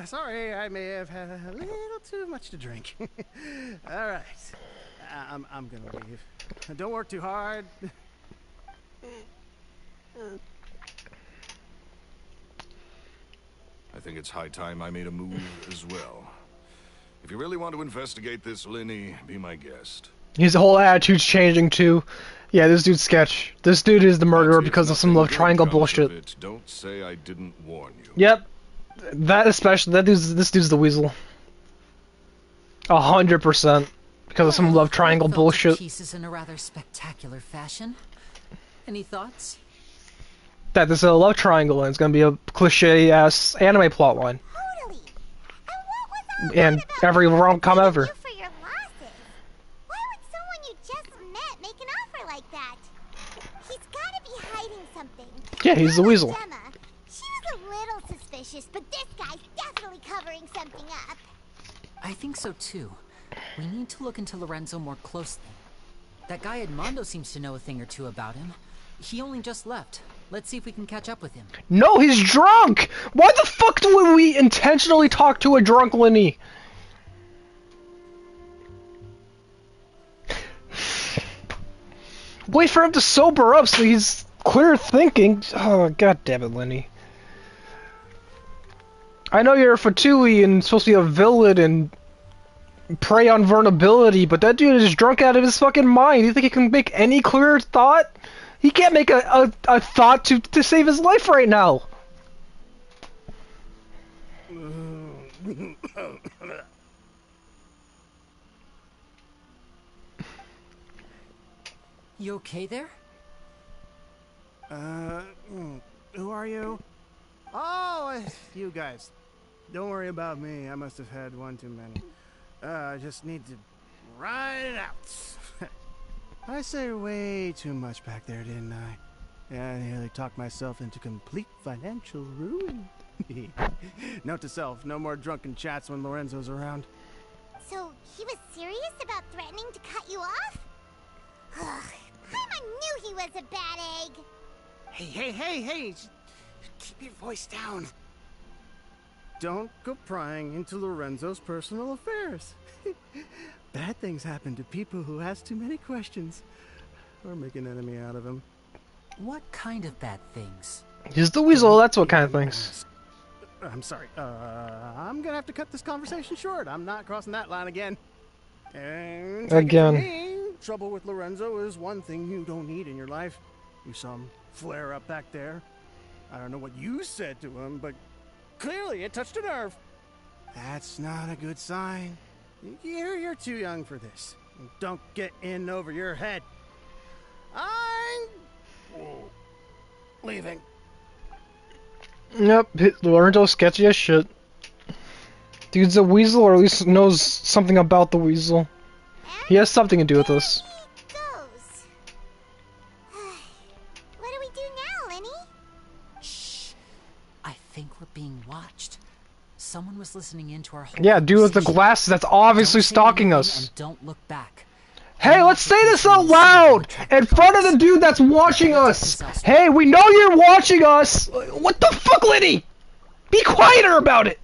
Sorry, I may have had a little too much to drink. All right, I'm gonna leave. Don't work too hard. I think it's high time I made a move as well. If you really want to investigate this, Linny, be my guest. His whole attitude's changing too. Yeah, this dude's sketch. This dude is the murderer because of some love triangle bullshit. Don't say I didn't warn you. Yep. That especially, this dude's the Weasel. 100%. Because of some love triangle bullshit. Pieces in a rather spectacular fashion. Any thoughts? That this is a love triangle and it's gonna be a cliche-ass anime plotline. Totally. And what was all And every rom-com ever. for your losses? Why would someone you just met make an offer like that? He's gotta be hiding something. Yeah, he's the Weasel. Gemma. She was a little suspicious, but this guy's definitely covering something up. I think so too. We need to look into Lorenzo more closely. That guy Edmondo seems to know a thing or two about him. He only just left. Let's see if we can catch up with him. No, he's drunk! Why the fuck do we intentionally talk to a drunk Linny? Wait for him to sober up so he's clear thinking. Oh, god damn it, Linny. I know you're a Fatui and supposed to be a villain and prey on vulnerability, but that dude is drunk out of his fucking mind. You think he can make any clearer thought? He can't make a thought to save his life right now. You okay there? Who are you? Oh, you guys. Don't worry about me. I must have had one too many. I just need to ride it out. I say way too much back there, didn't I? Yeah, I nearly talked myself into complete financial ruin. Note to self, no more drunken chats when Lorenzo's around. So, he was serious about threatening to cut you off? Ugh, Paimon knew he was a bad egg. Hey, just keep your voice down. Don't go prying into Lorenzo's personal affairs. Bad things happen to people who ask too many questions, or make an enemy out of him. What kind of bad things? He's the weasel, that's what kind of things. I'm sorry, I'm gonna have to cut this conversation short. I'm not crossing that line again. And again. Me, trouble with Lorenzo is one thing you don't need in your life. You saw him flare up back there. I don't know what you said to him, but clearly it touched a nerve. That's not a good sign. You're too young for this. Don't get in over your head. I'm leaving. Yep, Lorenzo's sketchy as shit. Dude's a weasel, or at least knows something about the weasel. He has something to do with this. What do we do now, Lenny? Shh. I think we're being watched. Someone was listening into our whole Yeah, dude with the glasses that's obviously stalking us. And don't look back. Hey, let's say this out loud! In front of the dude that's watching us! Hey, we know you're watching us! What the fuck, Liddy? Be quieter about it!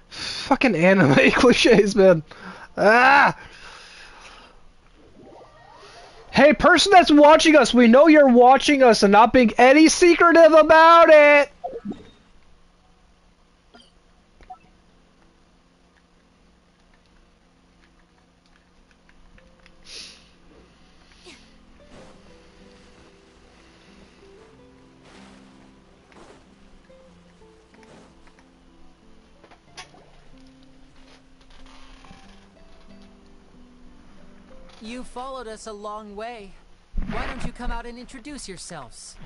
Fucking anime cliches, man. Ah! Hey, person that's watching us, we know you're watching us and not being any secretive about it! You followed us a long way. Why don't you come out and introduce yourselves?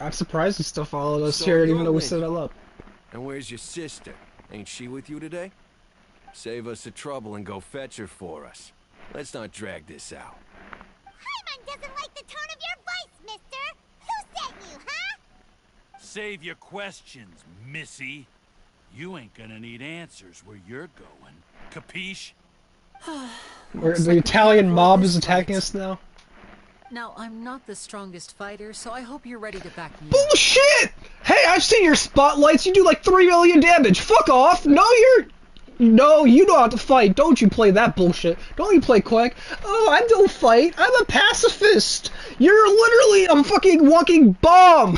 I'm surprised you still followed us here, even though we set it up. And where's your sister? Ain't she with you today? Save us the trouble and go fetch her for us. Let's not drag this out. Paimon doesn't like the tone of your voice, mister! Who sent you, huh? Save your questions, missy. You ain't gonna need answers where you're going. Capiche? The Italian mob is attacking us now. Now, I'm not the strongest fighter, so I hope you're ready to back me up. Bullshit! Hey, I've seen your spotlights. You do like 3 million damage. Fuck off! No, you know how to fight. Don't you play that bullshit. Don't you play quick. Oh, I don't fight. I'm a pacifist. You're literally a fucking walking bomb.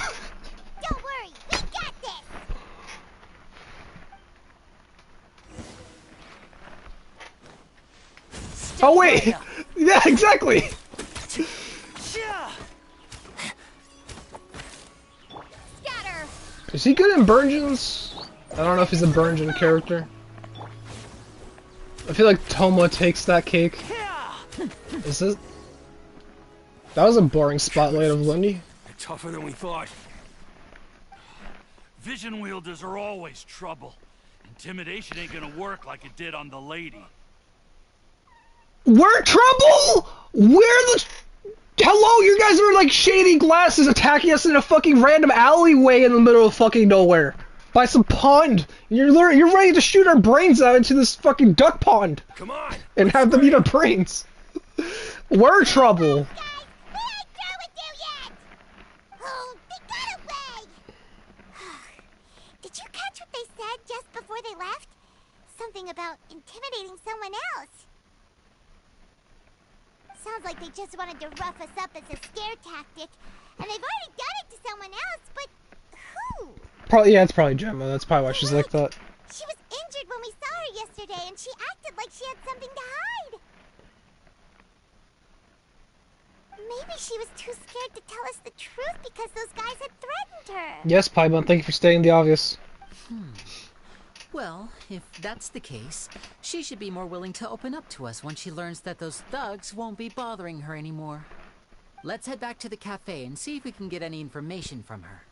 Don't worry, we got this! Oh, wait. Yeah, exactly. Scatter! Is he good in Burgeons? I don't know if he's a Burgeon character. I feel like Toma takes that cake. Is it? That was a boring spotlight of Lindy. Tougher than we thought. Vision wielders are always trouble. Intimidation ain't gonna work like it did on the lady. We're trouble? Where the... Hello, you guys are like shady glasses attacking us in a fucking random alleyway in the middle of fucking nowhere. By some pond. You're ready to shoot our brains out into this fucking duck pond. Come on! And have them eat our brains. We're trouble. Did you catch what they said just before they left? Something about intimidating someone else. Sounds like they just wanted to rough us up as a scare tactic. And they've already done it to someone else, but who? Probably, yeah, it's probably Gemma. That's probably why she's like that. She was injured when we saw her yesterday, and she acted like she had something to hide. Maybe she was too scared to tell us the truth because those guys had threatened her. Yes, Paimon, thank you for stating the obvious. Well, if that's the case, she should be more willing to open up to us once she learns that those thugs won't be bothering her anymore. Let's head back to the cafe and see if we can get any information from her.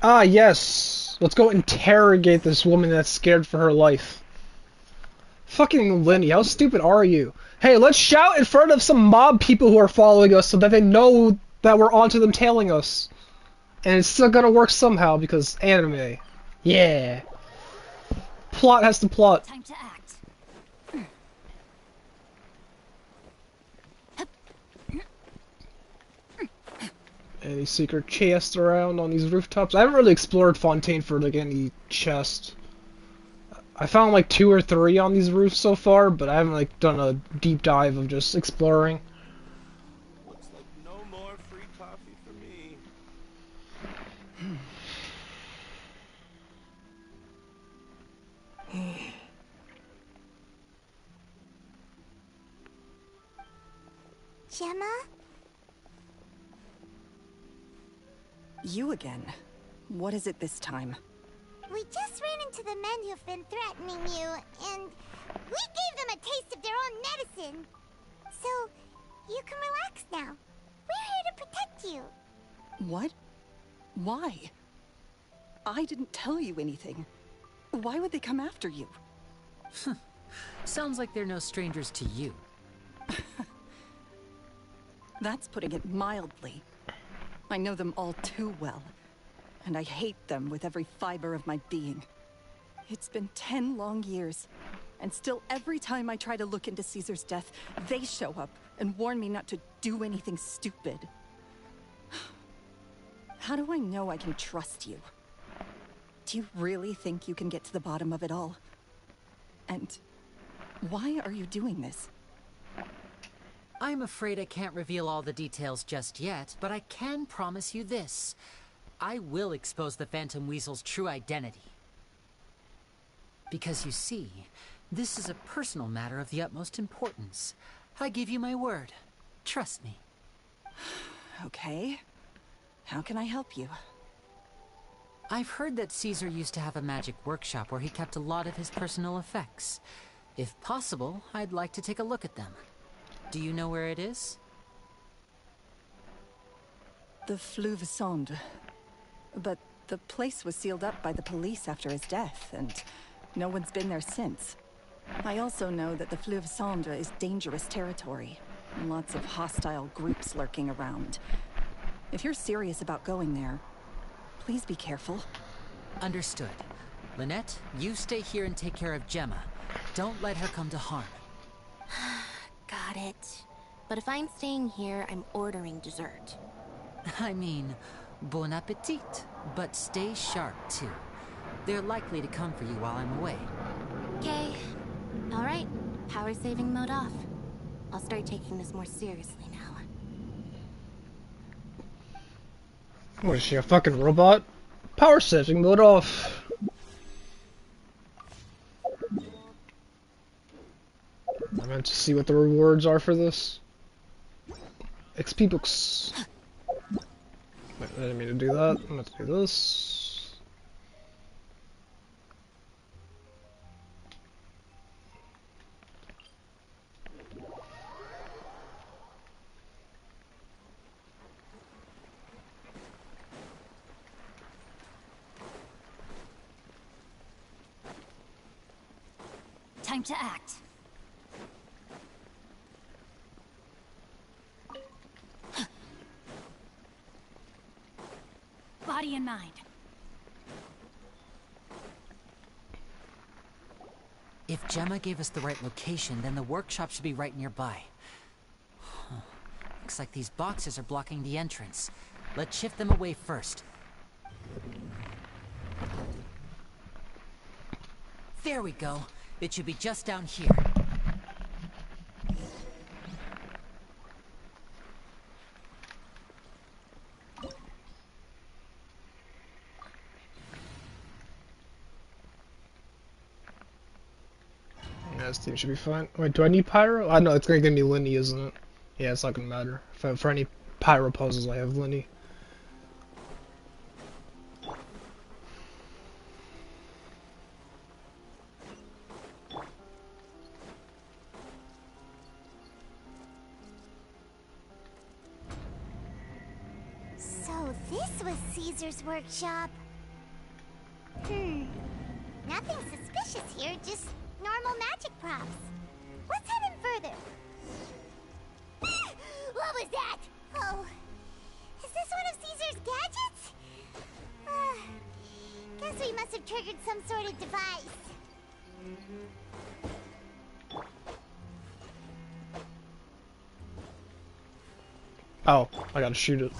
Ah, yes. Let's go interrogate this woman that's scared for her life. Fucking Lenny, how stupid are you? Hey, let's shout in front of some mob people who are following us so that they know that we're onto them tailing us. And it's still gonna work somehow because anime. Yeah. Plot has to plot. Time to act. Any secret chests around on these rooftops? I haven't really explored Fontaine for like any chest. I found like 2 or 3 on these roofs so far, but I haven't like done a deep dive of just exploring. Looks like no more free coffee for me. Gemma? You again. What is it this time? We just ran into the men who've been threatening you, and we gave them a taste of their own medicine. So, you can relax now. We're here to protect you. What? Why? I didn't tell you anything. Why would they come after you? Sounds like they're no strangers to you. That's putting it mildly. I know them all too well, and I hate them with every fiber of my being. It's been 10 long years, and still every time I try to look into Caesar's death, they show up and warn me not to do anything stupid. How do I know I can trust you? Do you really think you can get to the bottom of it all? And why are you doing this? I'm afraid I can't reveal all the details just yet, but I can promise you this. I will expose the Phantom Weasel's true identity. Because you see, this is a personal matter of the utmost importance. I give you my word. Trust me. Okay. How can I help you? I've heard that Caesar used to have a magic workshop where he kept a lot of his personal effects. If possible, I'd like to take a look at them. Do you know where it is? The Fleuve Sonde. But the place was sealed up by the police after his death, and no one's been there since. I also know that the Fleuve Sonde is dangerous territory. Lots of hostile groups lurking around. If you're serious about going there, please be careful. Understood. Lynette, you stay here and take care of Gemma. Don't let her come to harm. Got it. But if I'm staying here, I'm ordering dessert. I mean, bon appetit. But stay sharp, too. They're likely to come for you while I'm away. Okay. Alright. Power saving mode off. I'll start taking this more seriously now. What is she, a fucking robot? Power saving mode off. I meant to see what the rewards are for this. XP books. Wait, I didn't mean to do that. I'm going to do this. Time to act. Body and mind. If Gemma gave us the right location, then the workshop should be right nearby. Huh. Looks like these boxes are blocking the entrance. Let's shift them away first. There we go. It should be just down here. Yeah, this team should be fine. Wait, do I need pyro? I know it's gonna give me Linny, isn't it? Yeah, it's not gonna matter. For any pyro puzzles, I have Linny. So this was Caesar's workshop. Nothing suspicious here, just normal magic props. Let's head in further. What was that? Oh, is this one of Caesar's gadgets? Guess we must have triggered some sort of device. Oh, I gotta shoot it.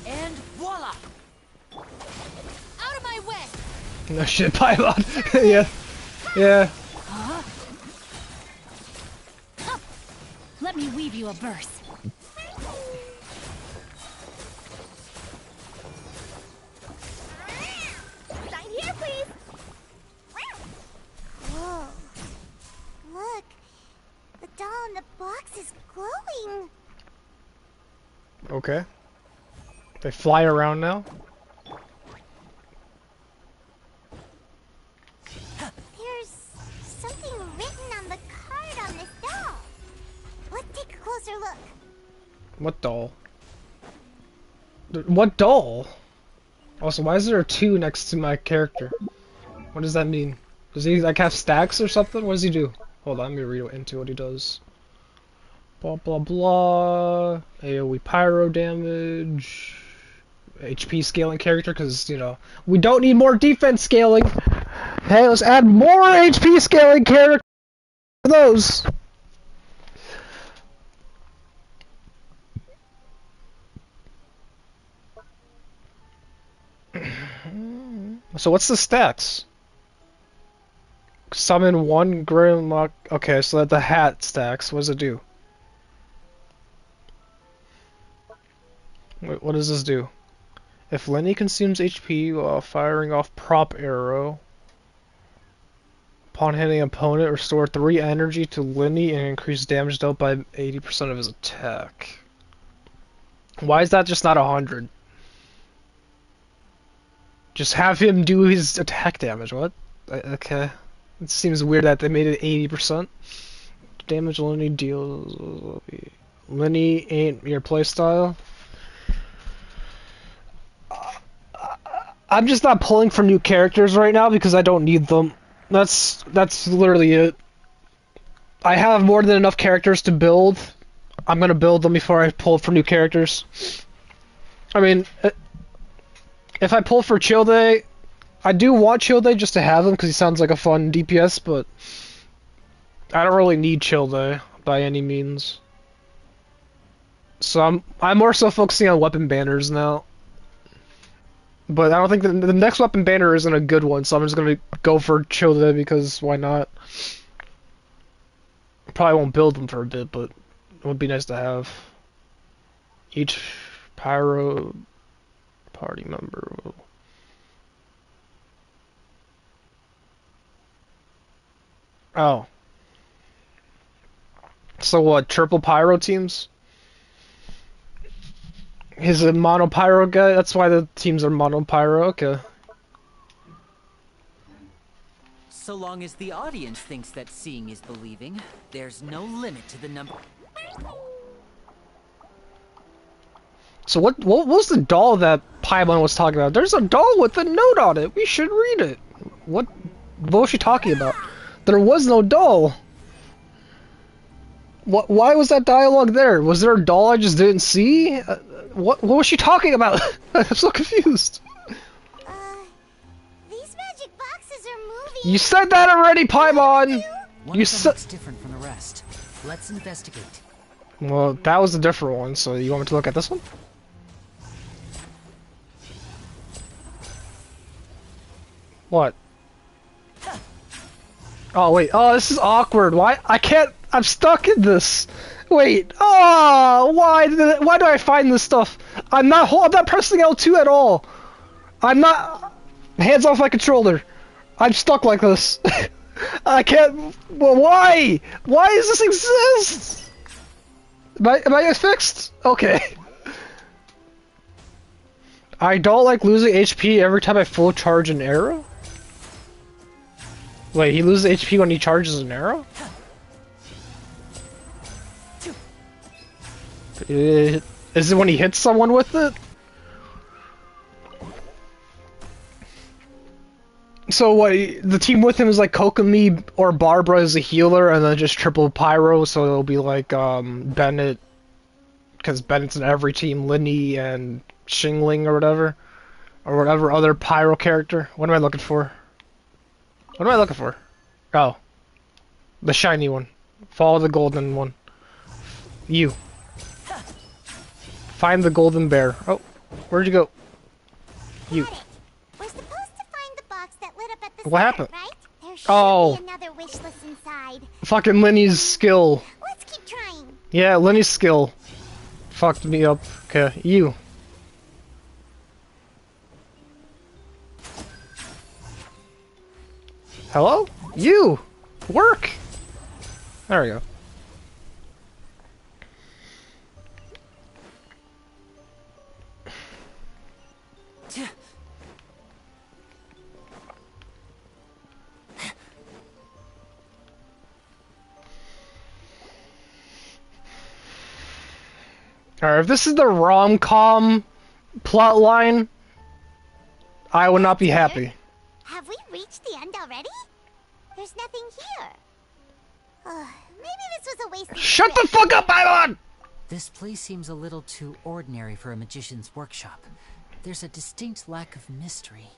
And voila! Out of my way! No shit, pylon. Yeah. Yeah. Huh? Let me weave you a verse. Sign here, please. Whoa. Look. The doll in the box is glowing. Okay. They fly around now? There's something written on the card on this doll. Let's take a closer look. What doll? What doll? Also, why is there a 2 next to my character? What does that mean? Does he like have stacks or something? What does he do? Hold on, let me read into what he does. Blah blah blah. AoE pyro damage. HP scaling character, because, you know, we don't need more defense scaling. Hey, let's add more HP scaling character for those. So what's the stats? Summon 1 Grimlock. Okay, so that the hat stacks. What does it do? Wait, what does this do? If Lenny consumes HP while firing off prop arrow, upon hitting opponent, restore 3 energy to Lenny and increase damage dealt by 80% of his attack. Why is that just not 100? Just have him do his attack damage. What? Okay. It seems weird that they made it 80%. Damage Lenny deals. Lenny ain't your playstyle. I'm just not pulling for new characters right now because I don't need them. That's literally it. I have more than enough characters to build. I'm gonna build them before I pull for new characters. I mean, if I pull for Childe, I do want Childe just to have him because he sounds like a fun DPS, but I don't really need Childe by any means. So I'm more so focusing on weapon banners now. But I don't think the next weapon banner isn't a good one, so I'm just gonna go for Childe because why not? Probably won't build them for a bit, but it would be nice to have. Each pyro party member will... Oh. So what, triple pyro teams? He's a mono pyro guy? That's why the teams are mono pyro, okay. So long as the audience thinks that seeing is believing, there's no limit to the number. So what was the doll that Paimon was talking about? There's a doll with a note on it. We should read it. What was she talking about? There was no doll. Why was that dialogue there? Was there a doll I just didn't see? What was she talking about? I'm so confused. These magic boxes are moving. You said that already, Paimon. You said it's different from the rest. Let's investigate. Well, that was a different one. So you want me to look at this one? What? Oh wait. Oh, this is awkward. Why? I can't. I'm stuck in this. Wait. Oh, why do I find this stuff? I'm not pressing L2 at all. I'm not. Hands off my controller. I'm stuck like this. I can't. Well, why? Why does this exist? Am I fixed? Okay. I don't like losing HP every time I full charge an arrow. Wait, he loses HP when he charges an arrow? Is it when he hits someone with it? So what, the team with him is like Kokomi or Barbara as a healer, and then just triple Pyro, so it'll be like, Bennett, because Bennett's in every team, Linny and Shingling or whatever other Pyro character. What am I looking for? What am I looking for? Oh. The shiny one. Follow the golden one. You. Find the golden bear. Oh, where'd you go? You. We're supposed to find the box that lit up at the What start, happened? right? There should Oh. be another wish list inside. Fucking Lenny's skill. Let's keep trying. Yeah, Lenny's skill. Fucked me up. Okay, you. Hello? You! Work! There we go. Alright, if this is the rom-com plotline, I would not be happy. Have we reached the end already? There's nothing here. Maybe this was a waste of Shut the fuck up, Paimon! This place seems a little too ordinary for a magician's workshop. There's a distinct lack of mystery.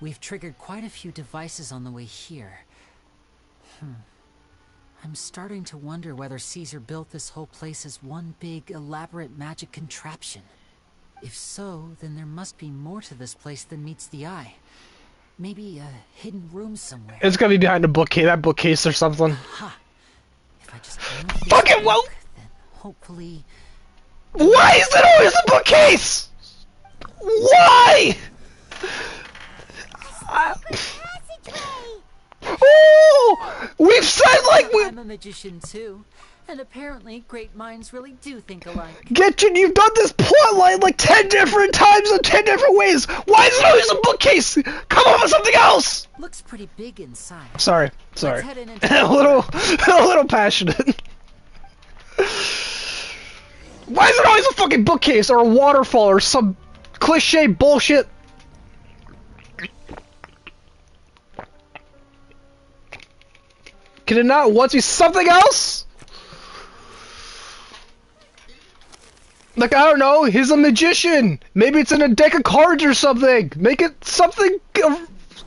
We've triggered quite a few devices on the way here. I'm starting to wonder whether Caesar built this whole place as one big, elaborate magic contraption. If so, then there must be more to this place than meets the eye. Maybe a hidden room somewhere. It's gonna be behind a bookcase, that bookcase or something. Aha! If I just fucking well, then hopefully. Why is it always a bookcase? Why? Oh, we've said like I'm a magician too, and apparently great minds really do think alike. Genshin, you've done this plotline like 10 different times in 10 different ways. Why is it always a bookcase? Come up with something else. Looks pretty big inside. Sorry. Let's head in and a little passionate. Why is it always a fucking bookcase or a waterfall or some cliche bullshit? Can it not once be something else? Like, I don't know, he's a magician. Maybe it's in a deck of cards or something. Make it something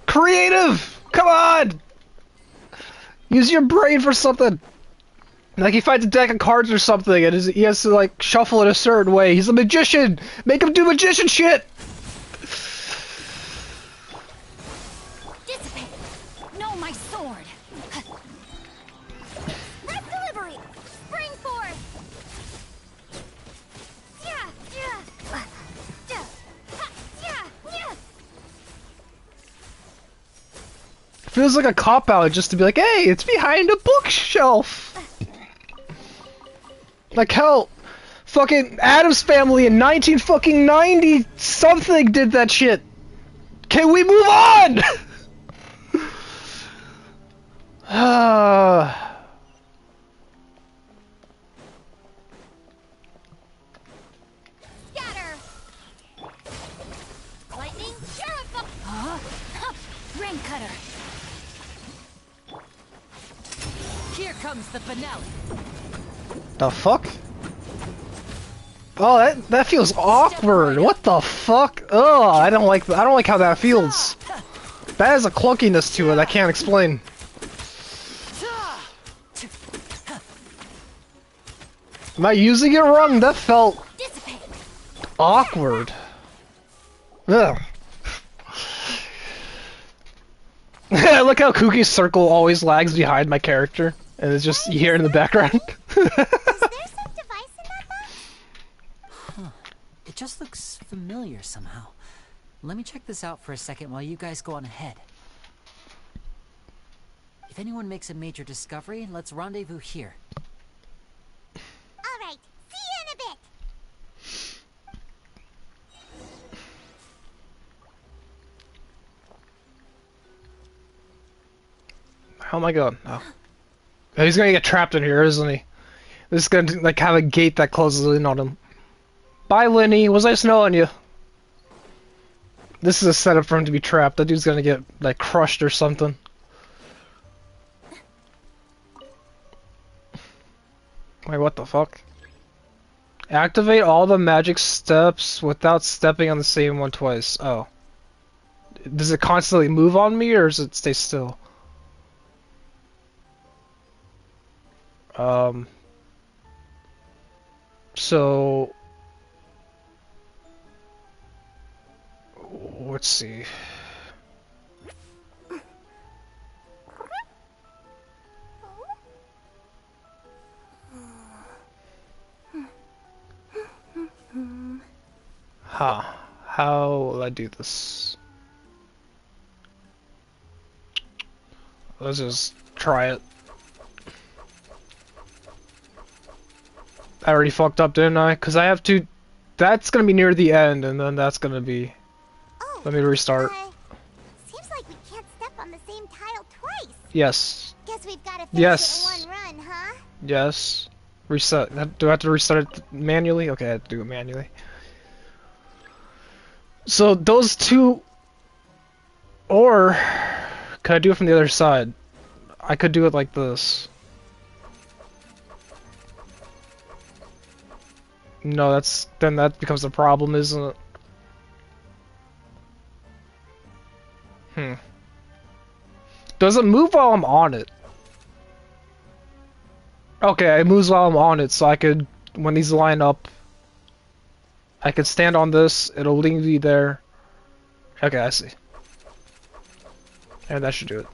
creative. Come on. Use your brain for something. Like, he finds a deck of cards or something and he has to, like, shuffle it a certain way. He's a magician. Make him do magician shit. Dissipate. No, my sword. Left delivery. Spring forth. Feels like a cop-out just to be like, hey, it's behind a bookshelf. Like, hell, fucking Addams Family in 1990 something did that shit. Can we move on? Scatter. Lightning. Rain cutter. Here comes the finale. The fuck? Oh, that feels awkward. What the fuck? Oh, I don't like how that feels. That has a clunkiness to it I can't explain. Am I using it wrong? That felt awkward. Ugh. Look how Kuki's circle always lags behind my character, and it's just you hear it in the background. It just looks familiar somehow. Let me check this out for a second while you guys go on ahead. If anyone makes a major discovery, let's rendezvous here. All right, see you in a bit. How am I going? Oh. He's gonna get trapped in here, isn't he? This is gonna like have a gate that closes in on him. Bye, Lenny. Was I snowing you? This is a setup for him to be trapped. That dude's gonna get like crushed or something. Wait, what the fuck? Activate all the magic steps without stepping on the same one twice. Oh. Does it constantly move on me or does it stay still? So let's see. Huh. How will I do this? Let's just try it. I already fucked up, didn't I? Because I have to... That's gonna be near the end, and then that's gonna be... Oh, let me restart. Seems like we can't step on the same tile twice. Yes. Guess we've got to finish it in one run, huh? Yes. Reset. Do I have to restart it manually? Okay, I have to do it manually. So those two... Or... Could I do it from the other side? I could do it like this. No, that's... Then that becomes a problem, isn't it? Does it move while I'm on it? Okay, it moves while I'm on it, so I could... When these line up... I could stand on this, it'll leave me there. Okay, I see. And that should do it.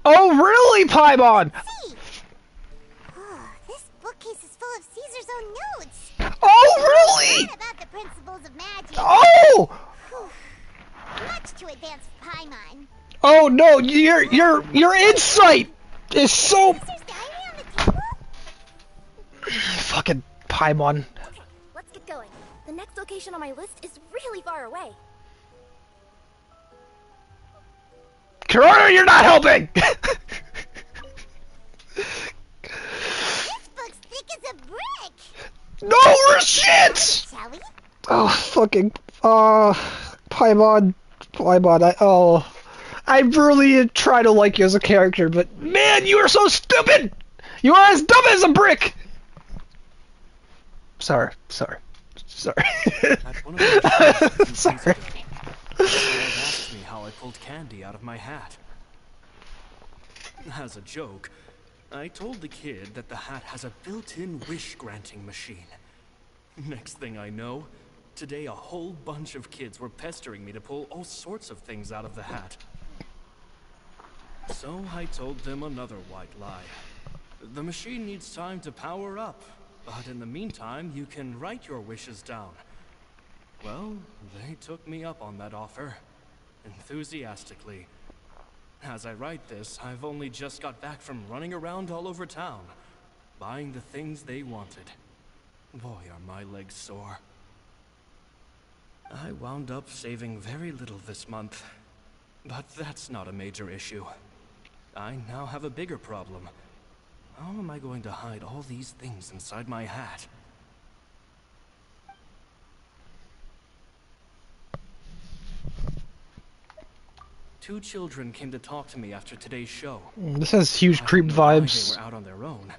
Oh, really, Paimon? Oh, this bookcase is full of Caesar's own notes. Oh, really? About the principles of magic. Oh! Much too advanced for Paimon. Oh no, your insight is so... Fucking Paimon. Okay, let's get going. The next location on my list is really far away. Corona, you're not helping! This book's thick as a brick. No, we're shit! Shall we? Oh, fucking... Paimon, I really try to like you as a character, but man, you are so stupid! You are as dumb as a brick! Sorry. Sorry. Sorry. Asked me how I pulled candy out of my hat. As a joke, I told the kid that the hat has a built-in wish-granting machine. Next thing I know, today a whole bunch of kids were pestering me to pull all sorts of things out of the hat. So I told them another white lie. The machine needs time to power up, but in the meantime, you can write your wishes down. Well, they took me up on that offer, enthusiastically. As I write this, I've only just got back from running around all over town, buying the things they wanted. Boy, are my legs sore. I wound up saving very little this month, but that's not a major issue. I now have a bigger problem. How am I going to hide all these things inside my hat? Two children came to talk to me after today's show. This has huge creep vibes. They were out on their own.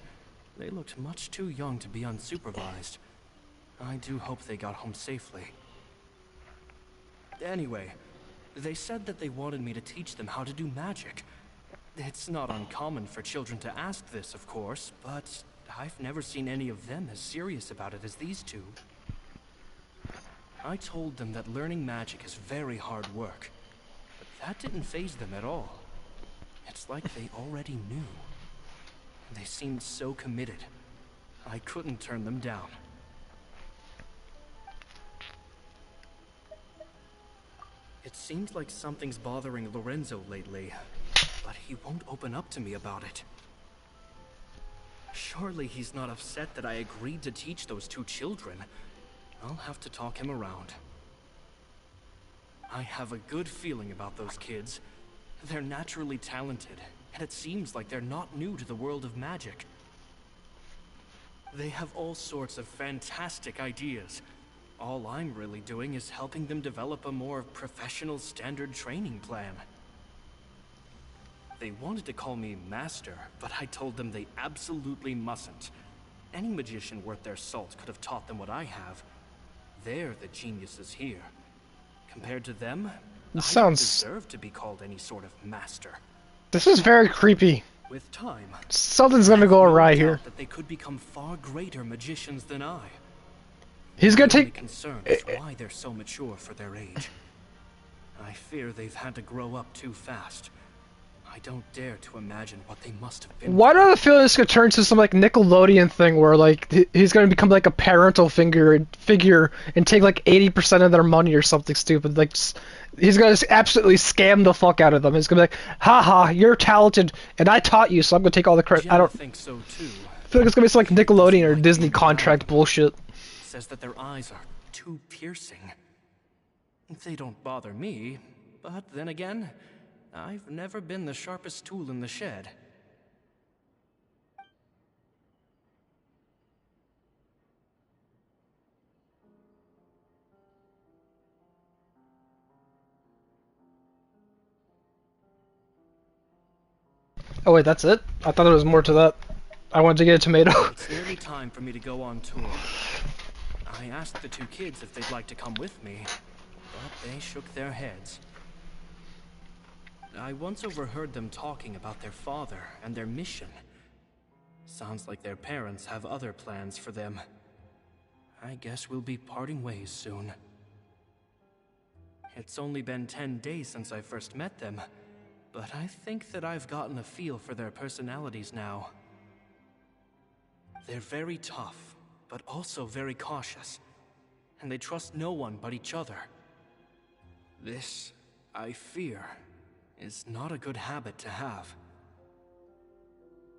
They looked much too young to be unsupervised. I do hope they got home safely. Anyway, they said that they wanted me to teach them how to do magic. It's not uncommon for children to ask this, of course, but I've never seen any of them as serious about it as these two. I told them that learning magic is very hard work, but that didn't faze them at all. It's like they already knew. They seemed so committed. I couldn't turn them down. It seems like something's bothering Lorenzo lately, but he won't open up to me about it. Surely he's not upset that I agreed to teach those two children. I'll have to talk him around. I have a good feeling about those kids. They're naturally talented, and it seems like they're not new to the world of magic. They have all sorts of fantastic ideas. All I'm really doing is helping them develop a more professional standard training plan. They wanted to call me Master, but I told them they absolutely mustn't. Any magician worth their salt could have taught them what I have. They're the geniuses here. Compared to them, I don't deserve to be called any sort of master. This is very creepy. With time, something's gonna go awry here. That they could become far greater magicians than I. He's gonna take. Concerned with why they're so mature for their age. I fear they've had to grow up too fast. I don't dare to imagine what they must have been. Why do I feel this could turn into some like Nickelodeon thing where like he's gonna become like a parental figure and take like 80% of their money or something stupid? Like he's gonna absolutely scam the fuck out of them. He's gonna be like, haha, you're talented and I taught you, so I'm gonna take all the credit. I don't think so too. I feel like it's gonna be some like Nickelodeon or Disney contract bullshit. Says that their eyes are too piercing. They don't bother me, but then again, I've never been the sharpest tool in the shed. Oh wait, that's it? I thought there was more to that. I wanted to get a tomato. It's nearly time for me to go on tour. I asked the two kids if they'd like to come with me, but they shook their heads. I once overheard them talking about their father and their mission. Sounds like their parents have other plans for them. I guess we'll be parting ways soon. It's only been 10 days since I first met them, but I think that I've gotten a feel for their personalities now. They're very tough, but also very cautious, and they trust no one but each other. This, I fear, is not a good habit to have.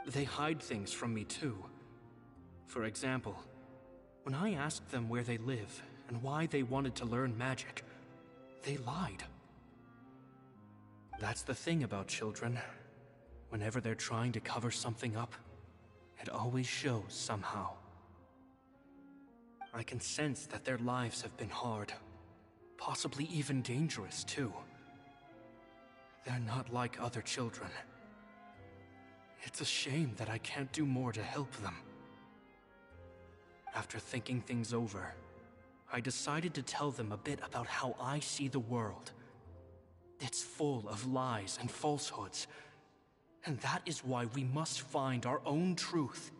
They hide things from me too. For example, when I asked them where they live and why they wanted to learn magic, they lied. That's the thing about children. Whenever they're trying to cover something up, it always shows somehow. I can sense that their lives have been hard, possibly even dangerous too. They're not like other children. It's a shame that I can't do more to help them. After thinking things over, I decided to tell them a bit about how I see the world. It's full of lies and falsehoods, and that is why we must find our own truth.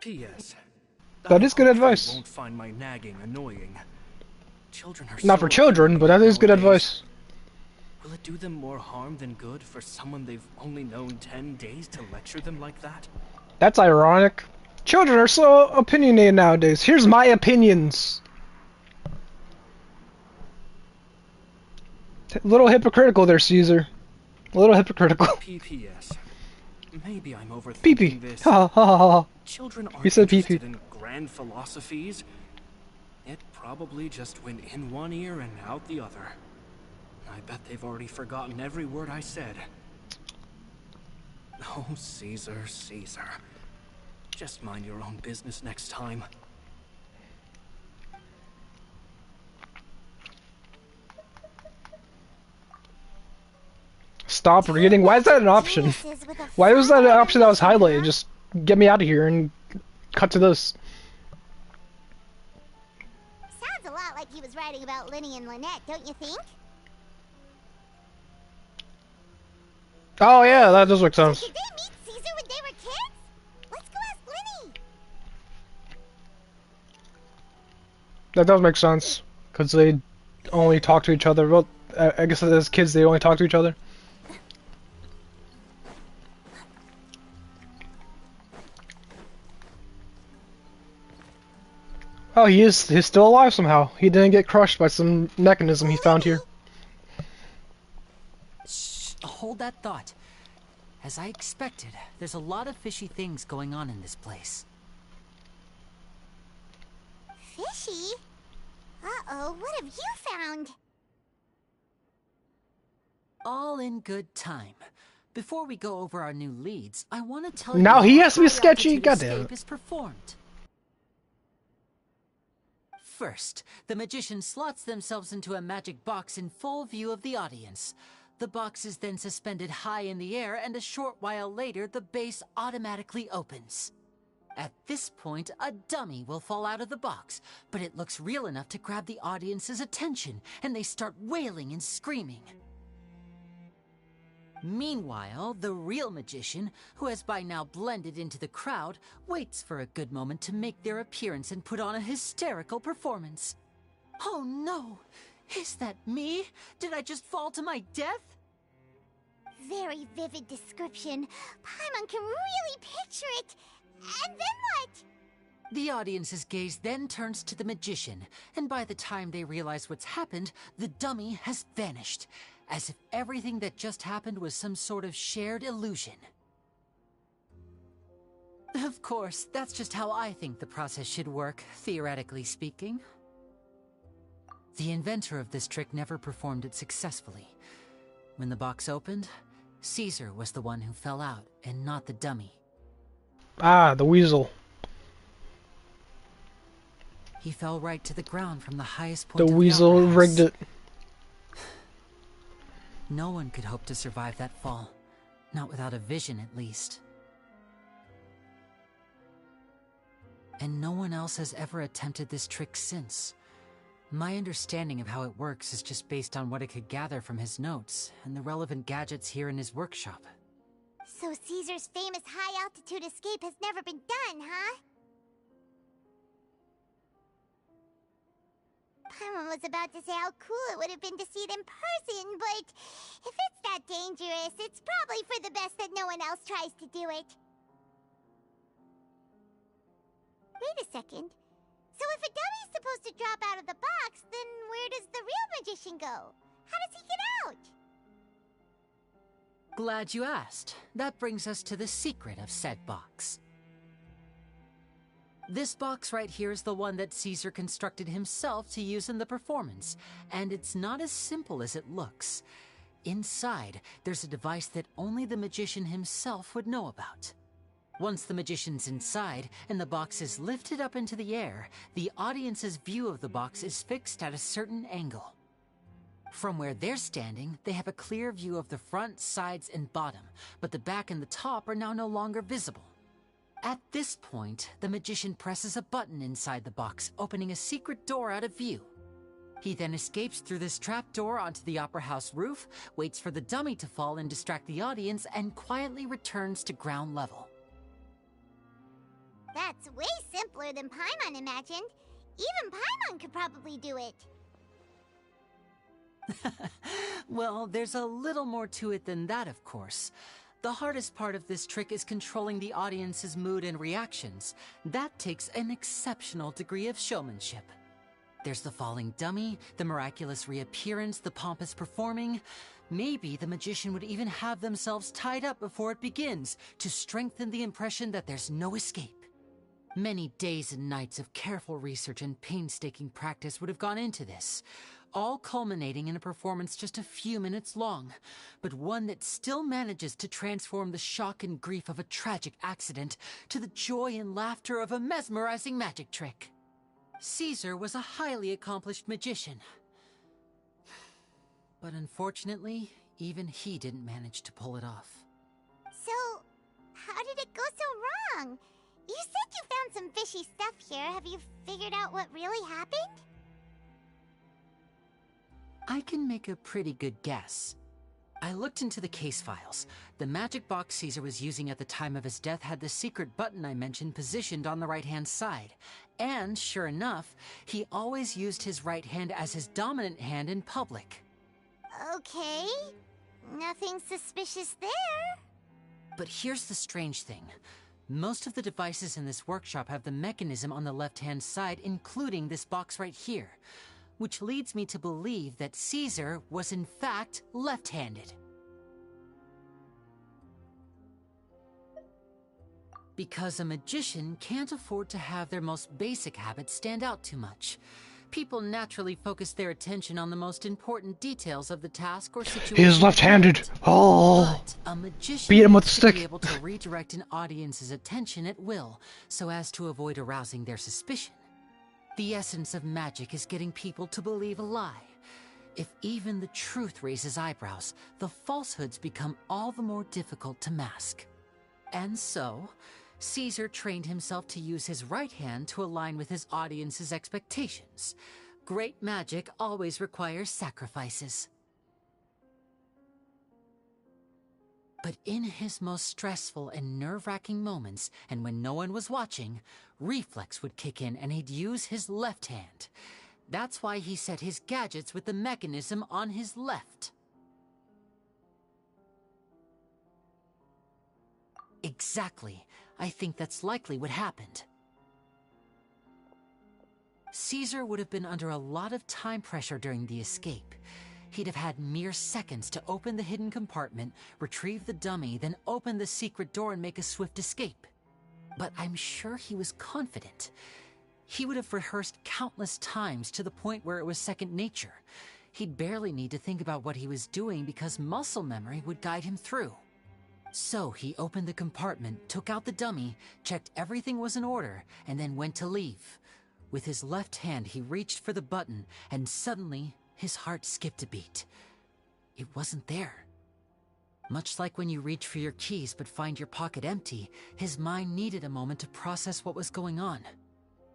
P.S. That is good advice. I won't find my nagging annoying. Children are not so for children, but that is good advice. Will it do them more harm than good for someone they've only known 10 days to lecture them like that? That's ironic. Children are so opinionated nowadays. Here's my opinions. A little hypocritical there, Caesar. A little hypocritical. PPS. Maybe I'm overthinking this. Ha ha ha ha. Children aren't You said interested in grand philosophies. It probably just went in one ear and out the other. I bet they've already forgotten every word I said. Oh, Caesar, Caesar. Just mind your own business next time. Stop reading? Why is that an option? Why was that an option that was highlighted? Just get me out of here and cut to this. Sounds a lot like he was writing about Lenny and Lynette, don't you think? Oh yeah, that does make sense. Did they meet Caesar when they were kids? Let's go ask Lenny. That does make sense, because they only talk to each other. Well, I guess as kids they only talk to each other. Oh, he's still alive somehow. He didn't get crushed by some mechanism he found here. Shh, hold that thought. As I expected, there's a lot of fishy things going on in this place. Fishy? Uh-oh, what have you found? All in good time. Before we go over our new leads, I want to tell you Now how he a has to be sketchy. high-altitude Goddamn escape it. is performed. First, the magician slots themselves into a magic box in full view of the audience. The box is then suspended high in the air, and a short while later, the base automatically opens. At this point, a dummy will fall out of the box, but it looks real enough to grab the audience's attention, and they start wailing and screaming. Meanwhile, the real magician, who has by now blended into the crowd, waits for a good moment to make their appearance and put on a hysterical performance. Oh no! Is that me? Did I just fall to my death? Very vivid description. Paimon can really picture it. And then what? The audience's gaze then turns to the magician, and by the time they realize what's happened, the dummy has vanished, as if everything that just happened was some sort of shared illusion. Of course, that's just how I think the process should work, theoretically speaking. The inventor of this trick never performed it successfully. When the box opened, Caesar was the one who fell out, and not the dummy. Ah, the weasel. He fell right to the ground from the highest point The of the weasel opera house. rigged it. No one could hope to survive that fall. Not without a vision, at least. And no one else has ever attempted this trick since. My understanding of how it works is just based on what I could gather from his notes and the relevant gadgets here in his workshop. So Caesar's famous high-altitude escape has never been done, huh? Paimon was about to say how cool it would have been to see it in person, but if it's that dangerous, it's probably for the best that no one else tries to do it. Wait a second. So if a dummy's supposed to drop out of the box, then where does the real magician go? How does he get out? Glad you asked. That brings us to the secret of said box. This box right here is the one that Caesar constructed himself to use in the performance, and it's not as simple as it looks. Inside, there's a device that only the magician himself would know about. Once the magician's inside and the box is lifted up into the air, the audience's view of the box is fixed at a certain angle. From where they're standing, they have a clear view of the front, sides, and bottom, but the back and the top are now no longer visible. At this point, the magician presses a button inside the box, opening a secret door out of view. He then escapes through this trapdoor onto the opera house roof, waits for the dummy to fall and distract the audience, and quietly returns to ground level. That's way simpler than Paimon imagined. Even Paimon could probably do it. Well, there's a little more to it than that, of course. The hardest part of this trick is controlling the audience's mood and reactions. That takes an exceptional degree of showmanship. There's the falling dummy, the miraculous reappearance, the pompous performing. Maybe the magician would even have themselves tied up before it begins to strengthen the impression that there's no escape. Many days and nights of careful research and painstaking practice would have gone into this, all culminating in a performance just a few minutes long, but one that still manages to transform the shock and grief of a tragic accident to the joy and laughter of a mesmerizing magic trick. Caesar was a highly accomplished magician, but unfortunately, even he didn't manage to pull it off. So, how did it go so wrong? You said you found some fishy stuff here. Have you figured out what really happened? I can make a pretty good guess. I looked into the case files. The magic box Caesar was using at the time of his death had the secret button I mentioned positioned on the right-hand side. And, sure enough, he always used his right hand as his dominant hand in public. Okay. Nothing suspicious there. But here's the strange thing. Most of the devices in this workshop have the mechanism on the left-hand side, including this box right here, which leads me to believe that Caesar was in fact left-handed. Because a magician can't afford to have their most basic habits stand out too much. People naturally focus their attention on the most important details of the task or situation. He is left-handed. Oh, but a magician beat him with a needs to stick. be able to redirect an audience's attention at will, so as to avoid arousing their suspicion. The essence of magic is getting people to believe a lie. If even the truth raises eyebrows, the falsehoods become all the more difficult to mask. And so, Caesar trained himself to use his right hand to align with his audience's expectations. Great magic always requires sacrifices. But in his most stressful and nerve-wracking moments, and when no one was watching, reflex would kick in and he'd use his left hand. That's why he set his gadgets with the mechanism on his left. Exactly. I think that's likely what happened. Caesar would have been under a lot of time pressure during the escape. He'd have had mere seconds to open the hidden compartment, retrieve the dummy, then open the secret door and make a swift escape. But I'm sure he was confident. He would have rehearsed countless times to the point where it was second nature. He'd barely need to think about what he was doing because muscle memory would guide him through. So he opened the compartment, took out the dummy, checked everything was in order, and then went to leave. With his left hand, he reached for the button, and suddenly, his heart skipped a beat. It wasn't there. Much like when you reach for your keys but find your pocket empty, his mind needed a moment to process what was going on.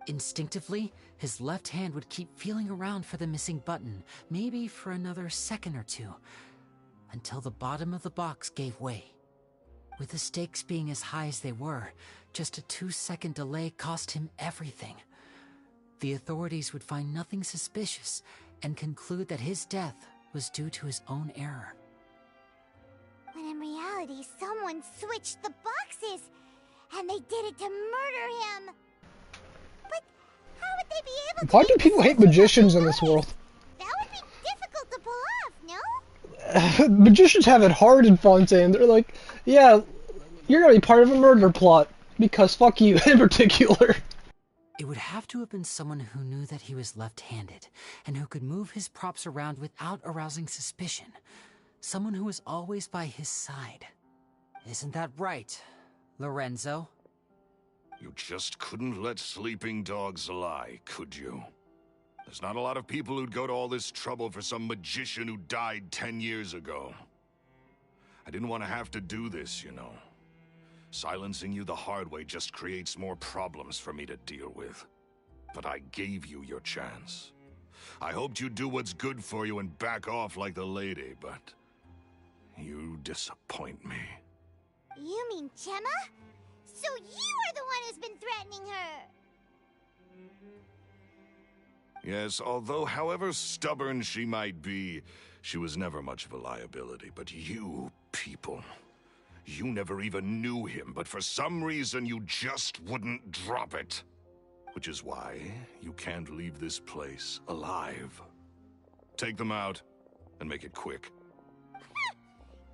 Instinctively, his left hand would keep feeling around for the missing button, maybe for another second or two, until the bottom of the box gave way. With the stakes being as high as they were, just a 2-second delay cost him everything. The authorities would find nothing suspicious and conclude that his death was due to his own error. When in reality, someone switched the boxes, and they did it to murder him. But how would they be able to... Why do people hate magicians in this world? That would be difficult to pull off, no? Magicians have it hard in Fontaine. They're like, yeah, you're gonna be part of a murder plot, because fuck you, in particular. It would have to have been someone who knew that he was left-handed, and who could move his props around without arousing suspicion. Someone who was always by his side. Isn't that right, Lorenzo? You just couldn't let sleeping dogs lie, could you? There's not a lot of people who'd go to all this trouble for some magician who died 10 years ago. I didn't want to have to do this, you know. Silencing you the hard way just creates more problems for me to deal with. But I gave you your chance. I hoped you'd do what's good for you and back off like the lady, but... you disappoint me. You mean Gemma? So you are the one who's been threatening her! Yes, although however stubborn she might be, she was never much of a liability. But you people... you never even knew him, but for some reason you just wouldn't drop it. Which is why you can't leave this place alive. Take them out, and make it quick.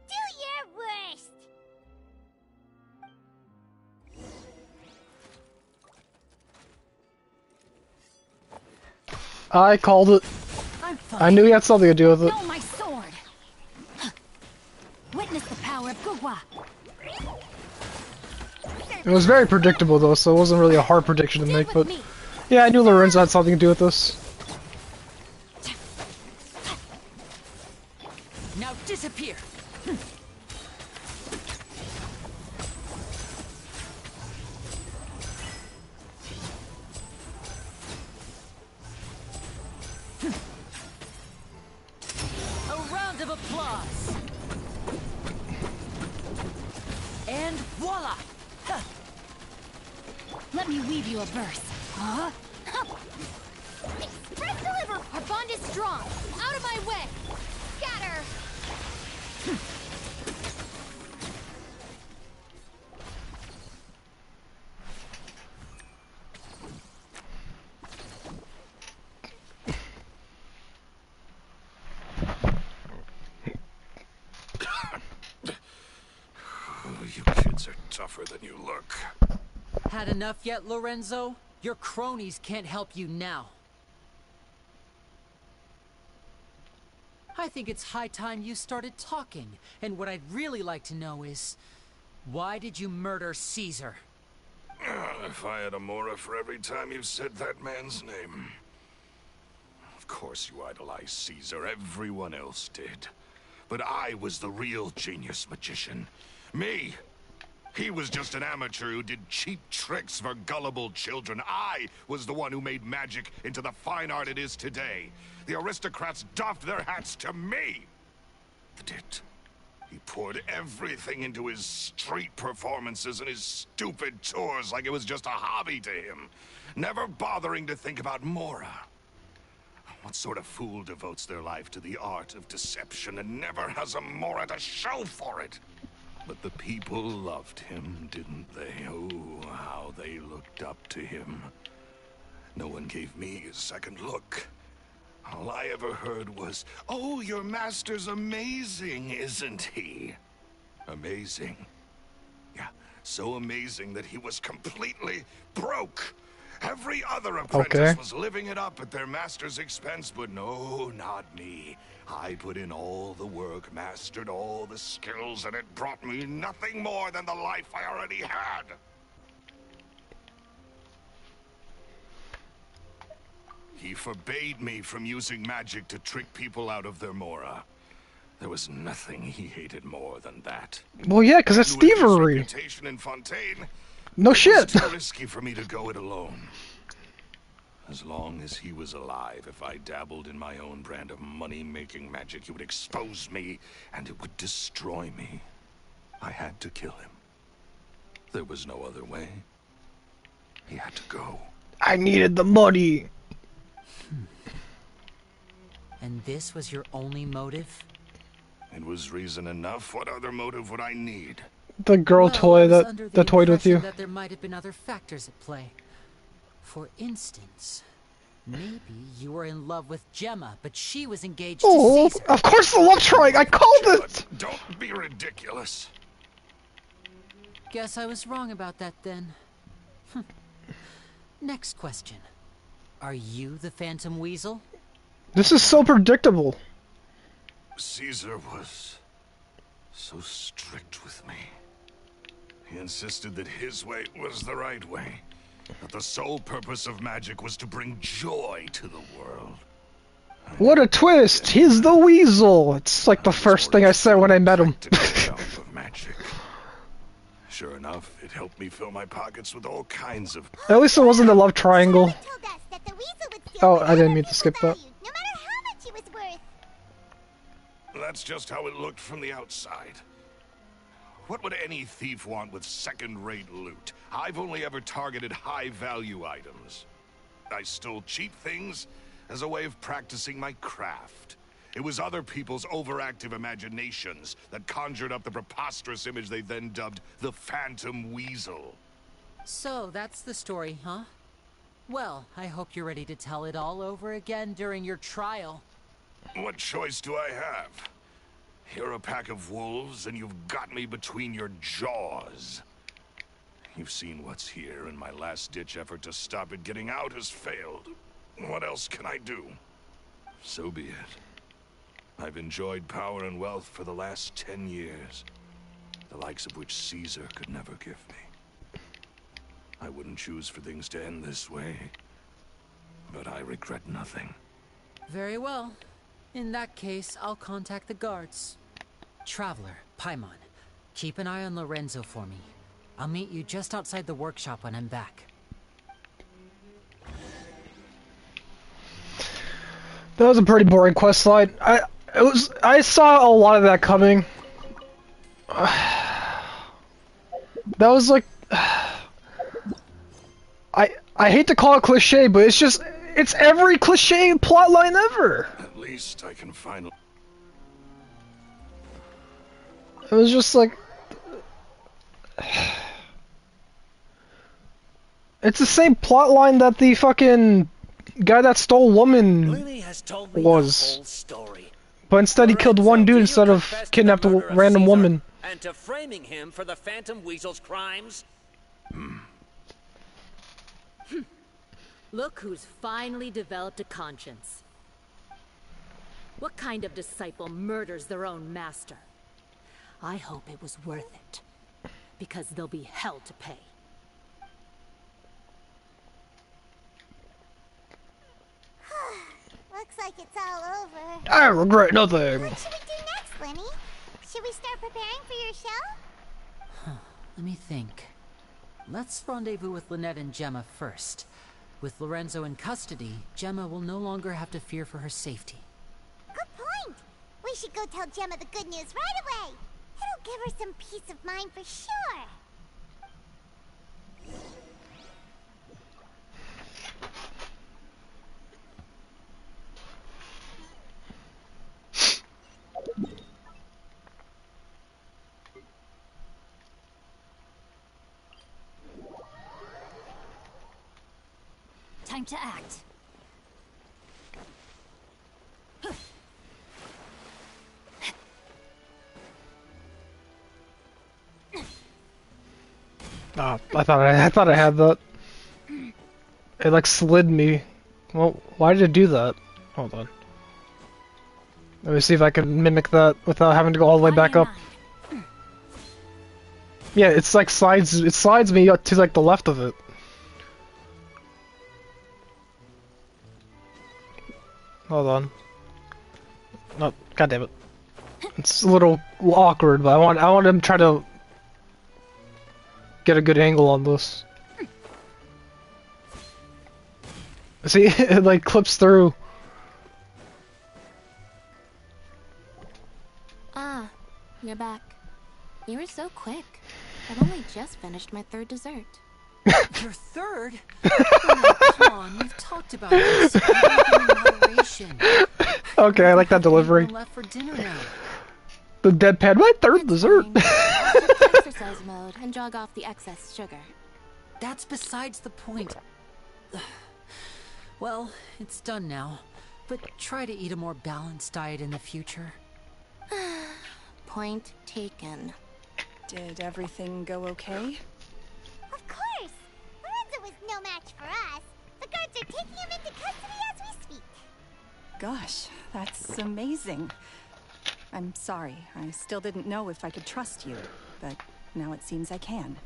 Do your worst! I called it. I knew he had something to do with it. No, my sword. Witness the power of Gugwa. It was very predictable though, so it wasn't really a hard prediction to make, but... yeah, I knew Lorenzo had something to do with this. Now disappear! A round of applause! And voila! Let me weave you a verse. Huh? Express deliver! Our bond is strong! Out of my way! Scatter! tougher than you look. Had enough yet, Lorenzo? Your cronies can't help you now. I think it's high time you started talking. And what I'd really like to know is, why did you murder Caesar? If I had a Mora for every time you said that man's name. Of course you idolized Caesar, everyone else did. But I was the real genius magician. Me! He was just an amateur who did cheap tricks for gullible children. I was the one who made magic into the fine art it is today. The aristocrats doffed their hats to me! They did. He poured everything into his street performances and his stupid tours like it was just a hobby to him, never bothering to think about Mora. What sort of fool devotes their life to the art of deception and never has a Mora to show for it? But the people loved him, didn't they? Oh, how they looked up to him. No one gave me a second look. All I ever heard was, "Oh, your master's amazing, isn't he?" Amazing. Yeah, so amazing that he was completely broke. Every other apprentice was living it up at their master's expense, but no, not me. I put in all the work, mastered all the skills, and it brought me nothing more than the life I already had. He forbade me from using magic to trick people out of their Mora. There was nothing he hated more than that. Well, yeah, because that's thievery. Reputation in Fontaine, no shit. It was too risky for me to go it alone. As long as he was alive, if I dabbled in my own brand of money-making magic, he would expose me, and it would destroy me. I had to kill him. There was no other way. He had to go. I needed the money. And this was your only motive? It was reason enough. What other motive would I need? The girl toy that toyed with you. That there might have been other factors at play. For instance, maybe you were in love with Gemma, but she was engaged to Caesar. Of course the love triangle! I called it! Don't be ridiculous. Guess I was wrong about that then. Next question. Are you the Phantom Weasel? This is so predictable. Caesar was so strict with me. He insisted that his way was the right way. That the sole purpose of magic was to bring joy to the world. What a twist! He's the weasel! It's like the first thing I said when I met him. Of magic. Sure enough, it helped me fill my pockets with all kinds of... At least it wasn't a love triangle. Oh, I didn't mean to skip that. No matter how much it was worth. That's just how it looked from the outside. What would any thief want with second-rate loot? I've only ever targeted high-value items. I stole cheap things as a way of practicing my craft. It was other people's overactive imaginations that conjured up the preposterous image they then dubbed the Phantom Weasel. So, that's the story, huh? Well, I hope you're ready to tell it all over again during your trial. What choice do I have? You're a pack of wolves, and you've got me between your jaws. You've seen what's here, and my last-ditch effort to stop it getting out has failed. What else can I do? So be it. I've enjoyed power and wealth for the last 10 years, the likes of which Caesar could never give me. I wouldn't choose for things to end this way, but I regret nothing. Very well. In that case, I'll contact the guards. Traveler, Paimon, keep an eye on Lorenzo for me. I'll meet you just outside the workshop when I'm back. That was a pretty boring quest line. I saw a lot of that coming. That was like, I hate to call it cliche, but it's every cliche plotline ever. At least I can finally... It was just like... It's the same plotline that the fucking guy that stole woman was. But instead he killed one dude instead of kidnapped a random woman. and to framing him for the Phantom Weasel's crimes? Look who's finally developed a conscience. What kind of disciple murders their own master? I hope it was worth it, because there'll be hell to pay. Looks like it's all over. I regret nothing. What should we do next, Lenny? Should we start preparing for your show? Let me think. Let's rendezvous with Lynette and Gemma first. With Lorenzo in custody, Gemma will no longer have to fear for her safety. Good point. We should go tell Gemma the good news right away. It'll give her some peace of mind for sure. Time to act. Ah, I thought I had that. It like slid me. Well, why did it do that? Hold on. Let me see if I can mimic that without having to go all the way back up. Yeah, it's like it slides me up to like the left of it. Hold on. No, god damn it. It's a little awkward, but I want him to try to get a good angle on this. See, it like clips through. Ah, you're back. You were so quick. I've only just finished my third dessert. Your third? Oh, come on, we've talked about this. In moderation. Okay, I like that delivery. Left for dinner now. The deadpan, my third dessert. I'll shift to exercise mode and jog off the excess sugar. That's besides the point. Well, it's done now. But try to eat a more balanced diet in the future. Point taken. Did everything go okay? Of course. Lorenzo was no match for us. The guards are taking him into custody as we speak. Gosh, that's amazing. I'm sorry. I still didn't know if I could trust you, but now it seems I can.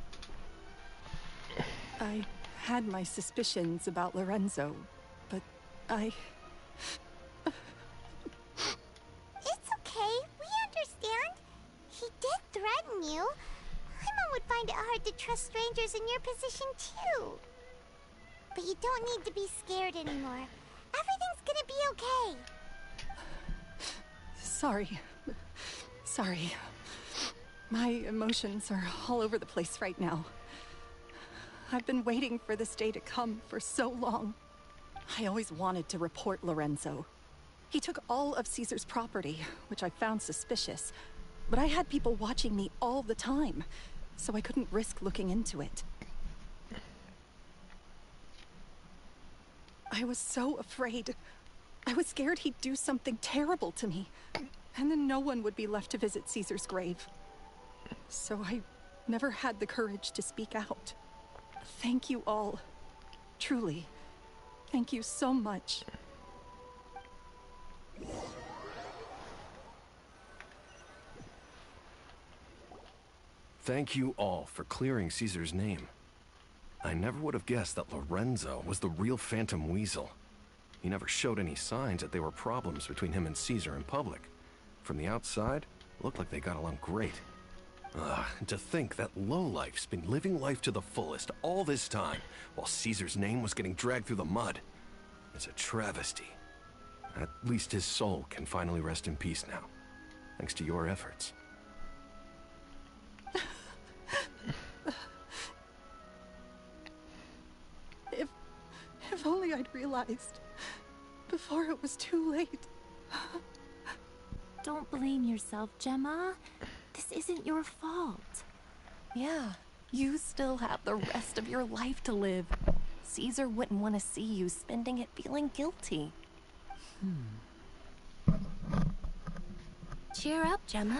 I had my suspicions about Lorenzo, but I... It's okay. We understand. He did threaten you. Paimon would find it hard to trust strangers in your position, too. But you don't need to be scared anymore. Everything's gonna be okay. Sorry. Sorry. My emotions are all over the place right now. I've been waiting for this day to come for so long. I always wanted to report Lorenzo. He took all of Caesar's property, which I found suspicious. But I had people watching me all the time, so I couldn't risk looking into it. I was so afraid. I was scared he'd do something terrible to me, and then no one would be left to visit Caesar's grave. So I never had the courage to speak out. Thank you all. Truly. Thank you so much. Thank you all for clearing Caesar's name. I never would have guessed that Lorenzo was the real Phantom Weasel. He never showed any signs that there were problems between him and Caesar in public. From the outside, it looked like they got along great. And to think that lowlife's been living life to the fullest all this time, while Caesar's name was getting dragged through the mud. It's a travesty. At least his soul can finally rest in peace now, thanks to your efforts. If only I'd realized before it was too late. Don't blame yourself, Gemma. This isn't your fault. Yeah, you still have the rest of your life to live. Caesar wouldn't want to see you spending it feeling guilty. Cheer up, Gemma.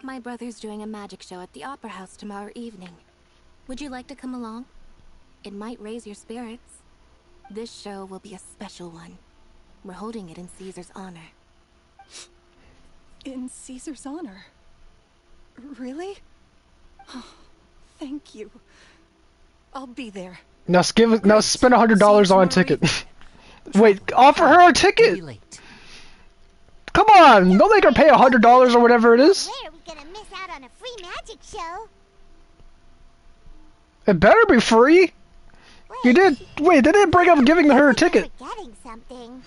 My brother's doing a magic show at the Opera House tomorrow evening. Would you like to come along? It might raise your spirits. This show will be a special one. We're holding it in Caesar's honor. In Caesar's honor? Really? Oh, thank you. I'll be there. Now now spend $100 on a ticket. Wait, offer her a ticket. Come on, don't make her pay $100 or whatever it is. Where are we gonna miss out on a free magic show? It better be free. You did. Wait, they didn't bring up giving her a ticket. Forgetting something.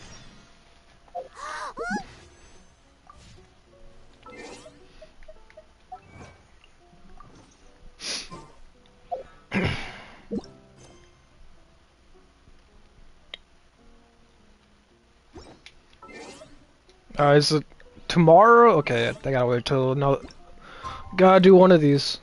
Is it tomorrow? Okay, I gotta wait till no. Gotta do one of these.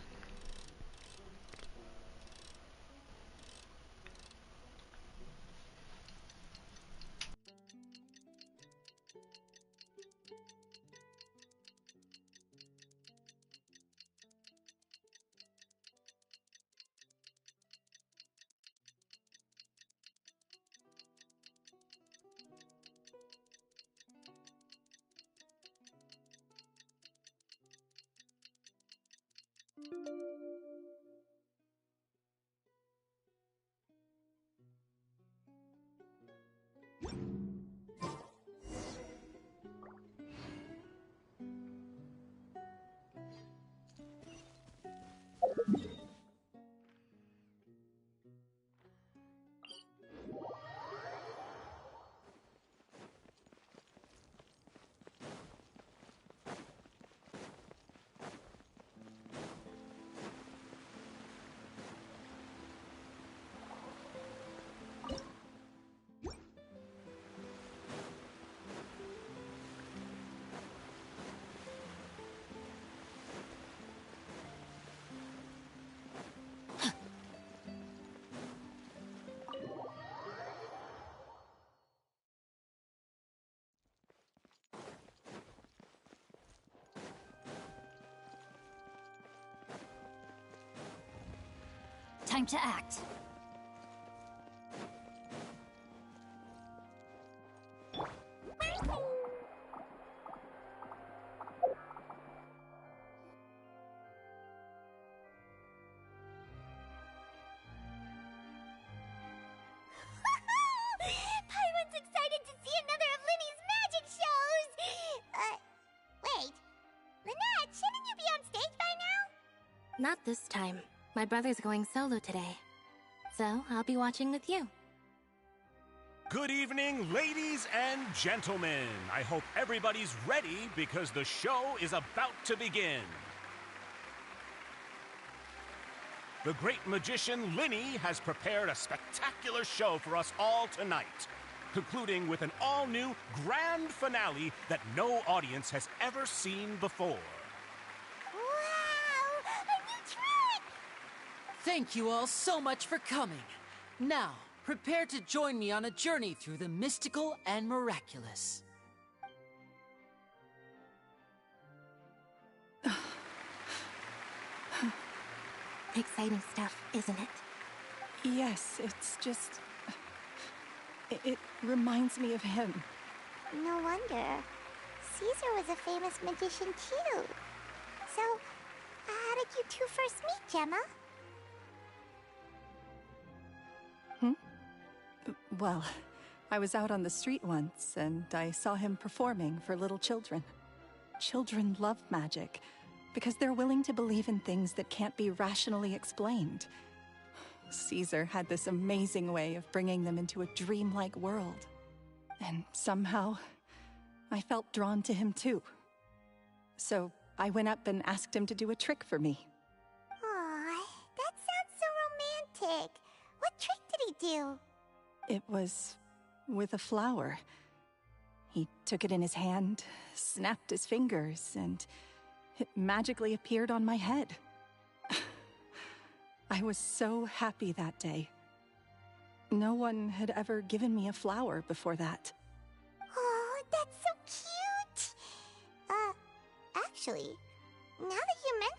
Time to act. Paimon's excited to see another of Linny's magic shows! Wait. Lynette, shouldn't you be on stage by now? Not this time. My brother's going solo today. So, I'll be watching with you. Good evening, ladies and gentlemen. I hope everybody's ready because the show is about to begin. The great magician Linny has prepared a spectacular show for us all tonight, concluding with an all-new grand finale that no audience has ever seen before. Thank you all so much for coming. Now, prepare to join me on a journey through the mystical and miraculous. Exciting stuff, isn't it? Yes, it's just... It reminds me of him. No wonder. Caesar was a famous magician too. So, how did you two first meet, Gemma? Well, I was out on the street once, and I saw him performing for little children. Children love magic, because they're willing to believe in things that can't be rationally explained. Caesar had this amazing way of bringing them into a dreamlike world. And somehow, I felt drawn to him too. So I went up and asked him to do a trick for me. Aw, that sounds so romantic. What trick did he do? It was with a flower. He took it in his hand, snapped his fingers, and it magically appeared on my head. I was so happy that day. No one had ever given me a flower before that. Oh, that's so cute! Actually, now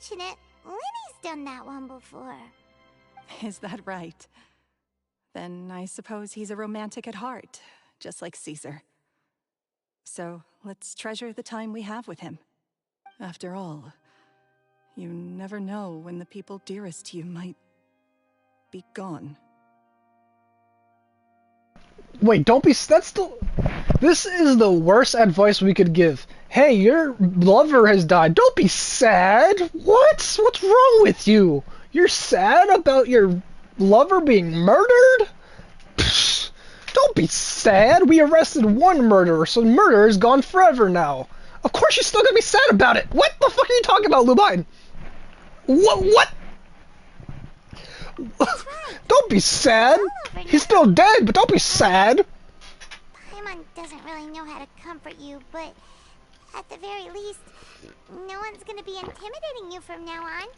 unfortunate. Lenny's done that one before. Is that right? Then I suppose he's a romantic at heart, just like Caesar. So let's treasure the time we have with him. After all, you never know when the people dearest to you might be gone. Wait, don't be. That's the. This is the worst advice we could give. Hey, your lover has died. Don't be sad. What? What's wrong with you? You're sad about your lover being murdered? Pfft, don't be sad. We arrested one murderer, so murder is gone forever now. Of course you're still gonna be sad about it. What the fuck are you talking about, Lubine? What? Don't be sad. He's still dead, but don't be sad. Paimon doesn't really know how to comfort you, but at the very least, no one's gonna be intimidating you from now on.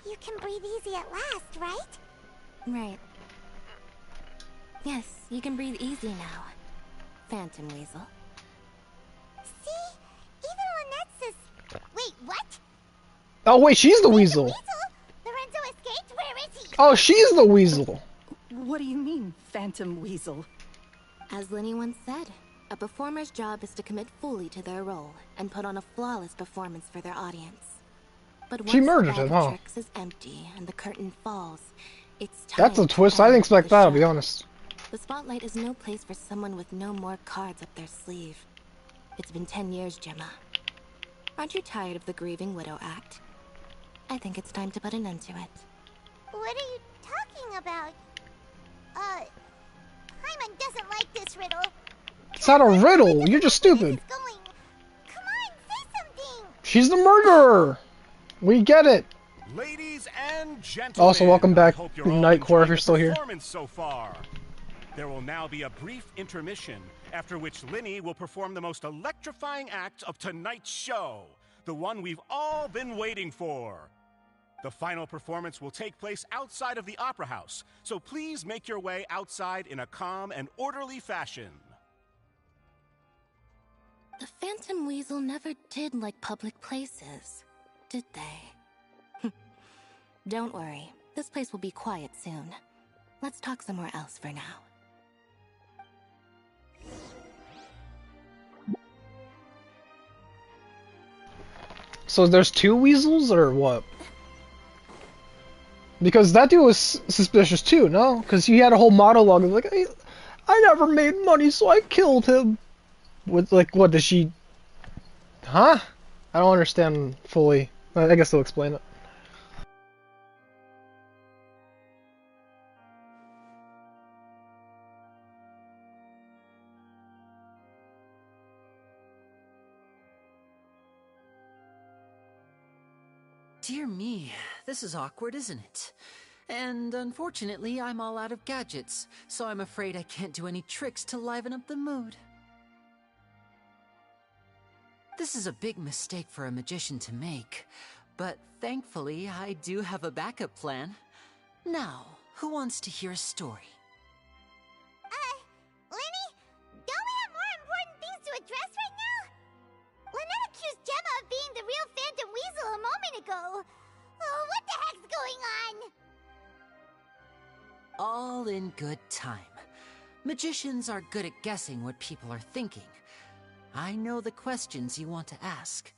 You can breathe easy at last, right? Right. Yes, you can breathe easy now, Phantom Weasel. See? Even Lynette says... Wait, what? Oh wait, she's the weasel. Lorenzo escaped? Where is he? Oh, she's the weasel. What do you mean, Phantom Weasel? As Lenny once said, a performer's job is to commit fully to their role and put on a flawless performance for their audience. But once She murdered the him, bag of huh? tricks is empty and the curtain falls, it's time That's a to twist. I didn't end expect the that, I'll show. be honest. The spotlight is no place for someone with no more cards up their sleeve. It's been 10 years, Gemma. Aren't you tired of the grieving widow act? I think it's time to put an end to it. What are you talking about? Paimon doesn't like this riddle. It's not a riddle. You're just stupid. Come on, say something. She's the murderer. We get it. Ladies and gentlemen, Also, welcome back, I hope you're all Nightcore, if enjoying you're the still here. performance so far. There will now be a brief intermission, after which Linny will perform the most electrifying act of tonight's show, the one we've all been waiting for. The final performance will take place outside of the Opera House, so please make your way outside in a calm and orderly fashion. The Phantom Weasel never did like public places, did they? Don't worry, this place will be quiet soon. Let's talk somewhere else for now. So there's two weasels, or what? Because that dude was suspicious too, no? Because he had a whole monologue of like, I never made money, so I killed him. With like, what does she? Huh? I don't understand fully. I guess they'll explain it. Dear me, this is awkward, isn't it? And unfortunately, I'm all out of gadgets, so I'm afraid I can't do any tricks to liven up the mood. This is a big mistake for a magician to make, but thankfully, I do have a backup plan. Now, who wants to hear a story? Lenny? Don't we have more important things to address right now? Lynette accused Gemma of being the real Phantom Weasel a moment ago. Oh, what the heck's going on? All in good time. Magicians are good at guessing what people are thinking. I know the questions you want to ask.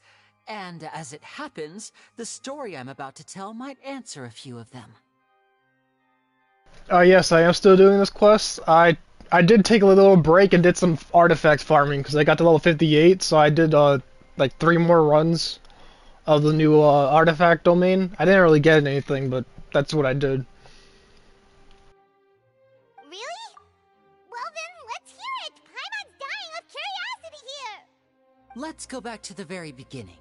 And as it happens, the story I'm about to tell might answer a few of them. Yes, I am still doing this quest. I did take a little break and did some artifact farming because I got to level 58, so I did like 3 more runs of the new artifact domain. I didn't really get anything, but that's what I did. Really? Well then, let's hear it! Paimon's dying of curiosity here! Let's go back to the very beginning.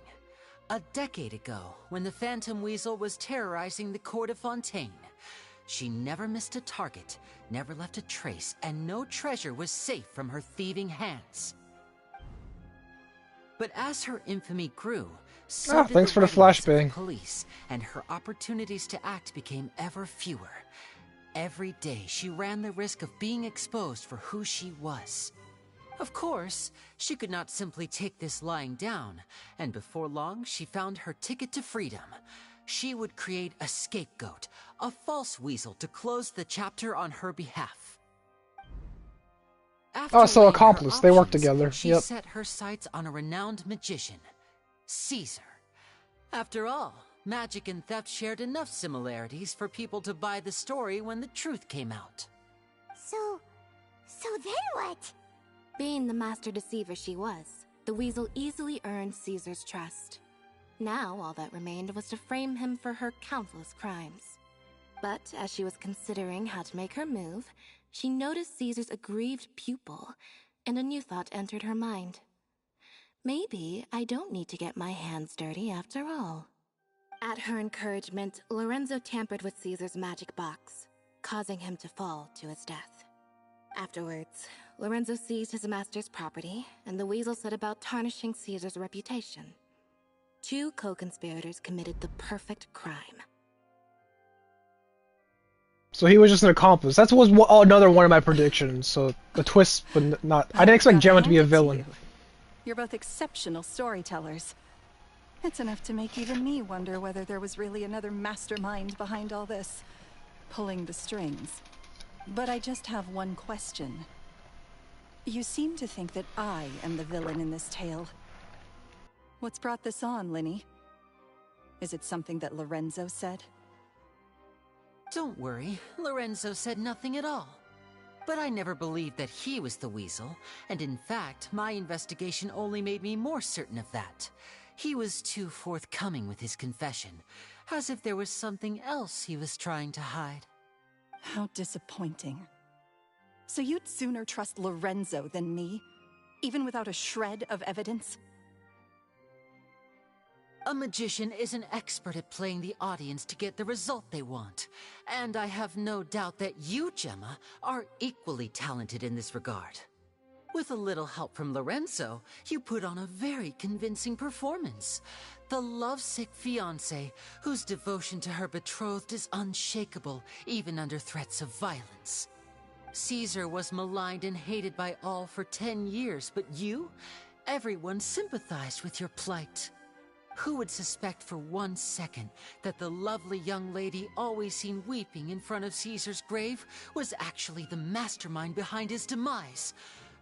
A decade ago, when the Phantom Weasel was terrorizing the court of Fontaine. She never missed a target, never left a trace, and no treasure was safe from her thieving hands. But as her infamy grew, so did thanks the for the readiness of flashbang. police, and her opportunities to act became ever fewer. Every day, she ran the risk of being exposed for who she was. Of course, she could not simply take this lying down, and before long she found her ticket to freedom. She would create a scapegoat, a false weasel to close the chapter on her behalf. Oh, so weighing her accomplice. They work options, together. She Yep. set her sights on a renowned magician, Caesar. After all, magic and theft shared enough similarities for people to buy the story when the truth came out. So then what? Being the master deceiver she was, the weasel easily earned Caesar's trust. Now all that remained was to frame him for her countless crimes. But as she was considering how to make her move, she noticed Caesar's aggrieved pupil, and a new thought entered her mind. Maybe I don't need to get my hands dirty after all. At her encouragement, Lorenzo tampered with Caesar's magic box, causing him to fall to his death. Afterwards, Lorenzo seized his master's property, and the weasel set about tarnishing Caesar's reputation. Two co-conspirators committed the perfect crime. So he was just an accomplice. That was another one of my predictions. So a twist, but not. I didn't expect Gemma to be a villain. You're both exceptional storytellers. It's enough to make even me wonder whether there was really another mastermind behind all this, pulling the strings. But I just have one question. You seem to think that I am the villain in this tale. What's brought this on, Linny? Is it something that Lorenzo said? Don't worry, Lorenzo said nothing at all. But I never believed that he was the weasel, and in fact, my investigation only made me more certain of that. He was too forthcoming with his confession, as if there was something else he was trying to hide. How disappointing. So you'd sooner trust Lorenzo than me, even without a shred of evidence? A magician is an expert at playing the audience to get the result they want. And I have no doubt that you, Gemma, are equally talented in this regard. With a little help from Lorenzo, you put on a very convincing performance. The lovesick fiancé, whose devotion to her betrothed is unshakable, even under threats of violence. Caesar was maligned and hated by all for 10 years, but you? Everyone sympathized with your plight. Who would suspect for 1 second that the lovely young lady always seen weeping in front of Caesar's grave was actually the mastermind behind his demise?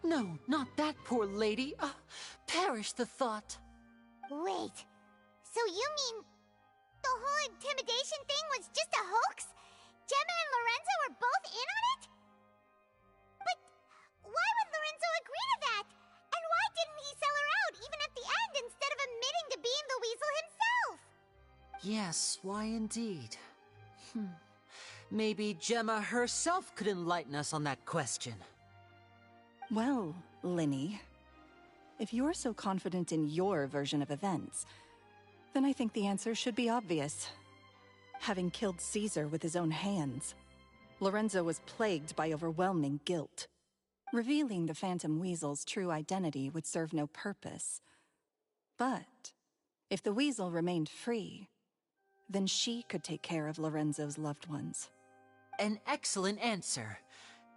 No, not that poor lady. Perish the thought. Wait, so you mean the whole intimidation thing was just a hoax? Gemma and Lorenzo were both in on it? But why would Lorenzo agree to that? And why didn't he sell her out even at the end instead of admitting to being the weasel himself? Yes, why indeed? Maybe Gemma herself could enlighten us on that question. Well, Linny, if you're so confident in your version of events, then I think the answer should be obvious. Having killed Caesar with his own hands, Lorenzo was plagued by overwhelming guilt. Revealing the Phantom Weasel's true identity would serve no purpose. But if the Weasel remained free, then she could take care of Lorenzo's loved ones. An excellent answer,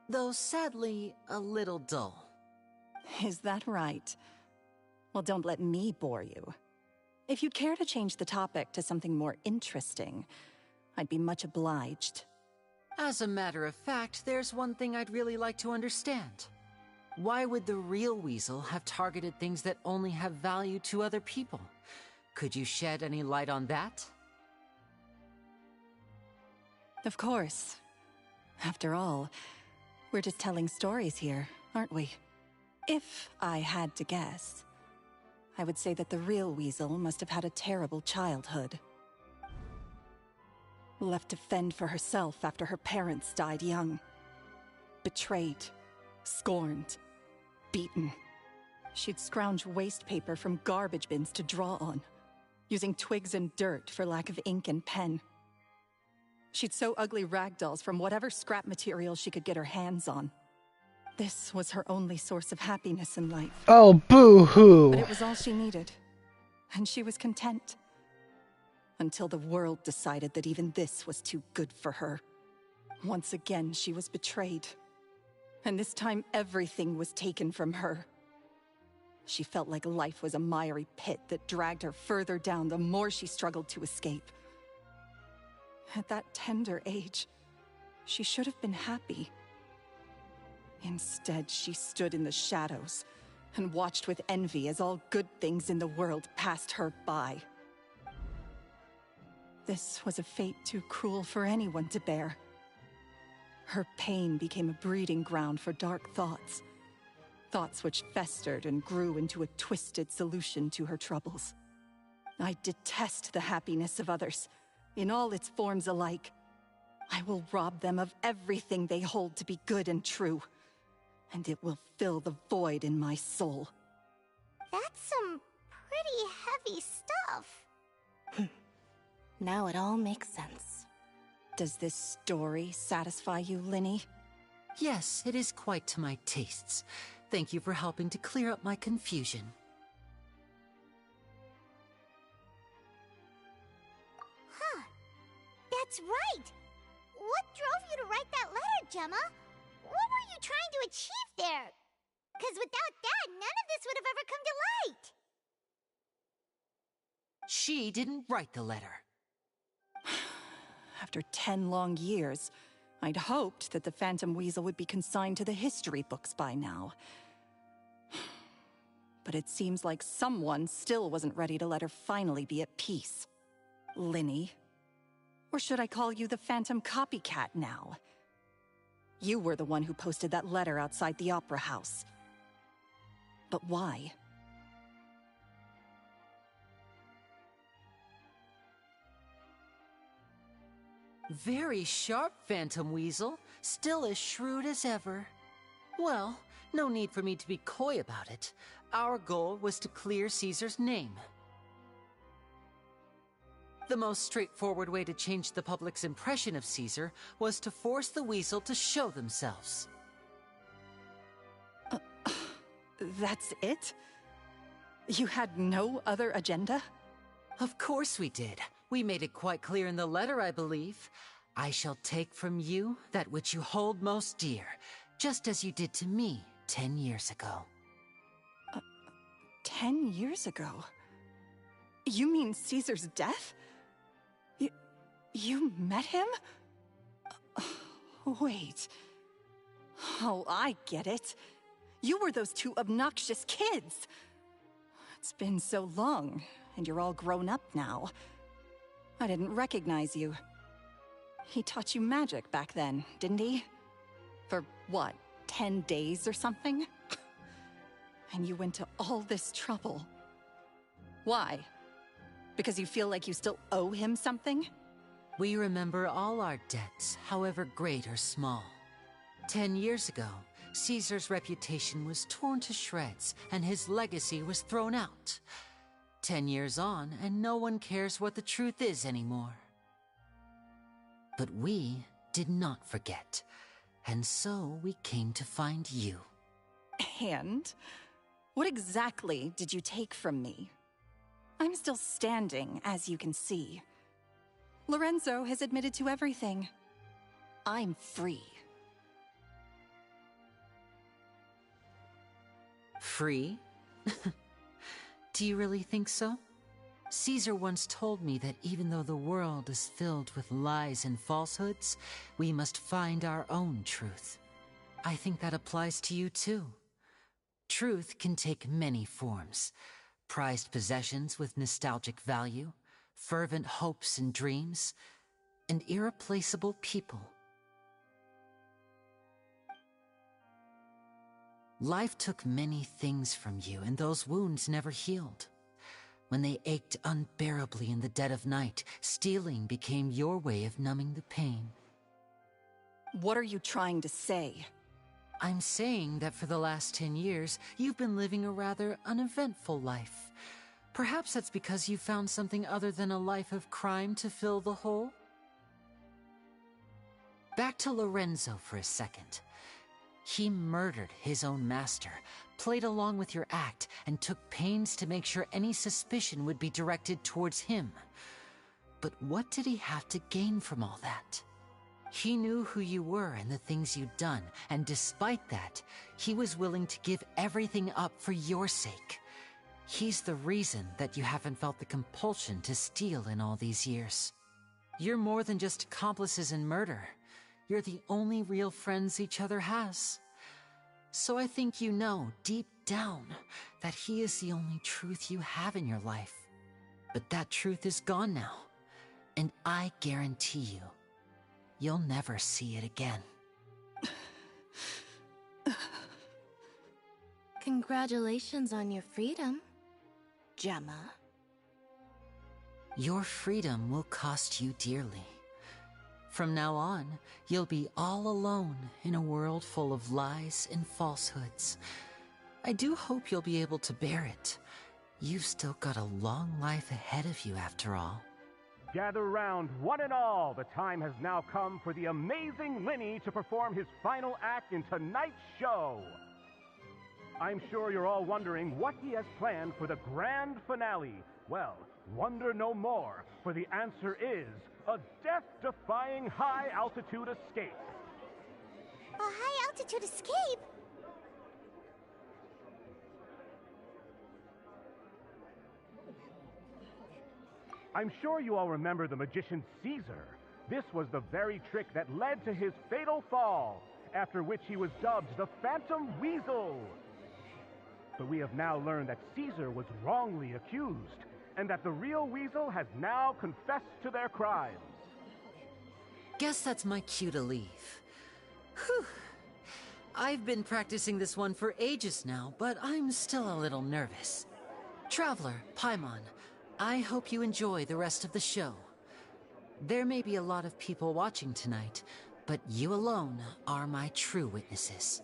though sadly a little dull. Is that right? Well, don't let me bore you. If you'd care to change the topic to something more interesting, I'd be much obliged. As a matter of fact, there's one thing I'd really like to understand. Why would the real weasel have targeted things that only have value to other people? Could you shed any light on that? Of course. After all, we're just telling stories here, aren't we? If I had to guess, I would say that the real weasel must have had a terrible childhood. Left to fend for herself after her parents died young. Betrayed, scorned, beaten. She'd scrounge waste paper from garbage bins to draw on, using twigs and dirt for lack of ink and pen. She'd sew ugly rag dolls from whatever scrap material she could get her hands on. This was her only source of happiness in life. Oh, boo-hoo. But it was all she needed, and she was content. Until the world decided that even this was too good for her. Once again, she was betrayed. And this time, everything was taken from her. She felt like life was a miry pit that dragged her further down the more she struggled to escape. At that tender age, she should have been happy. Instead, she stood in the shadows and watched with envy as all good things in the world passed her by. This was a fate too cruel for anyone to bear. Her pain became a breeding ground for dark thoughts. Thoughts which festered and grew into a twisted solution to her troubles. I detest the happiness of others, in all its forms alike. I will rob them of everything they hold to be good and true, and it will fill the void in my soul. That's some pretty heavy stuff. Now it all makes sense. Does this story satisfy you, Linny? Yes, it is quite to my tastes. Thank you for helping to clear up my confusion. Huh. That's right! What drove you to write that letter, Gemma? What were you trying to achieve there? Because without that, none of this would have ever come to light! She didn't write the letter. After 10 long years, I'd hoped that the Phantom Weasel would be consigned to the history books by now. But it seems like someone still wasn't ready to let her finally be at peace. Linny. Or should I call you the Phantom Copycat now? You were the one who posted that letter outside the Opera House. But why? Very sharp, Phantom Weasel. Still as shrewd as ever. Well, no need for me to be coy about it. Our goal was to clear Caesar's name. The most straightforward way to change the public's impression of Caesar was to force the Weasel to show themselves. That's it? You had no other agenda? Of course we did. We made it quite clear in the letter, I believe. I shall take from you that which you hold most dear, just as you did to me 10 years ago. 10 years ago? You mean Caesar's death? You met him? Wait. Oh, I get it. You were those two obnoxious kids. It's been so long, and you're all grown up now. I didn't recognize you. He taught you magic back then, didn't he? For what, 10 days or something? And you went to all this trouble. Why? Because you feel like you still owe him something? We remember all our debts, however great or small. 10 years ago, Caesar's reputation was torn to shreds, and his legacy was thrown out. 10 years on, and no one cares what the truth is anymore. But we did not forget, and so we came to find you. And? What exactly did you take from me? I'm still standing, as you can see. Lorenzo has admitted to everything. I'm free. Free? Do you really think so? Caesar once told me that even though the world is filled with lies and falsehoods, we must find our own truth. I think that applies to you too. Truth can take many forms. Prized possessions with nostalgic value, fervent hopes and dreams, and irreplaceable people. Life took many things from you, and those wounds never healed. When they ached unbearably in the dead of night, stealing became your way of numbing the pain. What are you trying to say? I'm saying that for the last 10 years, you've been living a rather uneventful life. Perhaps that's because you found something other than a life of crime to fill the hole? Back to Lorenzo for a second. He murdered his own master, played along with your act, and took pains to make sure any suspicion would be directed towards him. But what did he have to gain from all that? He knew who you were and the things you'd done, and despite that, he was willing to give everything up for your sake. He's the reason that you haven't felt the compulsion to steal in all these years. You're more than just accomplices in murder. You're the only real friends each other has. So I think you know, deep down, that he is the only truth you have in your life. But that truth is gone now, and I guarantee you, you'll never see it again. Congratulations on your freedom, Gemma. Your freedom will cost you dearly. From now on, you'll be all alone in a world full of lies and falsehoods. I do hope you'll be able to bear it. You've still got a long life ahead of you after all. Gather round, one and all. The time has now come for the amazing Lenny to perform his final act in tonight's show. I'm sure you're all wondering what he has planned for the grand finale. Well, wonder no more, for the answer is a death-defying high-altitude escape. A high-altitude escape? I'm sure you all remember the magician Caesar. This was the very trick that led to his fatal fall, after which he was dubbed the Phantom Weasel. But we have now learned that Caesar was wrongly accused, and that the real Weasel has now confessed to their crimes. Guess that's my cue to leave. Whew. I've been practicing this one for ages now, but I'm still a little nervous. Traveler, Paimon, I hope you enjoy the rest of the show. There may be a lot of people watching tonight, but you alone are my true witnesses.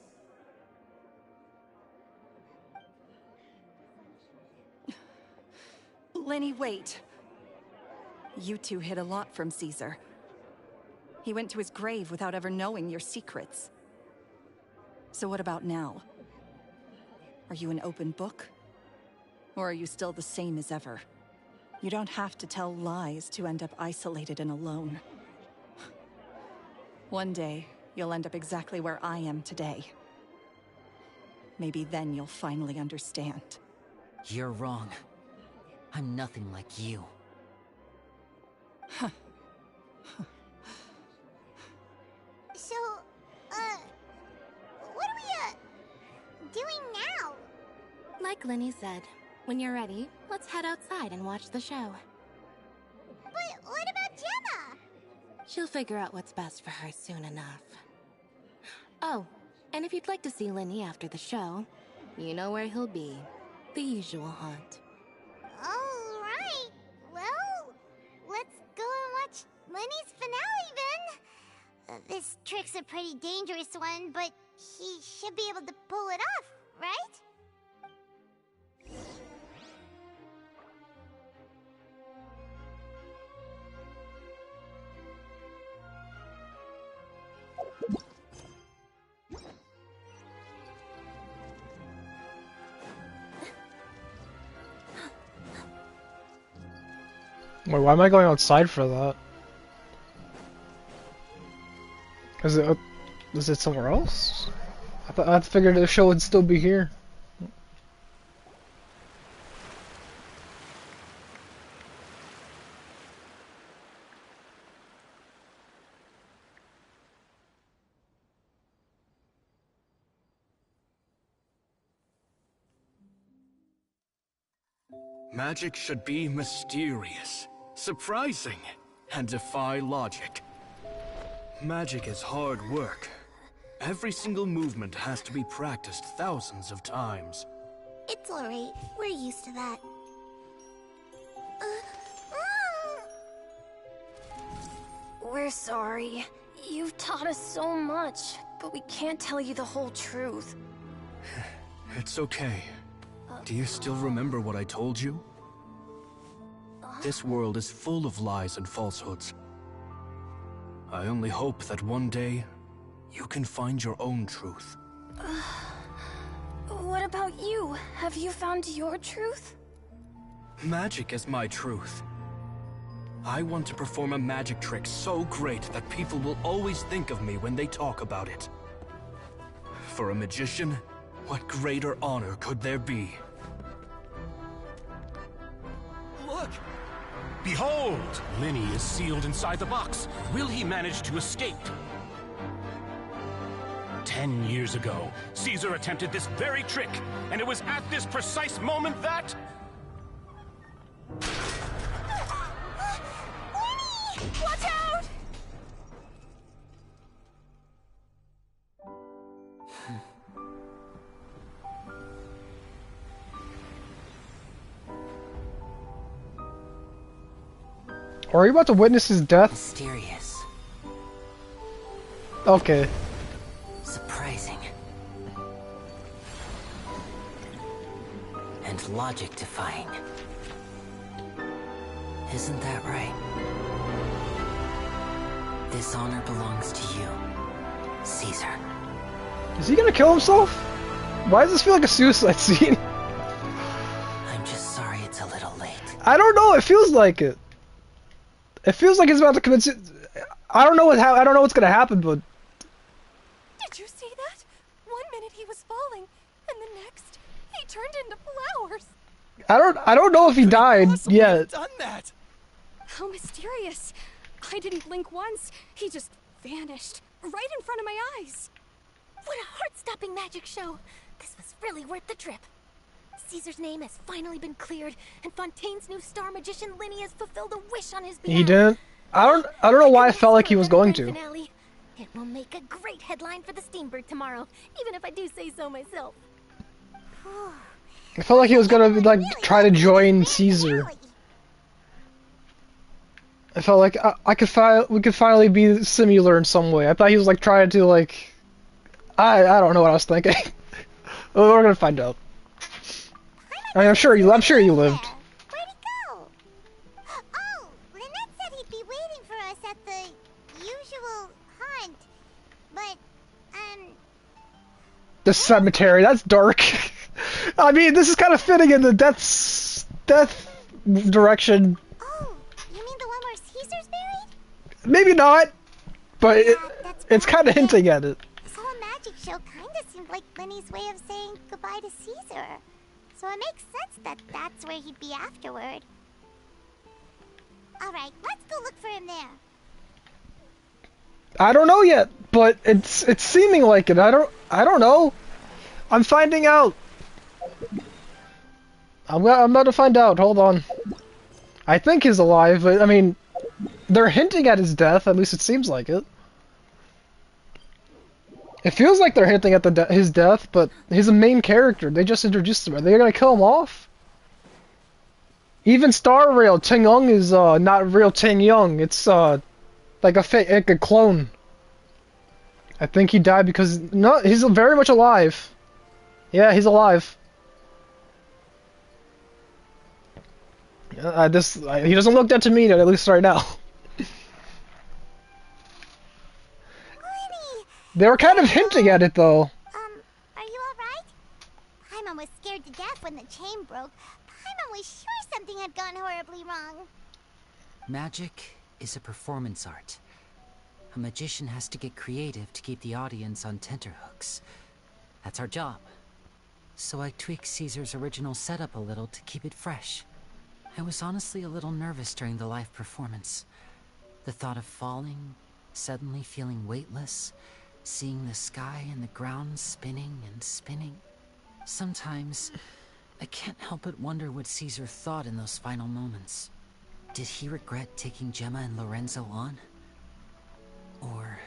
Lenny, wait. You two hid a lot from Caesar. He went to his grave without ever knowing your secrets. So what about now? Are you an open book? Or are you still the same as ever? You don't have to tell lies to end up isolated and alone. One day, you'll end up exactly where I am today. Maybe then you'll finally understand. You're wrong. I'm nothing like you. So, what are we, doing now? Like Lenny said, when you're ready, let's head outside and watch the show. But what about Gemma? She'll figure out what's best for her soon enough. Oh, and if you'd like to see Lenny after the show, you know where he'll be. The usual haunt. All right. Well, let's go and watch Lenny's finale then. This trick's a pretty dangerous one, but he should be able to pull it off, right? Wait, why am I going outside for that? Is it somewhere else? I figured the show would still be here. Magic should be mysterious, surprising, and defy logic. Magic is hard work. Every single movement has to be practiced thousands of times. It's alright. We're used to that. We're sorry. You've taught us so much, but we can't tell you the whole truth. It's okay. Do you still remember what I told you? This world is full of lies and falsehoods. I only hope that one day, you can find your own truth. What about you? Have you found your truth? Magic is my truth. I want to perform a magic trick so great that people will always think of me when they talk about it. For a magician, what greater honor could there be? Look! Behold! Linny is sealed inside the box. Will he manage to escape? 10 years ago, Caesar attempted this very trick, and it was at this precise moment that... Watch out! Are you about to witness his death? Mysterious. Okay. Surprising. And logic-defying. Isn't that right? This honor belongs to you, Caesar. Is he gonna kill himself? Why does this feel like a suicide scene? I'm just sorry it's a little late. I don't know, it feels like it. It feels like he's about to commit I don't know what's gonna happen, but... Did you see that? 1 minute he was falling, and the next, he turned into flowers. I don't know if he died yet. Done that? How mysterious. I didn't blink once. He just vanished, right in front of my eyes. What a heart-stopping magic show. This was really worth the trip. Caesar's name has finally been cleared, and Fontaine's new star magician Linny has fulfilled a wish on his behalf. He didn't. I don't know why I felt like he was going to. Finale. It will make a great headline for the Steamberg tomorrow, even if I do say so myself. I felt like he was gonna like try to join Caesar. I felt like we could finally be similar in some way. I thought he was like trying to like I don't know what I was thinking. We're gonna find out. I mean, I'm sure you lived. Where'd he go? Oh, Lynette said he'd be waiting for us at the usual hunt. But, The cemetery, that's dark. I mean, this is kind of fitting in the death direction. Oh, you mean the one where Caesar's buried? Maybe not, but it's kind of hinting at it. This whole magic show kind of seemed like Lenny's way of saying goodbye to Caesar. So it makes sense that that's where he'd be afterward. Alright, let's go look for him there. I don't know yet, but it's seeming like it. I don't know. I'm finding out. I'm about to find out. Hold on. I think he's alive, but I mean, they're hinting at his death. At least it seems like it. It feels like they're hinting at his death, but he's a main character. They just introduced him. Are they gonna kill him off? Even Star Rail Ting Young is not real Ting Young. It's like a clone. I think he died because he's very much alive. Yeah, he's alive. He doesn't look dead to me, at least right now. They were kind of hinting at it, though. Are you alright? Paimon was scared to death when the chain broke. Paimon was sure something had gone horribly wrong. Magic is a performance art. A magician has to get creative to keep the audience on tenterhooks. That's our job. So I tweaked Caesar's original setup a little to keep it fresh. I was honestly a little nervous during the live performance. The thought of falling, suddenly feeling weightless, seeing the sky and the ground spinning and spinning. Sometimes, I can't help but wonder what Caesar thought in those final moments. Did he regret taking Gemma and Lorenzo on? Or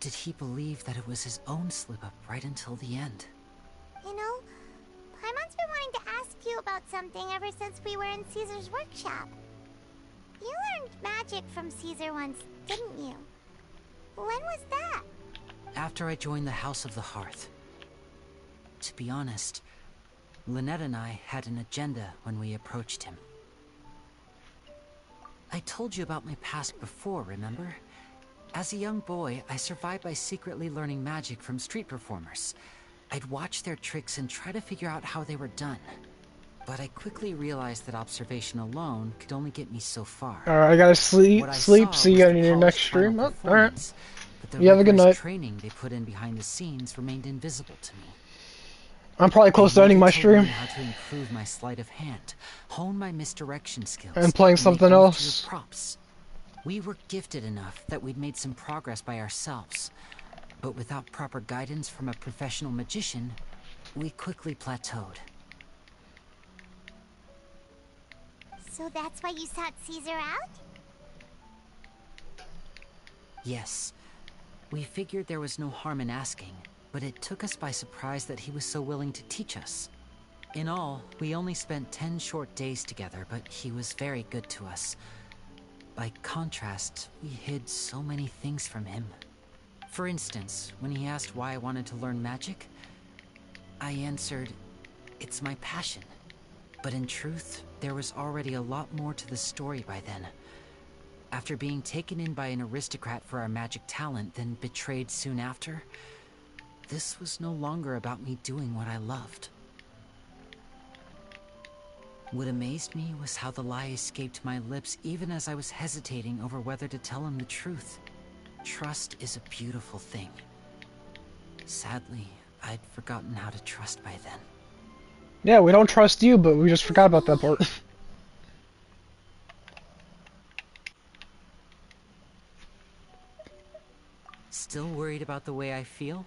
did he believe that it was his own slip-up right until the end? You know, Paimon's been wanting to ask you about something ever since we were in Caesar's workshop. You learned magic from Caesar once, didn't you? When was that? After I joined the House of the Hearth. To be honest, Lynette and I had an agenda when we approached him. I told you about my past before, remember? As a young boy, I survived by secretly learning magic from street performers. I'd watch their tricks and try to figure out how they were done. But I quickly realized that observation alone could only get me so far. Alright, I gotta sleep. See you in your next stream. Oh, alright. But the You have a good night. training they put in behind the scenes remained invisible to me. I'm probably close to ending my stream. How to improve my sleight of hand, hone my misdirection skills, and playing something else. Props. We were gifted enough that we'd made some progress by ourselves, but without proper guidance from a professional magician, we quickly plateaued. So that's why you sought Caesar out? Yes. We figured there was no harm in asking, but it took us by surprise that he was so willing to teach us. In all, we only spent 10 short days together, but he was very good to us. By contrast, we hid so many things from him. For instance, when he asked why I wanted to learn magic, I answered, "It's my passion." But in truth, there was already a lot more to the story by then. After being taken in by an aristocrat for our magic talent, then betrayed soon after, this was no longer about me doing what I loved. What amazed me was how the lie escaped my lips even as I was hesitating over whether to tell him the truth. Trust is a beautiful thing. Sadly, I'd forgotten how to trust by then. Yeah, we don't trust you, but we just forgot about that part. Still worried about the way I feel?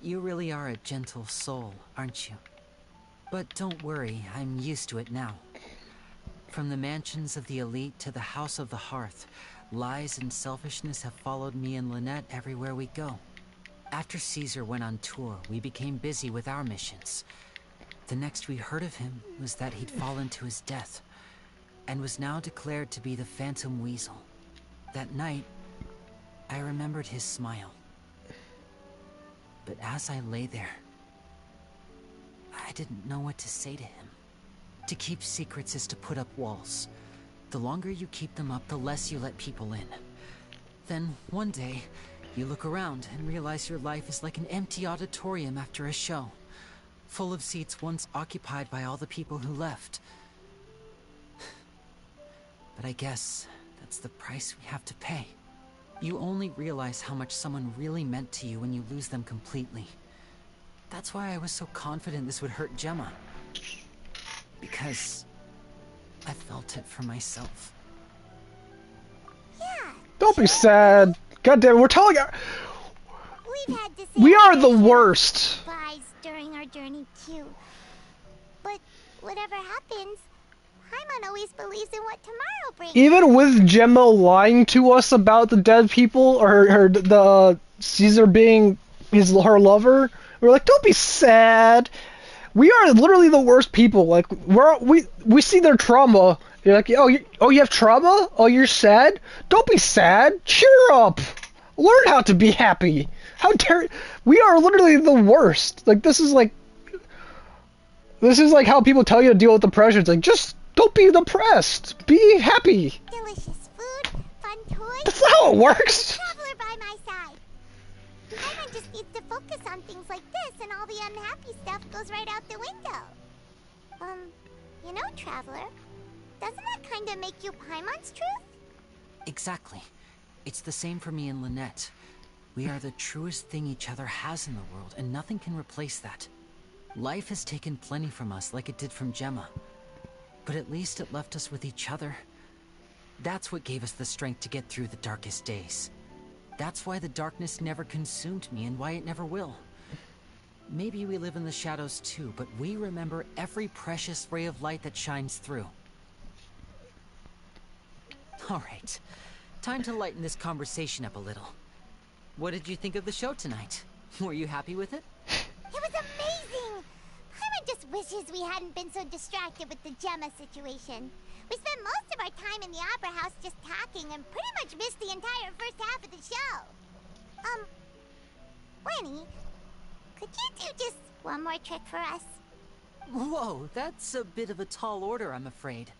You really are a gentle soul, aren't you? But don't worry, I'm used to it now. From the mansions of the elite to the House of the Hearth, lies and selfishness have followed me and Lynette everywhere we go. After Caesar went on tour, we became busy with our missions. The next we heard of him was that he'd fallen to his death, and was now declared to be the Phantom Weasel. That night, I remembered his smile. But as I lay there, I didn't know what to say to him. To keep secrets is to put up walls. The longer you keep them up, the less you let people in. Then, one day, you look around and realize your life is like an empty auditorium after a show, full of seats once occupied by all the people who left. But I guess that's the price we have to pay. You only realize how much someone really meant to you when you lose them completely. That's why I was so confident this would hurt Gemma. Because I felt it for myself. Yeah. Don't be sad. God damn it, we're telling our... We've had to say We are the worst. goodbyes during our journey too. But whatever happens, Paimon always believes in what tomorrow brings. Even with Gemma lying to us about the dead people, or the Caesar being her lover, we're like, don't be sad. We are literally the worst people. Like we see their trauma. You're like, oh, you have trauma? Oh, you're sad? Don't be sad. Cheer up. Learn how to be happy. How dare we are literally the worst. Like this is like how people tell you to deal with depression. It's like, just don't be depressed. Be happy. Delicious food, fun toys. That's not how it works. Traveler by my side. Paimon just needs to focus on things like this, and all the unhappy stuff goes right out the window. You know, Traveler, doesn't that kind of make you Paimon's truth? Exactly. It's the same for me and Lynette. We are the truest thing each other has in the world, and nothing can replace that. Life has taken plenty from us, like it did from Gemma. But at least it left us with each other. That's what gave us the strength to get through the darkest days. That's why the darkness never consumed me, and why it never will. Maybe we live in the shadows too, but we remember every precious ray of light that shines through. Alright, time to lighten this conversation up a little. What did you think of the show tonight? Were you happy with it? It was amazing! Paimon just wishes we hadn't been so distracted with the Gemma situation. We spent most of our time in the Opera House just talking and pretty much missed the entire first half of the show. Winnie, could you do just one more trick for us? Whoa, that's a bit of a tall order, I'm afraid.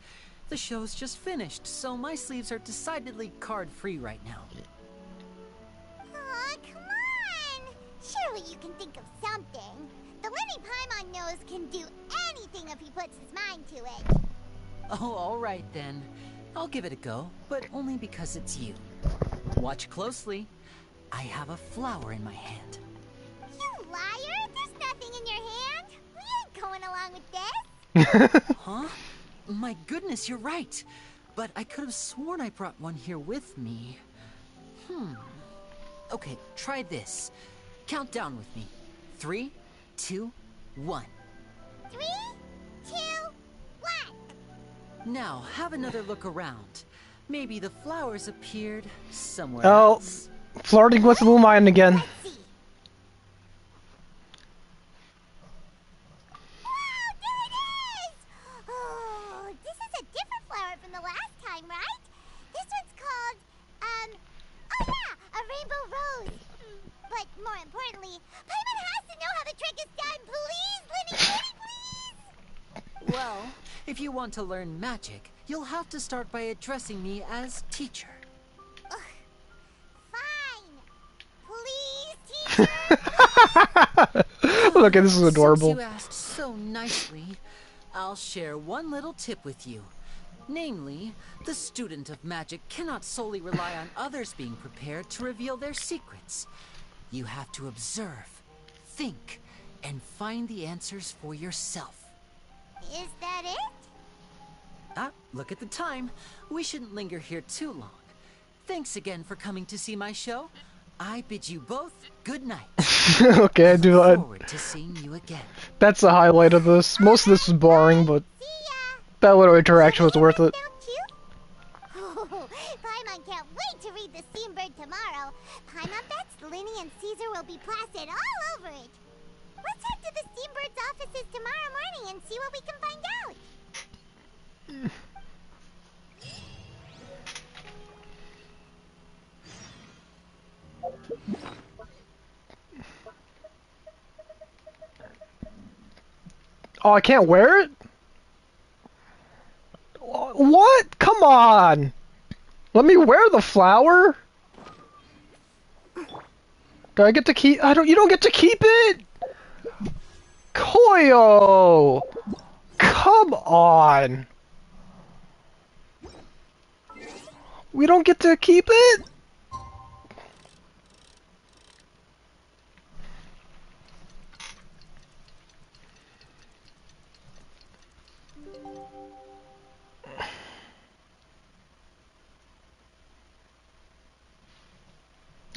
The show's just finished, so my sleeves are decidedly card-free right now. Aw, come on! Surely you can think of something. The Lenny Paimon knows can do anything if he puts his mind to it. Oh, all right then. I'll give it a go, but only because it's you. Watch closely. I have a flower in my hand. You liar! There's nothing in your hand. We ain't going along with this. Huh? My goodness, you're right. But I could have sworn I brought one here with me. Okay, try this. Count down with me. 3, 2, 1. 3, 2, 1. Now, have another look around. Maybe the flowers appeared somewhere Oh, else. flirting with Lumine again. Oh, this is a different flower from the last time, right? This one's called, oh yeah, a rainbow rose. But more importantly, Paimon has to know how the trick is done. Please, Lenny, please! Well, if you want to learn magic, you'll have to start by addressing me as teacher. Fine. Please, teacher. Look, this is adorable. Since you asked so nicely, I'll share one little tip with you. Namely, the student of magic cannot solely rely on others being prepared to reveal their secrets. You have to observe, think, and find the answers for yourself. Is that it? Ah, look at the time. We shouldn't linger here too long. Thanks again for coming to see my show. I bid you both good night. Okay, I do. Look forward to seeing you again. That's the highlight of this. Most of this was boring, but that little interaction was worth it. Oh, Paimon can't wait to read the Steambird tomorrow. Paimon bets Lenny and Caesar will be placid all over it. Let's head to the Steambird's offices tomorrow morning and see what we can find out. Oh, I can't wear it? What? Come on! Let me wear the flower? Do I get to keep? You don't get to keep it? Koyo! Come on! We don't get to keep it?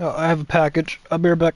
Oh, I have a package. I'll be right back.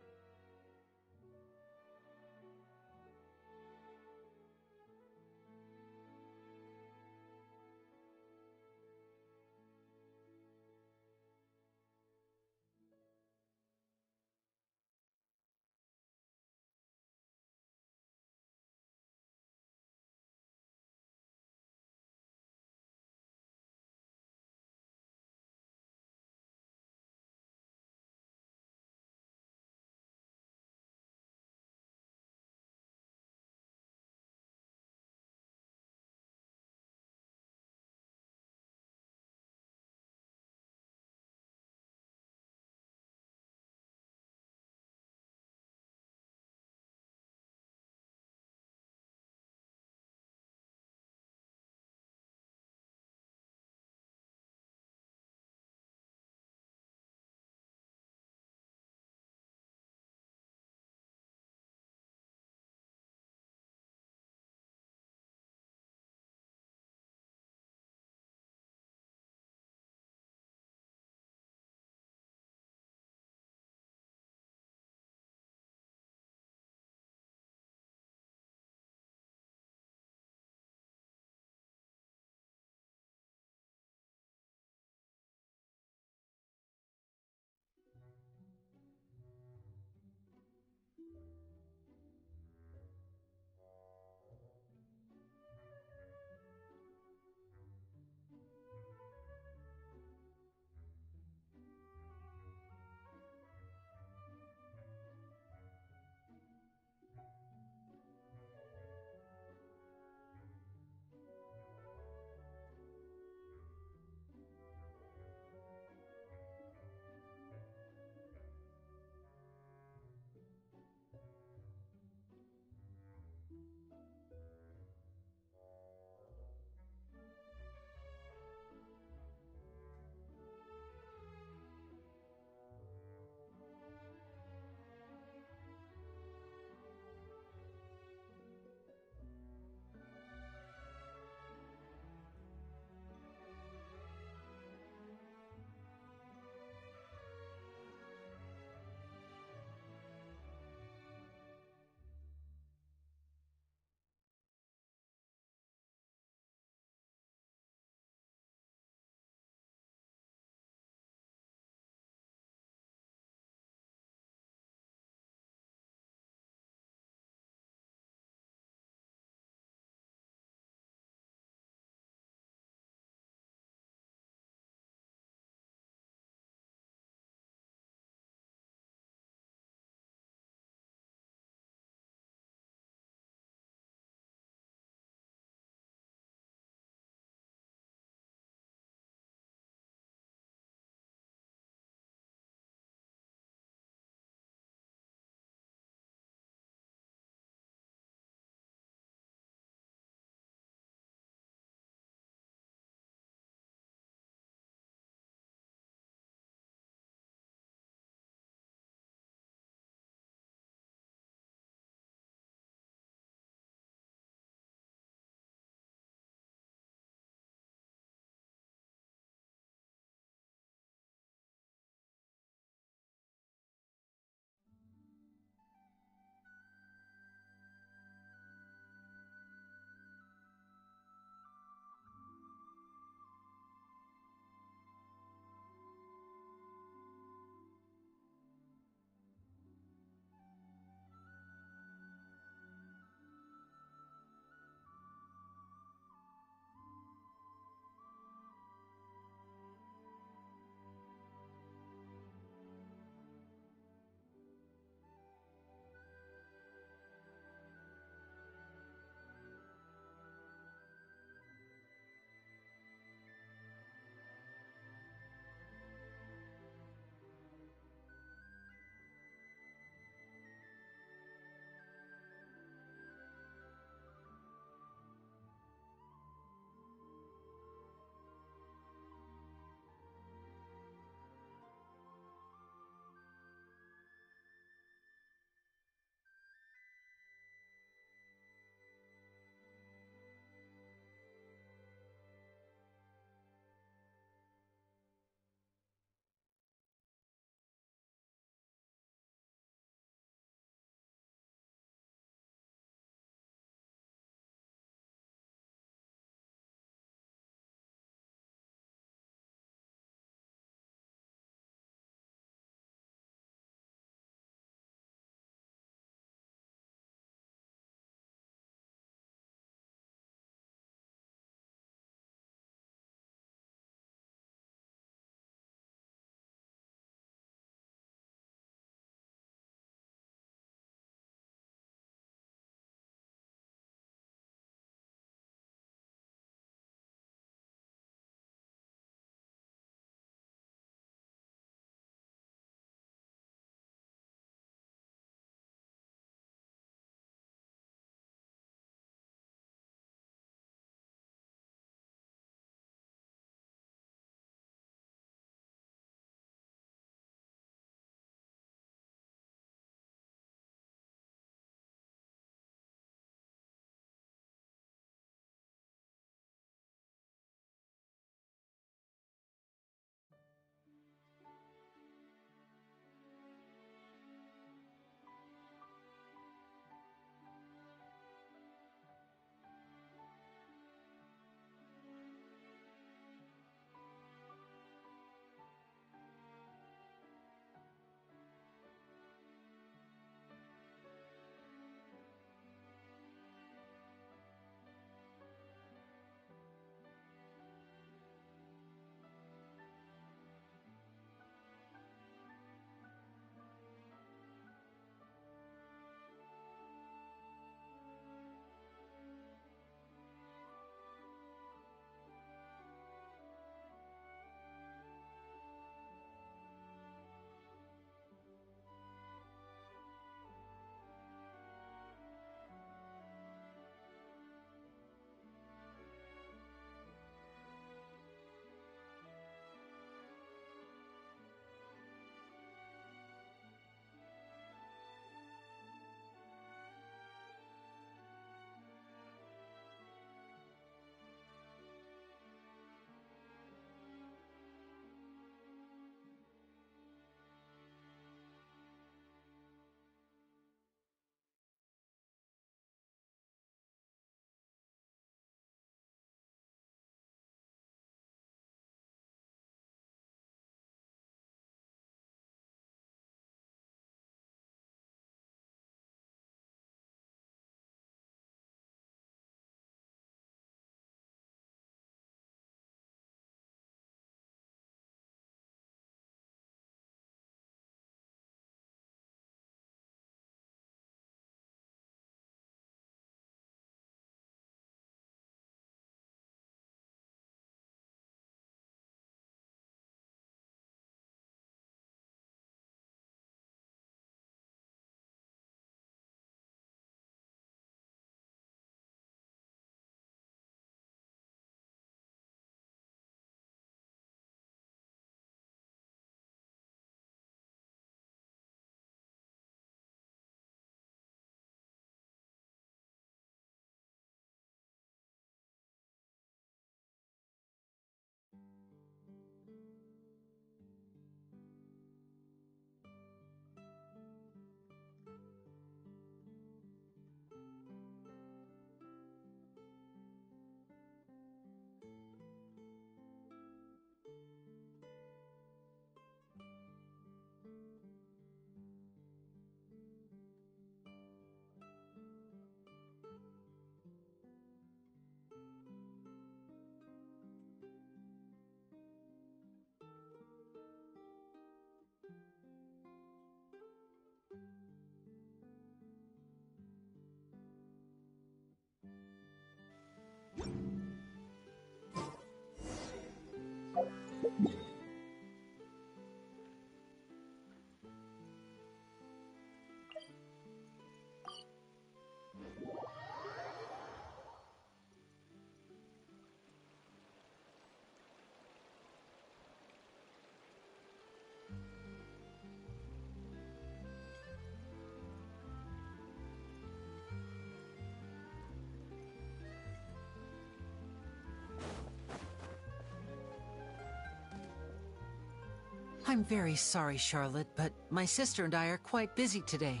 I'm very sorry, Charlotte, but my sister and I are quite busy today.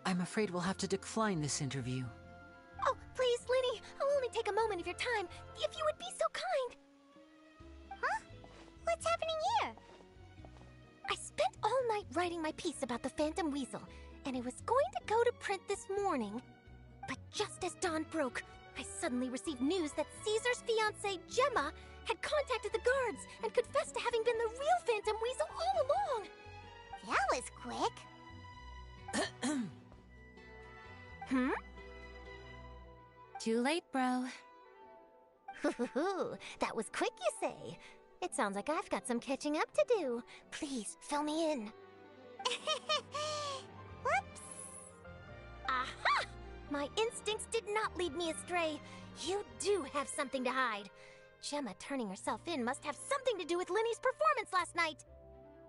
I'm afraid we'll have to decline this interview. Oh, please, Linny, I'll only take a moment of your time, if you would be so kind. Huh? What's happening here? I spent all night writing my piece about the Phantom Weasel, and it was going to go to print this morning. But just as dawn broke, I suddenly received news that Caesar's fiancée, Gemma, had contacted the guards and confessed to having been the real Phantom Weasel all along. That was quick. Hmm? Too late, bro. That was quick, you say? It sounds like I've got some catching up to do. Please, fill me in. Whoops. Aha! My instincts did not lead me astray. You do have something to hide. Gemma turning herself in must have something to do with Linny's performance last night.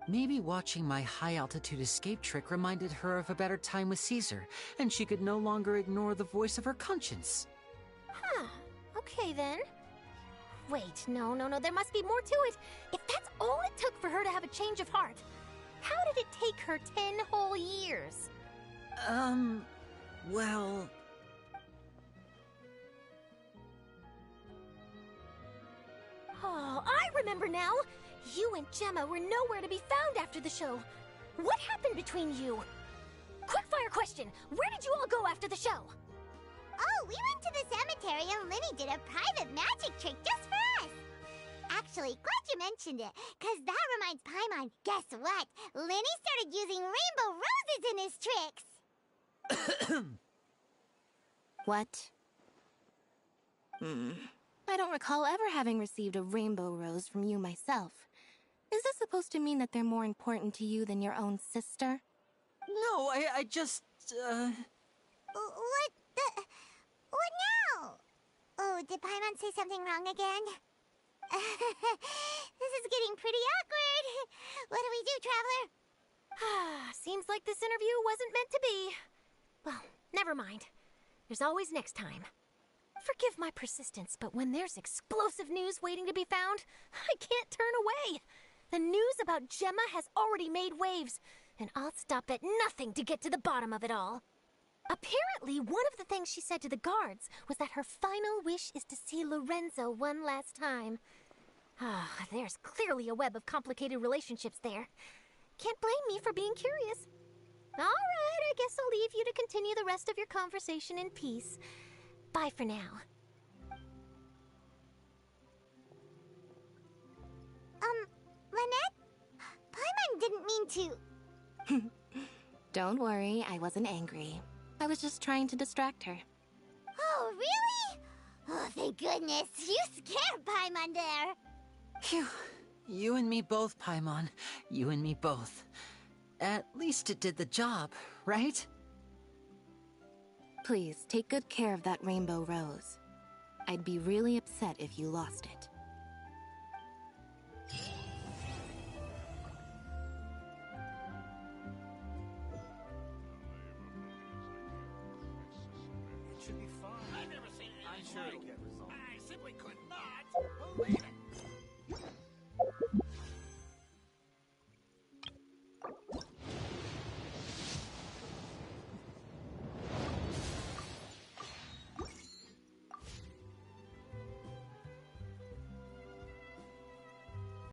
Maybe watching my high-altitude escape trick reminded her of a better time with Caesar, and she could no longer ignore the voice of her conscience. Huh. Okay, then. Wait, no, there must be more to it. If that's all it took for her to have a change of heart, how did it take her 10 whole years? Well... Oh, I remember now! You and Gemma were nowhere to be found after the show. What happened between you? Quickfire question! Where did you all go after the show? Oh, we went to the cemetery and Linny did a private magic trick just for us. Actually, glad you mentioned it, because that reminds Paimon, guess what? Linny started using rainbow roses in his tricks. What? I don't recall ever having received a rainbow rose from you myself. Is this supposed to mean that they're more important to you than your own sister? No, I just, What now? Oh, did Paimon say something wrong again? This is getting pretty awkward. What do we do, Traveler? Seems like this interview wasn't meant to be. Well, never mind. There's always next time. Forgive my persistence, but when there's explosive news waiting to be found, I can't turn away. The news about Gemma has already made waves, and I'll stop at nothing to get to the bottom of it all. Apparently, one of the things she said to the guards was that her final wish is to see Lorenzo one last time. There's clearly a web of complicated relationships there. Can't blame me for being curious. All right, I guess I'll leave you to continue the rest of your conversation in peace. Bye for now. Lynette? Paimon didn't mean to... Don't worry, I wasn't angry. I was just trying to distract her. Oh, really? Oh, thank goodness. You scared Paimon there. Phew. You and me both, Paimon. You and me both. At least it did the job, right? Please, take good care of that rainbow rose. I'd be really upset if you lost it. It should be fine. I've never seen it. I'm sure it can.